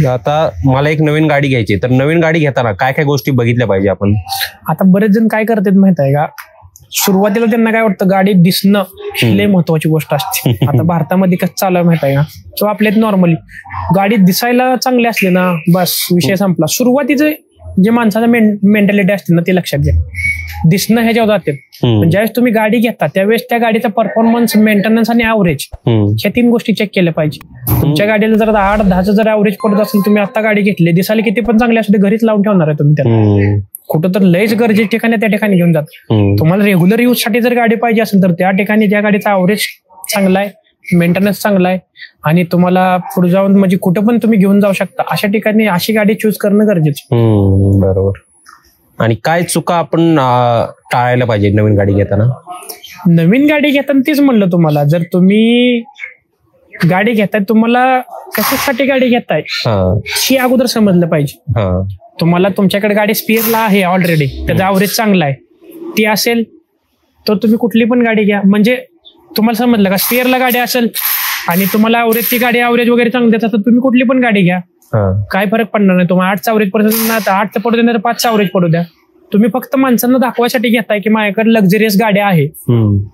आता मला एक नवीन गाडी घ्यायची, तर नवीन गाडी घेताना काय काय गोष्टी बघितल्या पाहिजे आपण? आता बरेच जण काय करतात माहित आहे का, सुरुवातीला त्यांना काय वाटतं, गाडी दिसणं ही महत्वाची गोष्ट असते. आता भारतामध्ये कसं चालू आहे माहित आहे का, किंवा आपल्यात नॉर्मली गाडी दिसायला चांगली असली ना बस विषय संपला. सुरुवातीचं जे माणसाचं मेंटॅलिटी असते ना ते लक्षात घ्या, दिसणं ह्याच्यावर जाते. ज्यावेळेस तुम्ही गाडी घेता त्यावेळेस त्या गाडीचा परफॉर्मन्स, मेंटेनन्स आणि ॲव्हरेज, ह्या 3 गोष्टी चेक केल्या पाहिजे. तुमच्या गाडीला जर 8-10चं जर ॲव्हरेज पडत असेल, तुम्ही आता गाडी घेतली, दिसायला किती पण चांगली असते, घरीच लावून ठेवणार आहे तुम्ही त्याला. कुठं तर लयच गरजेच्या ठिकाणी त्या ठिकाणी घेऊन जात. तुम्हाला रेग्युलर यूज साठी जर गाडी पाहिजे असेल तर त्या ठिकाणी त्या गाडीचा ॲव्हरेज चांगला आहे, मेंटेनन्स चांगला आहे, आणि तुम्हाला पुढे जाऊन म्हणजे कुठं पण तुम्ही घेऊन जाऊ शकता, अशा ठिकाणी अशी गाडी चूज करणं गरजेचं. बरोबर. आणि काय चुका आपण टाळायला पाहिजे नवीन गाडी घेताना? नवीन गाडी घेताना तेच म्हणलं तुम्हाला, जर तुम्ही गाडी घेताय, तुम्हाला कशासाठी गाडी घेताय हे अगोदर समजलं पाहिजे. तुम्हाला तुमच्याकडे गाडी स्पेअरला आहे ऑलरेडी, त्याचा ॲव्हरेज चांगला आहे, ती असेल तर तुम्ही कुठली पण गाडी घ्या. म्हणजे तुम्हाला समजलं का, स्पेअरला गाडी असेल आणि तुम्हाला ॲव्हरेजची गाडी ॲव्हरेज वगैरे चांगलं देतात, तर तुम्ही कुठली पण गाडी घ्या, काय फरक पडणार नाही. तुम्हाला 8चं ॲव्हरेज पडू द्या, 8चं पडू द्या, 5चं ॲव्हरेज पडू द्या. तुम्ही फक्त माणसांना दाखवायसाठी घेताय की माझ्याकडे लक्झरियस गाड्या आहे,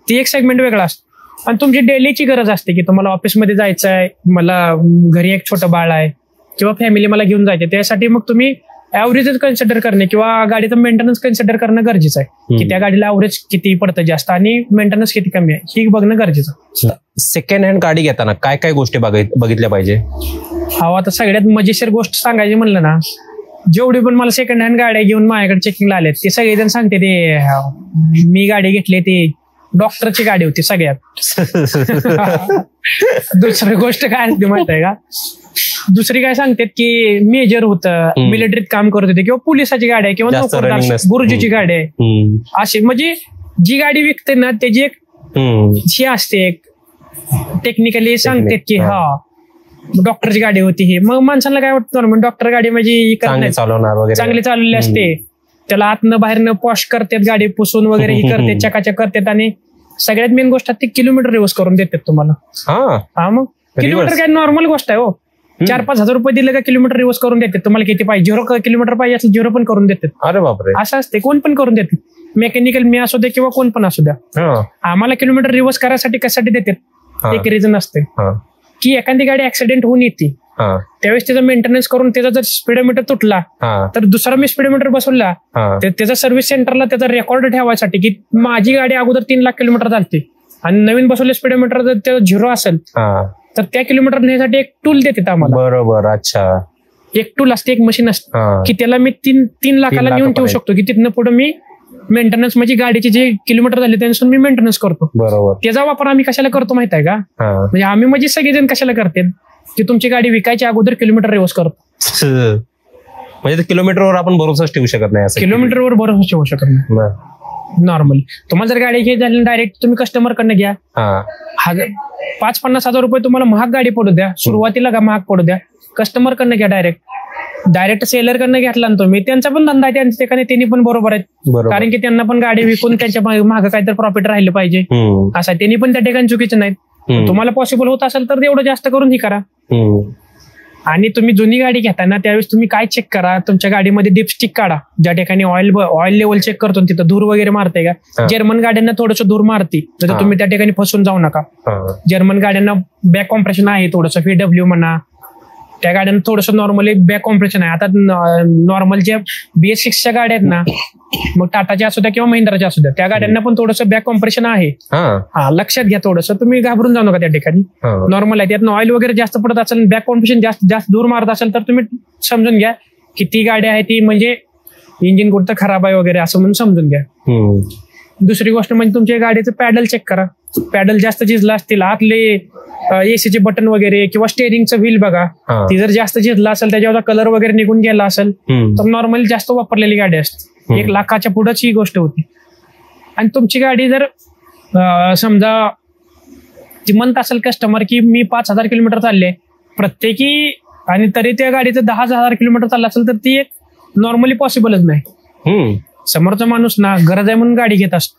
ती एक सेगमेंट वेगळा असतो. आणि तुमची डेलीची गरज असते की तुम्हाला ऑफिसमध्ये जायचं आहे, मला घरी एक छोटं बाळ आहे किंवा फॅमिली मला घेऊन जायचे, त्यासाठी मग तुम्ही ॲव्हरेजच कन्सिडर करणे किंवा गाडीचं मेंटेनन्स कन्सिडर करणं गरजेचं आहे, की त्या गाडीला ॲव्हरेज किती पडतं जास्त आणि मेंटेनन्स किती कमी आहे ही बघणं गरजेचं. सेकंड हँड गाडी घेताना काय काय गोष्टी बघितल्या पाहिजे? आता सगळ्यात मजेशीर गोष्ट सांगायची म्हणलं ना, जेवढी पण मला सेकंड हँड गाड्या घेऊन माझ्याकडे चेकिंगला आल्यात ते सगळेजण सांगते ते मी गाडी घेतली ती डॉक्टरची गाडी होती सगळ्यात. दुसरी गोष्ट काय असते माहित आहे का, दुसरी काय सांगतात की मेजर होतं, मिलिटरीत काम करत होते, किंवा पोलिसाची गाडी आहे, किंवा गुरुजीची गाडी आहे. अशी म्हणजे जी गाडी विकते ना त्याची एक ही असते, एक टेक्निकली सांगतात की डॉक्टरची गाडी होती ही. मग माणसाला काय वाटतं, डॉक्टर गाडी म्हणजे चांगली चालवली असते, त्याला आतनं बाहेरनं पॉश करतात, गाडी पुसून वगैरे ही करते, चकाचक करतात, आणि सगळ्यात मेन गोष्ट ते किलोमीटर रिव्हर्स करून देतात तुम्हाला. मग किलोमीटर काय नॉर्मल गोष्ट आहे हो, 4-5 हजार रुपये दिले का किलोमीटर रिव्हर्स करून देतात तुम्हाला. किती पाहिजे, 0 किलोमीटर पाहिजे असेल 0 पण करून देतात. अरे बापरे, असं असते, कोण पण करून देतात, मेकॅनिकल मी असू दे किंवा कोण पण असू द्या. आम्हाला किलोमीटर रिव्हर्स करायसाठी कशासाठी देतात, एक रिझन असते की एखादी गाडी ऍक्सिडेंट होऊन येते, त्यावेळेस त्याचा मेंटेनन्स करून त्याचा जर स्पीडोमीटर तुटला तर दुसरा मी स्पीडोमीटर बसवला, तर त्याचा सर्व्हिस सेंटरला त्याचा रेकॉर्ड ठेवायसाठी की माझी गाडी अगोदर 3 लाख किलोमीटर चालते आणि नवीन बसवले स्पीडोमीटर जर त्याचा 0 असेल तर त्या किलोमीटर नेण्यासाठी एक टूल देतात आम्हाला. बरोबर. अच्छा, एक टूल असते, एक मशीन असते की त्याला मी 3 लाखाला नेऊन ठेवू शकतो, की तिथनं पुढे मी मेंटेनन्स म्हणजे गाडीचे जे किलोमीटर झाले त्यांच्यापासून मी मेंटेनन्स करतो. बरोबर. त्याचा वापर आम्ही कशाला करतो माहित आहे का, म्हणजे आम्ही म्हणजे सगळेजण कशाला करतात की तुमची गाडी विकायच्या अगोदर किलोमीटर रिव्हर्स करतो. म्हणजे किलोमीटरवर आपण भरोसाच ठेवू शकत नाही असं. किलोमीटरवर भरोसा ठेवू शकत नाही नॉर्मली. तुम्हाला जर गाडी घ्यायची झाली डायरेक्ट तुम्ही कस्टमर कडनं घ्या. 5-50 हजार रुपये तुम्हाला महाग गाडी पडू द्या, सुरुवातीला का महाग पडू द्या, कस्टमर कडनं घ्या. डायरेक्ट सेलर कडनं घेतला ना तुम्ही, त्यांचा पण धंदा आहे त्यांच्या ठिकाणी, त्यांनी पण बरोबर आहेत. कारण की त्यांना पण गाडी विकून त्यांच्या मागे काहीतरी प्रॉफिट राहिलं पाहिजे असं आहे. त्यांनी पण त्या ठिकाणी चुकीचं नाहीत. तुम्हाला पॉसिबल होत असेल तर एवढं जास्त करून ही करा. आणि तुम्ही जुनी गाडी घेताय ना त्यावेळेस तुम्ही काय चेक करा, तुमच्या गाडीमध्ये डिपस्टिक काढा. ज्या ठिकाणी ऑइल लेवल चेक करतो तिथं धूर वगैरे मारते का. जर्मन गाड्यांना थोडंसं धूर मारते, तर तुम्ही त्या ठिकाणी फसून जाऊ नका. जर्मन गाड्यांना बॅक कॉम्प्रेशन आहे थोडंसं, VW म्हणा, त्या गाड्यांना थोडंसं नॉर्मली बॅक कॉम्प्रेशन आहे. आता नॉर्मल ज्या BS6च्या गाड्या आहेत ना, मग टाटाच्या असू द्या किंवा महिंद्राच्या असू द्या, त्या गाड्यांना पण थोडंसं बॅक कॉम्प्रेशन आहे. लक्षात घ्या थोडंसं, तुम्ही घाबरून जाऊ नका त्या ठिकाणी. नॉर्मल आहे, त्यात ऑइल वगैरे जास्त पडत असेल, बॅक कॉम्प्रेशन जास्त दूर मारत असेल तर तुम्ही समजून घ्या की ती गाडी आहे ती म्हणजे इंजिन कुठं खराब आहे वगैरे असं म्हणून समजून घ्या. दुसरी गोष्ट म्हणजे तुमच्या गाडीचं पॅडल चेक करा. पॅडल जास्त झिजला असतील, आतले एसीचे बटन वगैरे किंवा स्टेअरिंगचं व्हील बघा, ती जर जास्त झिजला असेल, त्याच्यावर कलर वगैरे निघून गेला असेल तर नॉर्मली जास्त वापरलेली गाडी असते. 1 लाखाच्या पुढेच ही गोष्ट होती. आणि तुमची गाडी जर समजा ती म्हणत असेल कस्टमर की मी 5,000 किलोमीटर चालले प्रत्येकी, आणि तरी त्या गाडीचं 10,000 किलोमीटर चाललं असेल तर ती एक नॉर्मली पॉसिबलच नाही. समोरचा माणूस ना गरज आहे म्हणून गाडी घेत असतो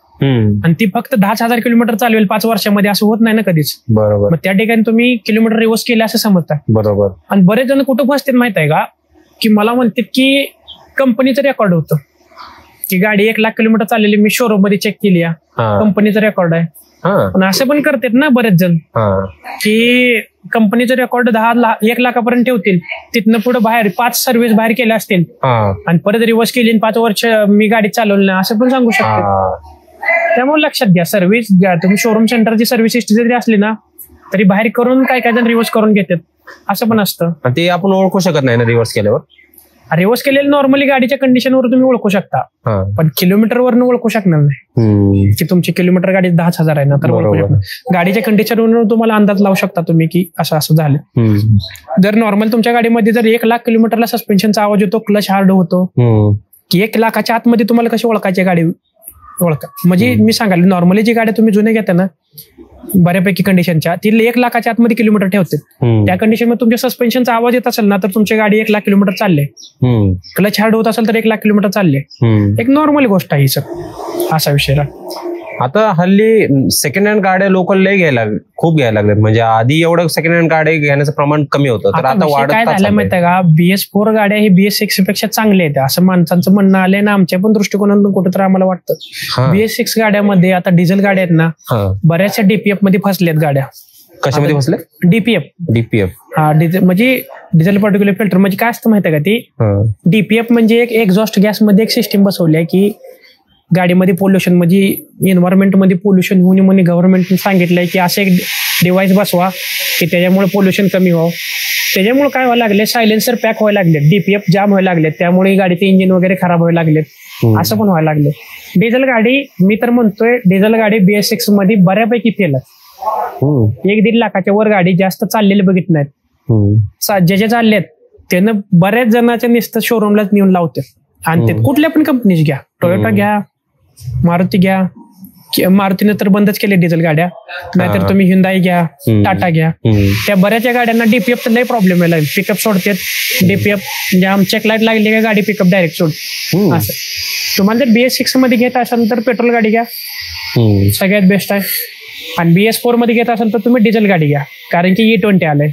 आणि ती फक्त 10,000 किलोमीटर चालवेल 5 वर्षामध्ये, असं होत नाही ना कधीच. बरोबर. मग त्या ठिकाणी तुम्ही किलोमीटर रिव्हर्स केले असं समजता. बरोबर. आणि बरेच जण कुठं फसतात माहित आहे का, की मला म्हणतात की कंपनीचं रेकॉर्ड होतं की गाडी 1 लाख किलोमीटर चाललेली, मी शोरूम मध्ये चेक केली, कंपनीचं रेकॉर्ड आहे. पण असं पण करतात ना बरेच जण की कंपनीचं रेकॉर्ड 1 लाखापर्यंत ठेवतील, तिथनं पुढे बाहेर 5 सर्व्हिस बाहेर केल्या असतील आणि परत रिव्हर्स केली 5 वर्ष मी गाडी चालवली नाही असं पण सांगू शकतो. त्यामुळे लक्षात घ्या, सर्व्हिस घ्या तुम्ही. शोरूम सेंटरची सर्व्हिस हिस्ट्री जरी असली ना तरी बाहेर करून काय जण रिव्हर्स करून घेतात, असं पण असतं. ते आपण ओळखू शकत नाही ना रिव्हर्स केल्यावर. रिव्हर्स केलेलं नॉर्मली गाडीच्या कंडिशनवर तुम्ही ओळखू शकता, पण किलोमीटरवरनं ओळखू शकणार नाही की तुमची किलोमीटर गाडी 10,000 आहे ना तर ओळखू शकणार. गाडीच्या कंडिशनवर तुम्हाला अंदाज लावू शकता तुम्ही की असं असं झालं. जर नॉर्मल तुमच्या गाडीमध्ये जर 1 लाख किलोमीटरला सस्पेन्शनचा आवाज होतो, क्लच हार्ड होतो, की 1 लाखाच्या आतमध्ये तुम्हाला कशी ओळखायची गाडी ओळखा. म्हणजे मी सांगाल नॉर्मली जी गाडी तुम्ही जुने घेता ना बऱ्यापैकी कंडिशनच्या, ती 1 लाखाच्या आतमध्ये किलोमीटर ठेवते. त्या कंडिशनमध्ये तुमच्या सस्पेन्शनचा आवाज येत असेल ना तर तुमची गाडी 1 लाख किलोमीटर चालले, क्लच हार्ड होत असेल तर 1 लाख किलोमीटर चालले. एक नॉर्मल गोष्ट आहे सर, असा विषय. आता हल्ली सेकंड हँड गाड्या लोकल लय खूप घ्यायला लागल्यात. म्हणजे आधी एवढं सेकंड हँड गाड्या घेण्याचं प्रमाण कमी होतं, तर आता वाढत काय झालं माहिती आहे का, BS4 गाड्या हे BS6 पेक्षा चांगल्या आहेत असं माणसांचं म्हणणं आलंय ना, आमच्या पण दृष्टिकोनातून कुठेतरी आम्हाला वाटतं. BS6 गाड्यामध्ये आता डिझेल गाड्या आहेत ना, बऱ्याचशा DPF मध्ये फसल्यात गाड्या. कशामध्ये फसले? DPF. म्हणजे डिझेल पर्टिक्युलर फिल्टर. म्हणजे काय असतं माहिती आहे का, ती DPF म्हणजे एक एक्झॉस्ट गॅस मध्ये एक सिस्टीम बसवली आहे की गाडीमध्ये पोल्युशन म्हणजे एन्व्हायरमेंटमध्ये पोल्युशन होऊ नये म्हणून गव्हर्नमेंटने सांगितलंय की असं एक डिव्हाइस बसवा की त्याच्यामुळे पोल्युशन कमी व्हावं. त्याच्यामुळे काय व्हायला लागले, सायलेन्सर पॅक व्हायला लागले, DPF जाम व्हायला लागले, त्यामुळे गाडीचे इंजिन वगैरे खराब व्हायला लागले, असं पण व्हायला लागले. डिझेल गाडी, मी तर म्हणतोय डिझेल गाडी BS6 मध्ये बऱ्यापैकी फेल आहे. 1-1.5 लाखाच्या वर गाडी जास्त चाललेले बघित नाहीत. जे चाललेत त्यानं बऱ्याच जणांच्या नुसतं शोरूमलाच नेऊन लावते. आणि ते कुठल्या पण कंपनीज घ्या, टोयोटा घ्या, मारुती घ्या, मारुतीने तर बंदच केले डिझेल गाड्या, नाहीतर तुम्ही हिंदाई घ्या, टाटा घ्या, त्या बऱ्याचशा गाड्यांना DPF तर लय प्रॉब्लेम आहे. पिकअप सोडतात DPF, म्हणजे आमच्या लाईट लागली का गाडी पिकअप डायरेक्ट सोड. असं तुम्हाला जर BS6 मध्ये घेत असाल तर पेट्रोल गाडी घ्या, सगळ्यात बेस्ट आहे. आणि BS4 मध्ये घेत असाल तर तुम्ही डिझेल गाडी घ्या, कारण की E20 आलंय.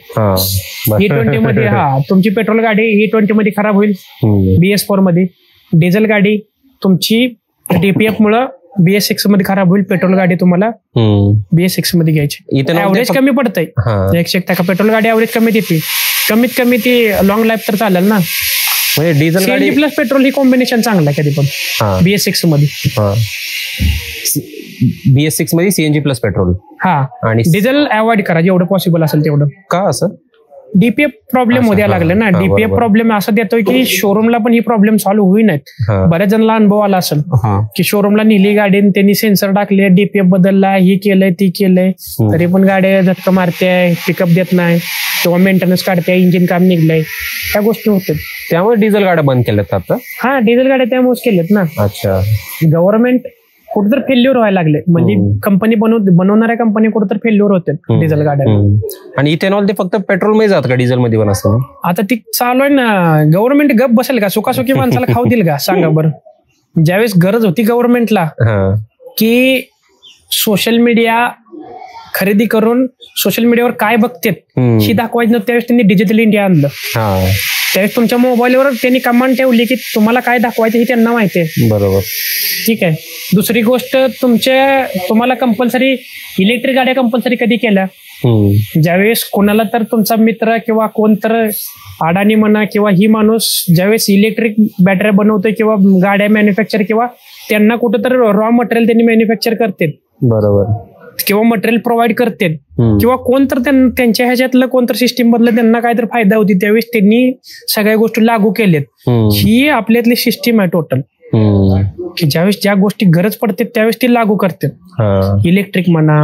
E20 मध्ये तुमची पेट्रोल गाडी E20 मध्ये खराब होईल. BS4 मध्ये डिझेल गाडी तुमची DPF मुळे BS6 मध्ये खराब होईल. पेट्रोल गाडी तुम्हाला BS6 मध्ये घ्यायची. ऍव्हरेज कमी पडतंय, 100% पेट्रोल गाडी ऍव्हरेज कमी देते, कमीत कमी ती लॉंग लाईफ तर चालेल ना. म्हणजे डिझेल गाडी प्लस पेट्रोल ही कॉम्बिनेशन चांगलं आहे कधी पण BS6 मध्ये. BS6 मध्ये CNG प्लस पेट्रोल. आणि डिझेल अवॉइड करा जेवढं पॉसिबल असेल तेवढं. का असं? डीपीएफ प्रॉब्लेम अच्छा, होद्या लागले ना. हा, डीपीएफ बरोबर. प्रॉब्लेम असं देतोय की शोरूमला पण ही प्रॉब्लेम सॉल्व्ह होईनात. हा. बऱ्याच जणांना अनुभव आला असेल हा. की शोरूमला नेली गाडी आणि त्यांनी सेन्सर टाकले, डीपीएफ बदलला, ही केलंय ती केलंय, तरी पण गाड्या झटका मारते, पिकअप देत नाही किंवा मेंटेनन्स काढते, इंजिन काम निघलंय, त्या गोष्टी होतात. त्यामुळे डिझेल गाड्या बंद केल्यात आता. हा, डिझेल गाड्या त्यामुळेच केलेत ना. अच्छा. गव्हर्नमेंट कुठेतरी फेल्युअर व्हायला लागले, म्हणजे कंपनी बनवणाऱ्या कंपनी कुठेतरी फेल्युअर होते डिझेल गाड्या. आणि इथेनॉल ते फक्त पेट्रोल मध्ये जात का, डिझेल मध्ये पण असतं? आता ती चालू आहे ना. गव्हर्नमेंट गप बसेल का? सुखासुखी माणसाला खाऊ देईल का? सांगा बरं. ज्यावेळेस गरज होती गव्हर्नमेंटला की सोशल मीडिया खरेदी करून सोशल मीडियावर काय बघतात ही दाखवायचं नव्हतं, त्यावेळेस त्यांनी डिजिटल इंडिया आणलं. त्यावेळेस तुमच्या मोबाईलवर त्यांनी कमांड ठेवली की तुम्हाला काय दाखवायचं हे त्यांना माहिती आहे. बरोबर. ठीक आहे. दुसरी गोष्ट, तुम्हाला कंपल्सरी इलेक्ट्रिक गाड्या कंपल्सरी कधी केल्या? ज्यावेळेस कोणाला तर तुमचा मित्र किंवा कोण तर अडाणी म्हणा किंवा ही माणूस ज्यावेळेस इलेक्ट्रिक बॅटऱ्या बनवतोय किंवा गाड्या मॅन्युफॅक्चर किंवा त्यांना कुठं तर रॉ मटेरियल त्यांनी मॅन्युफॅक्चर करते. बरोबर. किंवा मटेरियल प्रोव्हाइड करते किंवा कोणतर त्यांच्या ह्याच्यातलं कोणतर सिस्टीम मधलं त्यांना काहीतरी फायदा होती, त्यावेळेस त्यांनी सगळ्या गोष्टी लागू केल्यात. ही आपल्यातली सिस्टीम आहे टोटल, की ज्यावेळेस ज्या गोष्टी गरज पडते त्यावेळेस ती लागू करते. इलेक्ट्रिक म्हणा,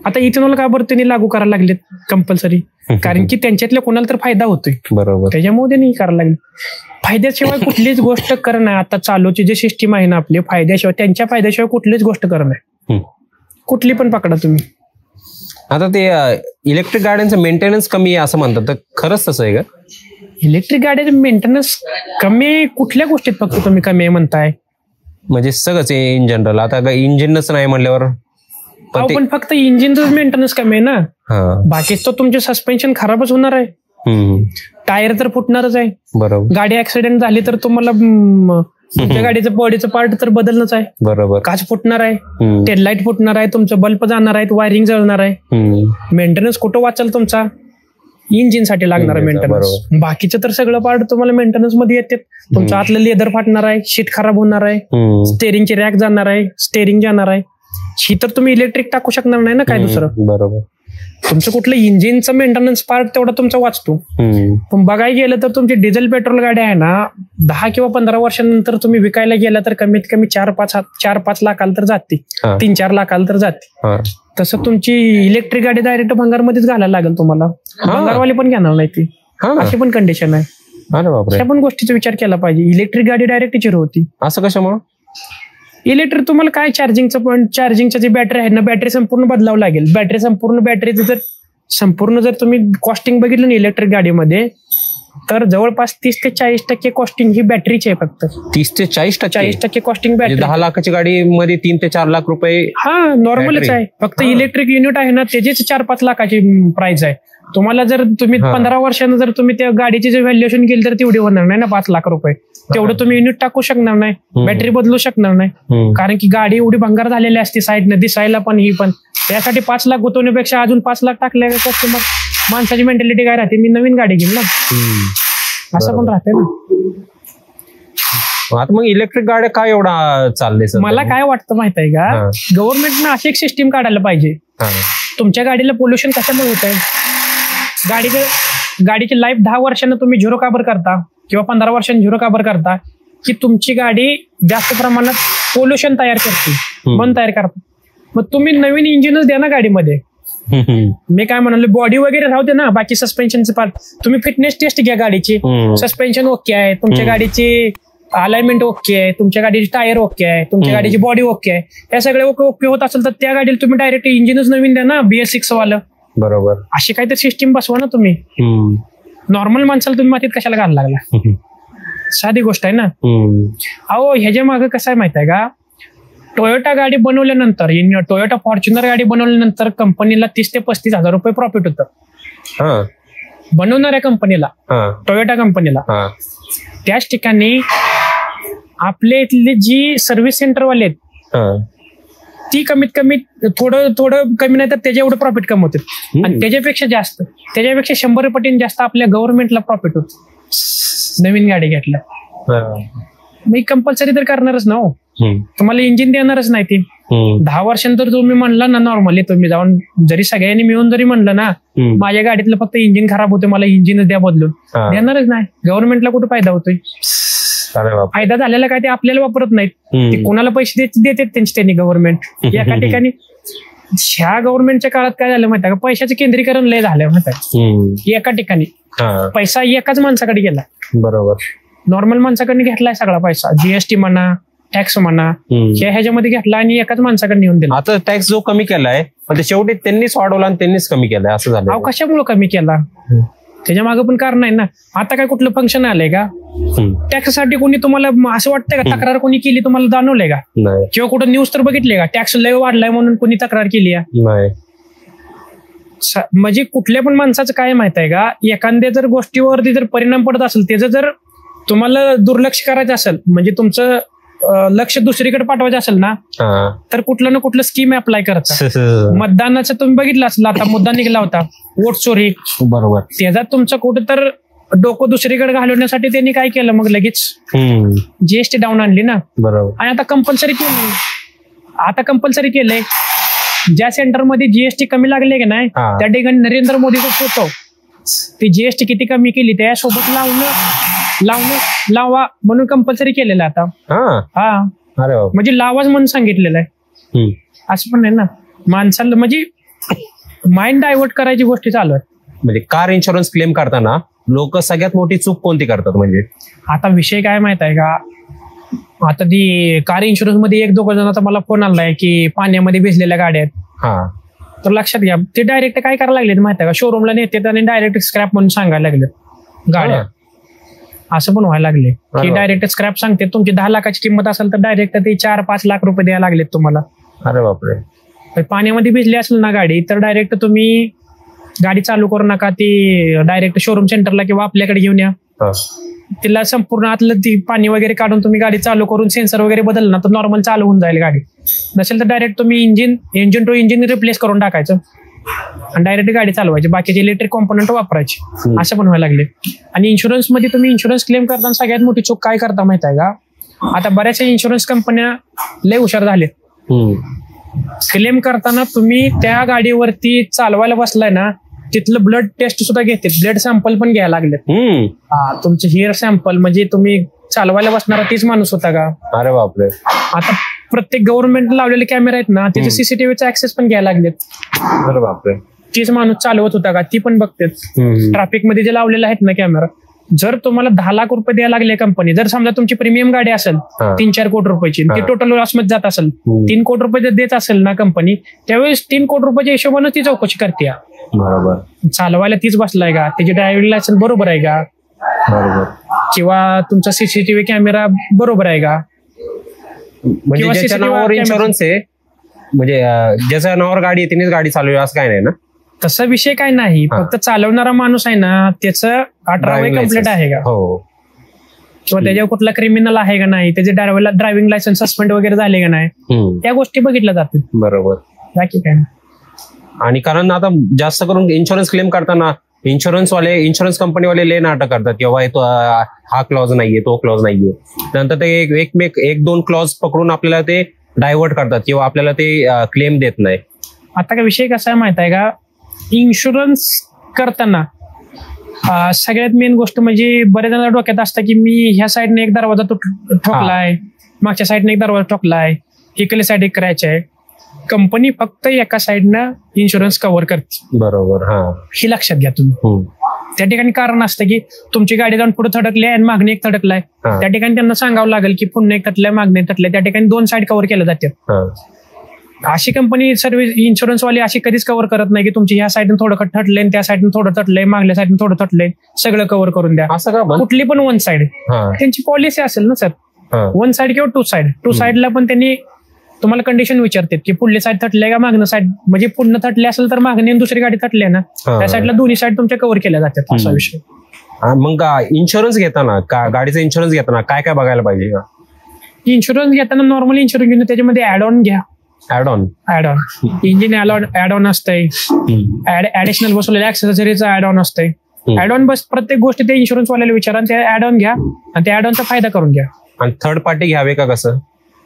आता इथेनॉल का बरं त्यांनी लागू करायला लागलेत कंपल्सरी? कारण की त्यांच्यातल्या कोणाला तर फायदा होतोय. बरोबर. त्याच्यामुळे त्यांनी करायला लागले. फायद्याशिवाय कुठलीच गोष्ट करणं आता चालूची जी सिस्टीम आहे ना आपली, फायद्याशिवाय त्यांच्या फायद्याशिवाय कुठलीच गोष्ट करणं, कुठली पण पकडा तुम्ही. आता ते इलेक्ट्रिक गाड्यांचं मेंटेनन्स कमी आहे असं म्हणतात, तर खरंच तसं आहे का? इलेक्ट्रिक गाड्याचं मेंटेनन्स कमी कुठल्या गोष्टीत फक्त तुम्ही कमी आहे म्हणताय? म्हणजे सगळंच इन जनरल. आता इंजिनच नाही म्हणल्यावर पण फक्त इंजिनच मेंटेनन्स कमी आहे ना. बाकीच तर तुमचे सस्पेन्शन खराबच होणार आहे, टायर तर फुटणारच आहे. बरोबर. गाडी ऍक्सिडेंट झाली तर तुम्हाला तुमच्या गाडीचं बॉडीचं पार्ट तर बदलणंच आहे. बरोबर. काच फुटणार आहे, टेडलाईट फुटणार आहे, तुमचं बल्ब जाणार आहे, वायरिंग जळणार आहे. मेंटेनन्स कुठं वाचल तुमचा? इंजिन साठी लागणार आहे मेंटेनन्स. बाकीचं तर सगळं पार्ट तुम्हाला मेंटेनन्स मध्ये येते. तुमचं आतलं लेदर फाटणार आहे, शीट खराब होणार आहे, स्टेअरिंगची रॅक जाणार आहे, स्टेअरिंग जाणार आहे. ही तर तुम्ही इलेक्ट्रिक टाकू शकणार नाही ना काय दुसरं. बरोबर. तुमचं कुठलं इंजिनचं मेंटेनन्स पार्ट तेवढा तुमचा वाचतो. पण बघायला गेलं तर तुमची डिझेल पेट्रोल गाड्या आहे ना, 10 किंवा 15 वर्षांनंतर तुम्ही विकायला गेला तर कमीत कमी 4-5 लाखाला तर जाते, 3-4 लाखाला तर जाते. तसं तुमची इलेक्ट्रिक गाडी डायरेक्ट भंगारमध्येच घालायला लागेल तुम्हाला. भंगारवाली पण घेणार नाही ती, अशी पण कंडिशन आहे. अशा पण गोष्टीचा विचार केला पाहिजे. इलेक्ट्रिक गाडी डायरेक्ट झिरो होती. असं कशामुळे? इलेक्ट्रिक तुम्हाला काय चार्जिंगचं पण, चार्जिंगच्या जे बॅटरी आहेत ना, बॅटरी संपूर्ण बदलावं लागेल. बॅटरीचं जर तुम्ही कॉस्टिंग बघितलं ना इलेक्ट्रिक गाडीमध्ये, तर जवळपास 30 ते 40% कॉस्टिंग ही बॅटरीची आहे फक्त. 30 ते 40% कॉस्टिंग बॅटरी. 10 लाखाची गाडीमध्ये 3 ते 4 लाख रुपये नॉर्मलच आहे. फक्त इलेक्ट्रिक युनिट आहे ना त्याचीच 4-5 लाखाची प्राइस आहे. तुम्हाला जर तुम्ही 15 वर्षांना जर तुम्ही त्या गाडीची जर व्हॅल्युएशन केली तर तेवढी होणार नाही ना 5 लाख रुपये. तेवढं तुम्ही युनिट टाकू शकणार नाही, बॅटरी बदलू शकणार नाही, कारण की गाडी एवढी भंगार झालेली असते साईडनं दिसायला पण. ही पण त्यासाठी 5 लाख गुंतवण्यापेक्षा अजून 5 लाख टाकले कस्टमर माणसाची मेंटॅलिटी काय राहते, मी नवीन गाडी घेईन ना, असं पण राहते ना. आता मग इलेक्ट्रिक गाड्या काय एवढा चालले? मला काय वाटतं माहित आहे का, गव्हर्नमेंटनं अशी एक सिस्टीम काढायला पाहिजे. तुमच्या गाडीला पोल्युशन कशामुळे होत आहे? गाडीची लाईफ 10 वर्षांना तुम्ही झिरो काबर करता किंवा 15 वर्षांनी झिरो काबर करता की तुमची गाडी जास्त प्रमाणात पोल्युशन तयार करते, बंद तयार करते. मग तुम्ही नवीन इंजिनच द्या ना गाडीमध्ये. मी काय म्हणाले, बॉडी वगैरे राहू दे ना, बाकी सस्पेन्शनचे पार्ट. तुम्ही फिटनेस टेस्ट घ्या गाडीची, सस्पेन्शन ओके आहे, तुमच्या गाडीची अलाइनमेंट ओके आहे, तुमच्या गाडीची टायर ओके आहे, तुमच्या गाडीची बॉडी ओके आहे, या सगळ्या ओके होत असेल तर त्या गाडीला तुम्ही डायरेक्ट इंजिनच नवीन द्या ना, BS6 वालं. बरोबर. अशी काहीतरी सिस्टीम बसवा ना तुम्ही. नॉर्मल माणसाला तुम्ही मातीत कशाला घालायला लागला? साधी गोष्ट आहे ना. अहो ह्याच्या मागे कसं आहे माहित आहे का, टोयोटा गाडी बनवल्यानंतर, टोयोटा फॉर्च्युनर गाडी बनवल्यानंतर कंपनीला 30 ते 35 हजार रुपये प्रॉफिट होतं बनवणाऱ्या कंपनीला, टोयोटा कंपनीला. त्याच ठिकाणी आपल्या इथले जी सर्व्हिस सेंटरवाले आहेत ती कमीत कमी थोडं कमी नाही तर त्याच्या एवढं प्रॉफिट कमवते, आणि त्याच्यापेक्षा 100 पटीने जास्त आपल्या गव्हर्नमेंटला प्रॉफिट होत नवीन गाडी घेतल्या. मी कंपल्सरी तर करणारच ना. हो, तुम्हाला इंजिन देणारच नाही ती. 10 वर्षांतर तुम्ही म्हणला ना, नॉर्मली तुम्ही जाऊन जरी सगळ्यांनी मिळून जरी म्हणलं ना, माझ्या गाडीतलं फक्त इंजिन खराब होते, मला इंजिनच द्या बदलून, देणारच नाही. गव्हर्नमेंटला कुठे फायदा होतोय? फायदा झालेला काय ते आपल्याला वापरत नाहीत, ते कोणाला पैसे देतात त्यांनी गव्हर्नमेंट. एका ठिकाणी ह्या गव्हर्नमेंटच्या काळात काय झालं माहिती का, पैशाचं केंद्रीकरण लय झालं माहिती. एका ठिकाणी पैसा एकाच माणसाकडे गेला. बरोबर. नॉर्मल माणसाकडे घेतलाय सगळा पैसा, जीएसटी म्हणा, टॅक्स म्हणा, ह्याच्यामध्ये घेतला आणि एकाच माणसाकडे नेऊन दिला. आता टॅक्स जो कमी केलाय पण शेवटी त्यांनीच वाढवला आणि त्यांनीच कमी केलाय असं झालं. कशामुळे कमी केला? त्याच्या मागे पण कारण आहे ना. आता काय कुठलं फंक्शन आलंय का टॅक्ससाठी? कोणी तुम्हाला असं वाटतंय का तक्रार कोणी केली तुम्हाला जाणवलंय का? किंवा कुठं न्यूज तर बघितले का टॅक्स लय वाढलाय म्हणून कोणी तक्रार केली आहे? म्हणजे कुठल्या पण माणसाचं काय माहित आहे का, एखाद्या जर गोष्टीवरती जर परिणाम पडत असेल, त्याचं जर तुम्हाला दुर्लक्ष करायचं असेल, म्हणजे तुमचं लक्ष दुसरीकडे पाठवायचं असेल ना, तर कुठलं ना कुठलं स्कीम अप्लाय करायचं. मतदानाचं तुम्ही बघितलं असेल, आता मुद्दा निघाला होता वोट चोरी. बरोबर. त्याचा तुमचं कुठं तर डोकं दुसरीकडे घालवण्यासाठी त्यांनी काय केलं, मग लगेच जीएसटी डाऊन आणली ना. बरोबर. आणि आता कंपल्सरी केलंय. ज्या सेंटरमध्ये जीएसटी कमी लागले की नाही, त्या ठिकाणी नरेंद्र मोदीचा फोटो, ती जीएसटी किती कमी केली त्यासोबत लावा म्हणून कंपल्सरी केलेलं आता. म्हणजे लावाच म्हणून सांगितलेलं आहे. असं पण आहे ना, माणसाला म्हणजे माइंड डायव्हर्ट करायची गोष्टी चालू आहेत. म्हणजे कार इन्शुरन्स क्लेम करताना लोक सगळ्यात मोठी चूक कोणती करतात? म्हणजे आता विषय काय माहित आहे का, आता ती कार इन्शुरन्स मध्ये 1-2 जणांचा मला फोन आलाय की पाण्यामध्ये भिजलेल्या गाड्या आहेत. तर लक्षात घ्या, ते डायरेक्ट काय करायला लागले माहिती आहे का, शोरूमला नेतात आणि डायरेक्ट स्क्रॅप म्हणून सांगायला लागले गाड्या. असं पण व्हायला लागले की डायरेक्ट स्क्रॅप सांगते. तुमची 10 लाखाची किंमत असेल तर डायरेक्ट ते 4-5 लाख रुपये द्यायला लागलेत तुम्हाला. अरे बापरे. पाण्यामध्ये भिजली असेल ना गाडी, तर डायरेक्ट तुम्ही गाडी चालू करू नका, ती डायरेक्ट शोरूम सेंटरला किंवा आपल्याकडे घेऊन या. तिला संपूर्ण आतलं ती पाणी वगैरे काढून तुम्ही गाडी चालू करून सेन्सर वगैरे बदलला तर नॉर्मल चालू होऊन जाईल गाडी. नसेल तर डायरेक्ट तुम्ही इंजिन टू इंजिन रिप्लेस करून टाकायचं आणि डायरेक्ट गाडी चालवायची, बाकीचे इलेक्ट्रिक कॉम्पोनंट वापरायचे. असं पण व्हायला लागले. आणि इन्शुरन्स मध्ये तुम्ही इन्शुरन्स क्लेम करताना सगळ्यात मोठी चूक काय करता माहित आहे का, आता बऱ्याचशा इन्शुरन्स कंपन्या लय हुशार झालेत. क्लेम करताना तुम्ही त्या गाडीवरती चालवायला बसलाय ना, तिथलं ब्लड टेस्ट सुद्धा घेते, ब्लड सॅम्पल पण घ्यायला लागले. तुमचे हेअर सॅम्पल, म्हणजे तुम्ही चालवायला बसणारा तीच माणूस होता का? अरे बापरे. आता प्रत्येक गव्हर्नमेंट लावलेले कॅमेरा आहेत ना, त्याचे सीसीटीव्हीचा ऍक्सेस पण घ्यायला लागलेत. अरे बापरे. तीच माणूस चालवत होता का ती पण बघते. ट्रॅफिक मध्ये जे लावलेले आहेत ना कॅमेरा, जर तुम्हाला 10 लाख रुपये द्यायला लागले कंपनी, जर समजा तुमची प्रीमियम गाडी असेल 3-4 कोटी रुपयाची, ती टोटल लॉसमध्ये जात असेल, 3 कोटी रुपये जर देत असेल ना कंपनी, त्यावेळेस 3 कोटी रुपयाच्या हिशोबानं ती चौकशी करते. बरोबर. चालवायला तीच बसलाय का, त्याची ड्रायव्हिंग लायसन्स बरोबर आहे का, बरोबर, किंवा तुमचा सीसीटीव्ही कॅमेरा बरोबर आहे का, म्हणजे ज्याच्या नावावर इन्शुरन्स आहे, म्हणजे ज्याच्या नावावर गाडी आहे तिनेच गाडी चालवली असं काय नाही ना? तसा विषय काय नाही, फक्त चालवणारा माणूस आहे ना, त्याचं 18 वय कम्प्लीट आहे का, किंवा त्याच्यावर कुठला क्रिमिनल आहे का नाही, त्याचे ड्रायव्हिंग लायसन्स सस्पेंड वगैरे झाले का नाही, त्या गोष्टी बघितल्या जातील. बरोबर. बाकी काय नाही. आणि कारण आता जास्त करून इन्शुरन्स क्लेम करताना इन्शुरन्स कंपनीवाले लय नाटक करतात, किंवा तो हा क्लॉज नाहीये, तो क्लॉज नाहीये, नंतर ते 1-2 क्लॉज पकडून आपल्याला ते डायव्हर्ट करतात किंवा आपल्याला ते क्लेम देत नाही. आता काय विषय कसा आहे माहित आहे का, इन्शुरन्स करताना सगळ्यात मेन गोष्ट म्हणजे बऱ्याच जणांना डोक्यात असतं की मी ह्या साईडने एक दरवाजा ठोकलाय, मागच्या साईडने एक दरवाजा ठोकलाय, इकडल्या साईड एक क्रॅच आहे. कंपनी फक्त एका साईडनं इन्शुरन्स कव्हर करते. बरोबर. हे लक्षात घ्या तुम्ही. त्या ठिकाणी कारण असतं की तुमची गाडी जाऊन पुढे थडकली आहे आणि मागणी एक थडकलाय, त्या ठिकाणी त्यांना सांगावं लागेल की पुन्हा एक थटलंय, मागणी थटलंय, त्या ठिकाणी 2 साईड कव्हर केल्या जातात. अशी कंपनी सर्व्हिस इन्शुरन्सवाली अशी कधीच कव्हर करत नाही की तुमची ह्या साईडने थोडं थटलंय, त्या साईडने थोडं थटलंय, मागल्या साईडने थोडं थटलंय, सगळं कव्हर करून द्या. असं का? कुठली पण 1 साईड त्यांची पॉलिसी असेल ना सर, 1 साईड किंवा 2 साईड. 2 साईडला पण त्यांनी तुम्हाला कंडिशन विचारतात की पुढली साईड थटले का मागणं साईड, म्हणजे पुढनं थटले असेल तर मागणी दुसरी गाडी थटली ना, त्या साईडला दोन्ही साईड तुमच्या कव्हर केल्या जातात. असा विषय. मग इन्शुरन्स घेताना, गाडीचा इन्शुरन्स घेताना काय काय बघायला पाहिजे? इन्शुरन्स घेताना नॉर्मली इन्शुरन्स घेऊन त्याच्यामध्ये ऍड ऑन घ्या. Add on engine add on असतंय, ऍडिशनल बसवलेल्या ऍक्सेसरीचा ऍड ऑन असतंय. ऍड ऑन बस प्रत्येक गोष्टी ते इन्शुरन्स वाल्याला विचारा, ते ऍड ऑन घ्या आणि त्या ऍड ऑनचा फायदा करून घ्या. आणि थर्ड पार्टी घ्यावे का कसं?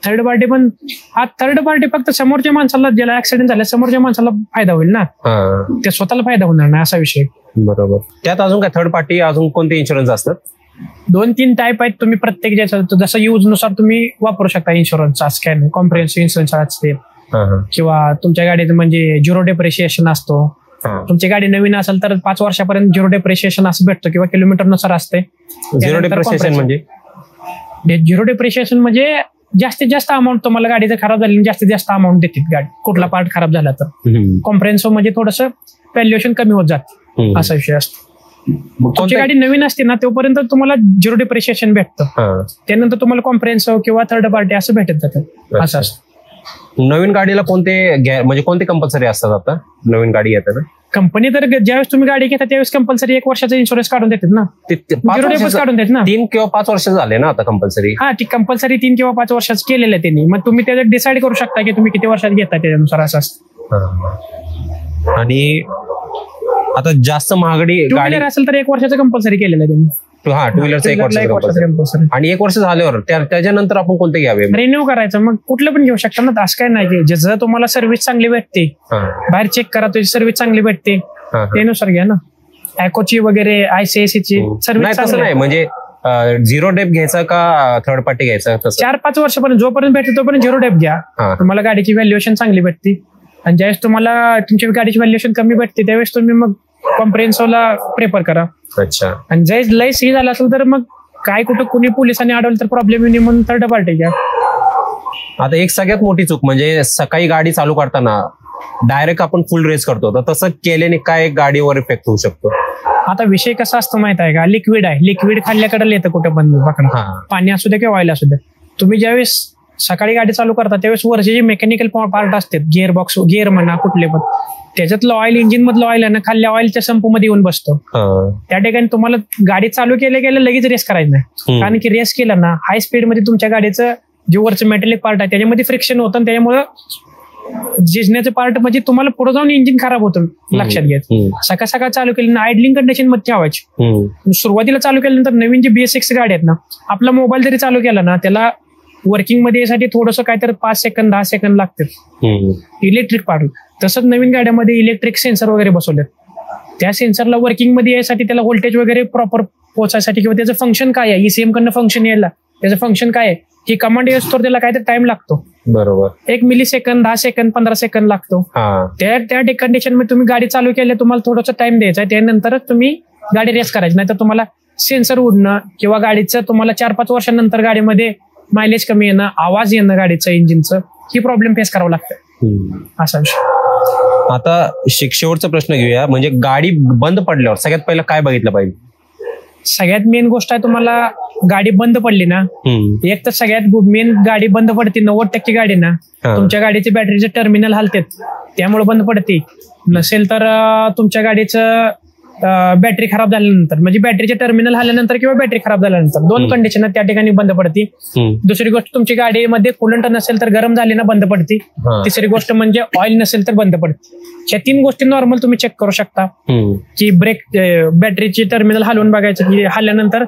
थर्ड पार्टी पण थर्ड पार्टी फक्त समोरच्या माणसाला, ज्याला ऍक्सिडेंट झाला समोरच्या माणसाला फायदा होईल ना, ते स्वतःला फायदा होणार नाही असा विषय. बरोबर. त्यात अजून काय थर्ड पार्टी अजून कोणते इन्शुरन्स असतात? 2-3 टाईप आहेत. तुम्ही प्रत्येक ज्याचं जसं यूज नुसार तुम्ही वापरू शकता इन्शुरन्सचा. स्कॅन कॉम्प्रिहेन्सिव्ह इन्शुरन्स असते, किंवा तुमच्या गाडीत म्हणजे 0 डेप्रिशिएशन असतो. तुमची गाडी नवीन असेल तर 5 वर्षापर्यंत 0 डेप्रिशिएशन असं भेटतो, किंवा किलोमीटर नुसार असते. 0 डेप्रिशिएशन म्हणजे 0 डेप्रिशिएशन म्हणजे जास्तीत जास्त अमाऊंट तुम्हाला गाडी जर खराब झाली जास्तीत जास्त अमाऊंट देते गाडी, कुठला पार्ट खराब झाला तर. कॉम्प्रिहेन्सिव्ह म्हणजे थोडंसं व्हॅल्युएशन कमी होत जाते, असा विषय असतो. तुमची गाडी नवीन असते ना तोपर्यंत तुम्हाला 0 डेप्रिशिएशन भेटतं, त्यानंतर तुम्हाला कॉम्प्रिहेन्सिव्ह किंवा थर्ड पार्टी असं भेटत जातं, असं असतं. नवीन गाडीला कोणते कंपल्सरी असतात आता नवीन गाडी घेताना? कंपनी तर ज्यावेळेस तुम्ही गाडी घेता त्यावेळेस कंपल्सरी 1 वर्षाचा इन्शुरन्स काढून देतात ना, 0 डेप्रिस काढून देतात ना. 3 किंवा 5 वर्ष झाले ना आता कंपल्सरी. ती कंपल्सरी 3 किंवा 5 वर्षाचं केलेलं आहे त्यांनी. मग तुम्ही त्याच्यात डिसाईड करू शकता की तुम्ही किती वर्षात घेता, त्याच्यानुसार असं असतं. आणि आता जास्त महागडी गाडी असेल तर 1 वर्षाचं कंपल्सरी केलेलं आहे त्यांनी. टू व्हीलरचं 1 वर्ष. आणि 1 वर्ष झाल्यावर त्याच्यानंतर आपण कोणते घ्यावे? रिन्यू करायचं, मग कुठलं पण घेऊ शकता ना, असं काय नाही की जसं तुम्हाला सर्व्हिस चांगली भेटते, बाहेर चेक करा तुझी सर्व्हिस चांगली भेटते त्यानुसार घ्या ना. ॲकोची वगैरे ICICI सर्व्हिस तसं नाही, म्हणजे 0 डेप घ्यायचा का थर्ड पार्टी घ्यायचा? 4-5 वर्षापर्यंत जोपर्यंत भेटते तोपर्यंत 0 डेप घ्या, तुम्हाला गाडीची व्हॅल्युएशन चांगली भेटते. आणि ज्यावेळेस तुम्हाला तुमच्या गाडीची व्हॅल्युएशन कमी भेटते त्यावेळेस तुम्ही मग कॉम्प्रिहेन्सिव्हला प्रेफर करा. अच्छा. आणि ज्यावेळेस लयच हे झालं असेल तर मग काय कुठं कुणी पोलिसांनी अडवलं तर प्रॉब्लेम येईल म्हणून थर्ड पार्टी घ्या. आता एक सगळ्यात मोठी चूक म्हणजे सकाळी गाडी चालू करताना डायरेक्ट आपण फुल रेस करतो, तर तसं केल्याने काय गाडीवर इफेक्ट होऊ शकतो? आता विषय कसा असतो माहित आहे का, लिक्विड आहे, लिक्विड खाल्ल्याकडे येतं कुठं पण पकडा, पाणी असू दे किंवा ऑइल असू दे. तुम्ही ज्यावेळेस सकाळी गाडी चालू करता त्यावेळेस वरचे जे मेकॅनिकल पार्ट असतात, गिअर बॉक्स, गिअर म्हणा कुठले पण, त्याच्यातलं ऑइल, इंजिन मधलं ऑइल आहे ना खाल्ल्या ऑइलच्या संपूमध्ये येऊन बसतो. त्या ठिकाणी तुम्हाला गाडी चालू केल्या लगेच रेस करायचं नाही, कारण की रेस केला ना हाय स्पीड मध्ये तुमच्या गाडीचं जे वरचं मेटॅलिक पार्ट आहे त्याच्यामध्ये फ्रिक्शन होतं आणि त्याच्यामुळे झिजण्याचं पार्ट म्हणजे तुम्हाला पुढे जाऊन इंजिन खराब होतं. लक्षात घ्यायचं, सकाळ सकाळ चालू केलं आयडलिंग कंडिशन मध्ये ठेवायची. सुरुवातीला चालू केल्यानंतर नवीन जे BS6 गाडी आहेत ना, आपला मोबाईल जरी चालू केला ना त्याला वर्किंग मध्ये यासाठी थोडंसं काहीतरी 5 सेकंद 10 सेकंद लागतात इलेक्ट्रिक पार्ट. तसंच नवीन गाड्यामध्ये इलेक्ट्रिक सेन्सर वगैरे बसवलेत, त्या सेन्सरला वर्किंग मध्ये यायसाठी त्याला व्होल्टेज वगैरे प्रॉपर पोहोचायसाठी किंवा त्याचं फंक्शन काय आहे, ECM कडनं फंक्शन यायला त्याचं फंक्शन काय आहे ही कमांड येतो, त्याला काहीतरी टाइम लागतो. बरोबर. 1 मिलीसेकंद 10 सेकंद 15 सेकंद लागतो. त्या कंडिशन मध्ये तुम्ही गाडी चालू केली तुम्हाला थोडासा टाइम द्यायचा आहे, त्यानंतरच तुम्ही गाडी रेस करायची, नाही तर तुम्हाला सेन्सर उडणं किंवा गाडीचं तुम्हाला 4-5 वर्षांनंतर गाडीमध्ये मायलेज कमी येणं, आवाज येणं गाडीचं, इंजिनचं, ही प्रॉब्लेम फेस करावं लागतं असा विषय. आता शेवटचा प्रश्न घेऊया, म्हणजे गाडी बंद पडल्यावर सगळ्यात पहिला काय बघितलं पाहिजे? सगळ्यात मेन गोष्ट आहे, तुम्हाला गाडी बंद पडली ना, एक तर सगळ्यात मेन गाडी बंद पडते 90% गाडी ना तुमच्या गाडीचे बॅटरीचे टर्मिनल हलतात त्यामुळे बंद पडते. नसेल तर तुमच्या गाडीचं बॅटरी खराब झाल्यानंतर, म्हणजे बॅटरीचे टर्मिनल हल्ल्यानंतर किंवा बॅटरी खराब झाल्यानंतर, 2 कंडिशन त्या ठिकाणी बंद पडते. दुसरी गोष्ट तुमची गाडीमध्ये कूलंट नसेल तर गरम झाली ना बंद पडते. तिसरी गोष्ट म्हणजे ऑइल नसेल तर बंद पडते. ह्या 3 गोष्टी नॉर्मल तुम्ही चेक करू शकता की बॅटरीचे टर्मिनल हलवून बघायचं की हल्ल्यानंतर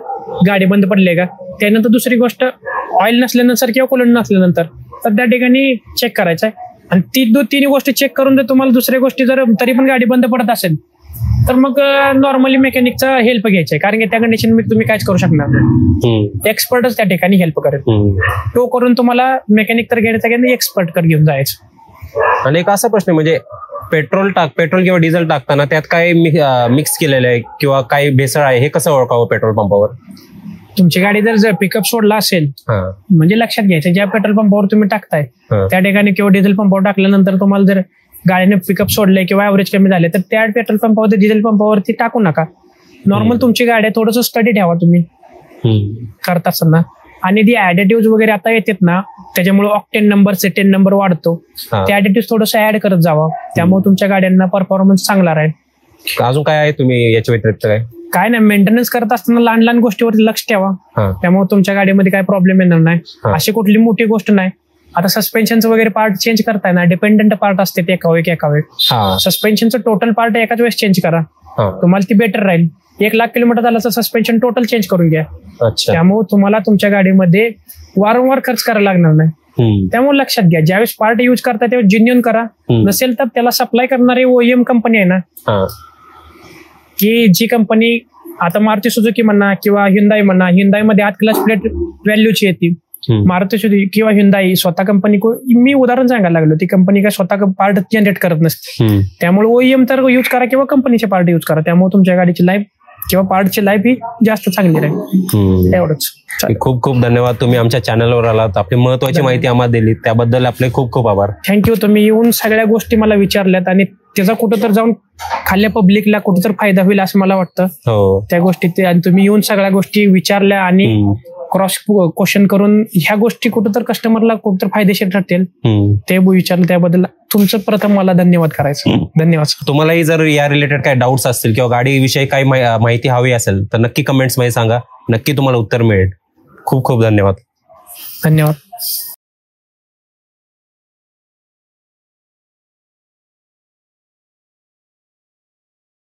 गाडी बंद पडली का. त्यानंतर दुसरी गोष्ट ऑइल नसल्यानंतर किंवा कूलंट नसल्यानंतर तर त्या ठिकाणी चेक करायचं आहे. आणि ती 3 गोष्टी चेक करून जर तुम्हाला दुसऱ्या गोष्टी जर तरी पण गाडी बंद पडत असेल तर मग नॉर्मली मेकॅनिकचा हेल्प घ्यायचा आहे, कारण की त्या कंडिशन मध्ये तुम्ही काहीच करू शकणार नाही. एक्सपर्टच त्या ठिकाणी हेल्प करेल. तो करून तुम्हाला मेकॅनिक तर घ्यायचा की एक्सपर्ट कर घेऊन जायचं. आणि एक असा प्रश्न म्हणजे पेट्रोल किंवा डिझेल टाकताना त्यात काय मिक्स केलेलं आहे किंवा काही भेसळ आहे हे कसं ओळखावं पेट्रोल पंपावर? तुमची गाडी जर पिकअप सोडला असेल म्हणजे लक्षात घ्यायचं ज्या पेट्रोल पंपावर तुम्ही टाकताय त्या ठिकाणी किंवा डिझेल पंपावर टाकल्यानंतर तुम्हाला जर गाडीने पिकअप सोडले किंवा ऍव्हरेज कमी झाले तर त्या पेट्रोल पंपावर डिझेल पंपावरती टाकू नका. नॉर्मल तुमची गाडी थोडंसं स्टडी ठेवा तुम्ही करत असताना. आणि ती ऍडिटिव्ह वगैरे आता येतात ना त्याच्यामुळे ऑक्टेन नंबर, सेटेन नंबर वाढतो, ते ऍडिटिव्ह थोडंसं ऍड करत जावं, त्यामुळे तुमच्या गाड्यांना परफॉर्मन्स चांगला राहील. अजून काय आहे तुम्ही याच्या व्यतिरिक्त काय नाही, मेंटेनन्स करत असताना लहान लहान गोष्टीवरती लक्ष ठेवा, त्यामुळे तुमच्या गाडीमध्ये काय प्रॉब्लेम येणार नाही. अशी कुठली मोठी गोष्ट नाही. आता सस्पेन्शनचं वगैरे पार्ट चेंज करताय ना, डिपेंडंट पार्ट असते ते एका वेळ. सस्पेन्शनचं टोटल पार्ट एकाच वेळेस चेंज करा, तुम्हाला ती बेटर राहील. 1,00,000 किलोमीटर झालं तर सस्पेन्शन टोटल चेंज करून घ्या. अच्छा. त्यामुळे तुम्हाला तुमच्या गाडीमध्ये वारंवार खर्च करायला लागणार नाही. त्यामुळे लक्षात घ्या, ज्यावेळेस पार्ट यूज करता तेव्हा जेन्युइन करा. नसेल तर त्याला सप्लाय करणारी OEM कंपनी आहे ना, की जी कंपनी आता मारुती सुझुकी म्हणा किंवा Hyundai म्हणा, Hyundai मध्ये 8 क्लच प्लेट व्हॅल्यूची येते. मारुती सुझुकी किंवा Hyundai स्वतः कंपनी, मी उदाहरण सांगायला लागलो, ती कंपनी काय स्वतः पार्ट जनरेट करत नसते. त्यामुळे OEM तर यूज करा किंवा कंपनीचे पार्ट यूज करा, त्यामुळे तुमच्या गाडीची लाईफ किंवा पार्टची लाईफ ही जास्त चांगली राहील. एवढंच. खूप खूप धन्यवाद, तुम्ही आमच्या चॅनलवर आलात, आपली महत्वाची माहिती आम्हाला दिली, त्याबद्दल आपले खूप खूप आभार. थँक्यू. तुम्ही येऊन सगळ्या गोष्टी मला विचारल्यात आणि त्याचा कुठं तर जाऊन खाल्ल्या पब्लिकला कुठं तर फायदा होईल असं मला वाटतं. त्या गोष्टी आणि तुम्ही येऊन सगळ्या गोष्टी विचारल्या आणि क्रॉस क्वेश्चन करून ह्या गोष्टी कुठं तर कस्टमरला कुठं तर फायदेशीर ठरतील ते विचारलं, त्याबद्दल तुमचं प्रथम मला धन्यवाद करायचं. धन्यवाद. तुम्हालाही जर या रिलेटेड काही डाऊट्स असतील किंवा गाडीविषयी काही माहिती हवी असेल तर नक्की कमेंट्स मध्ये सांगा, नक्की तुम्हाला उत्तर मिळेल. खूप खूप धन्यवाद. धन्यवाद.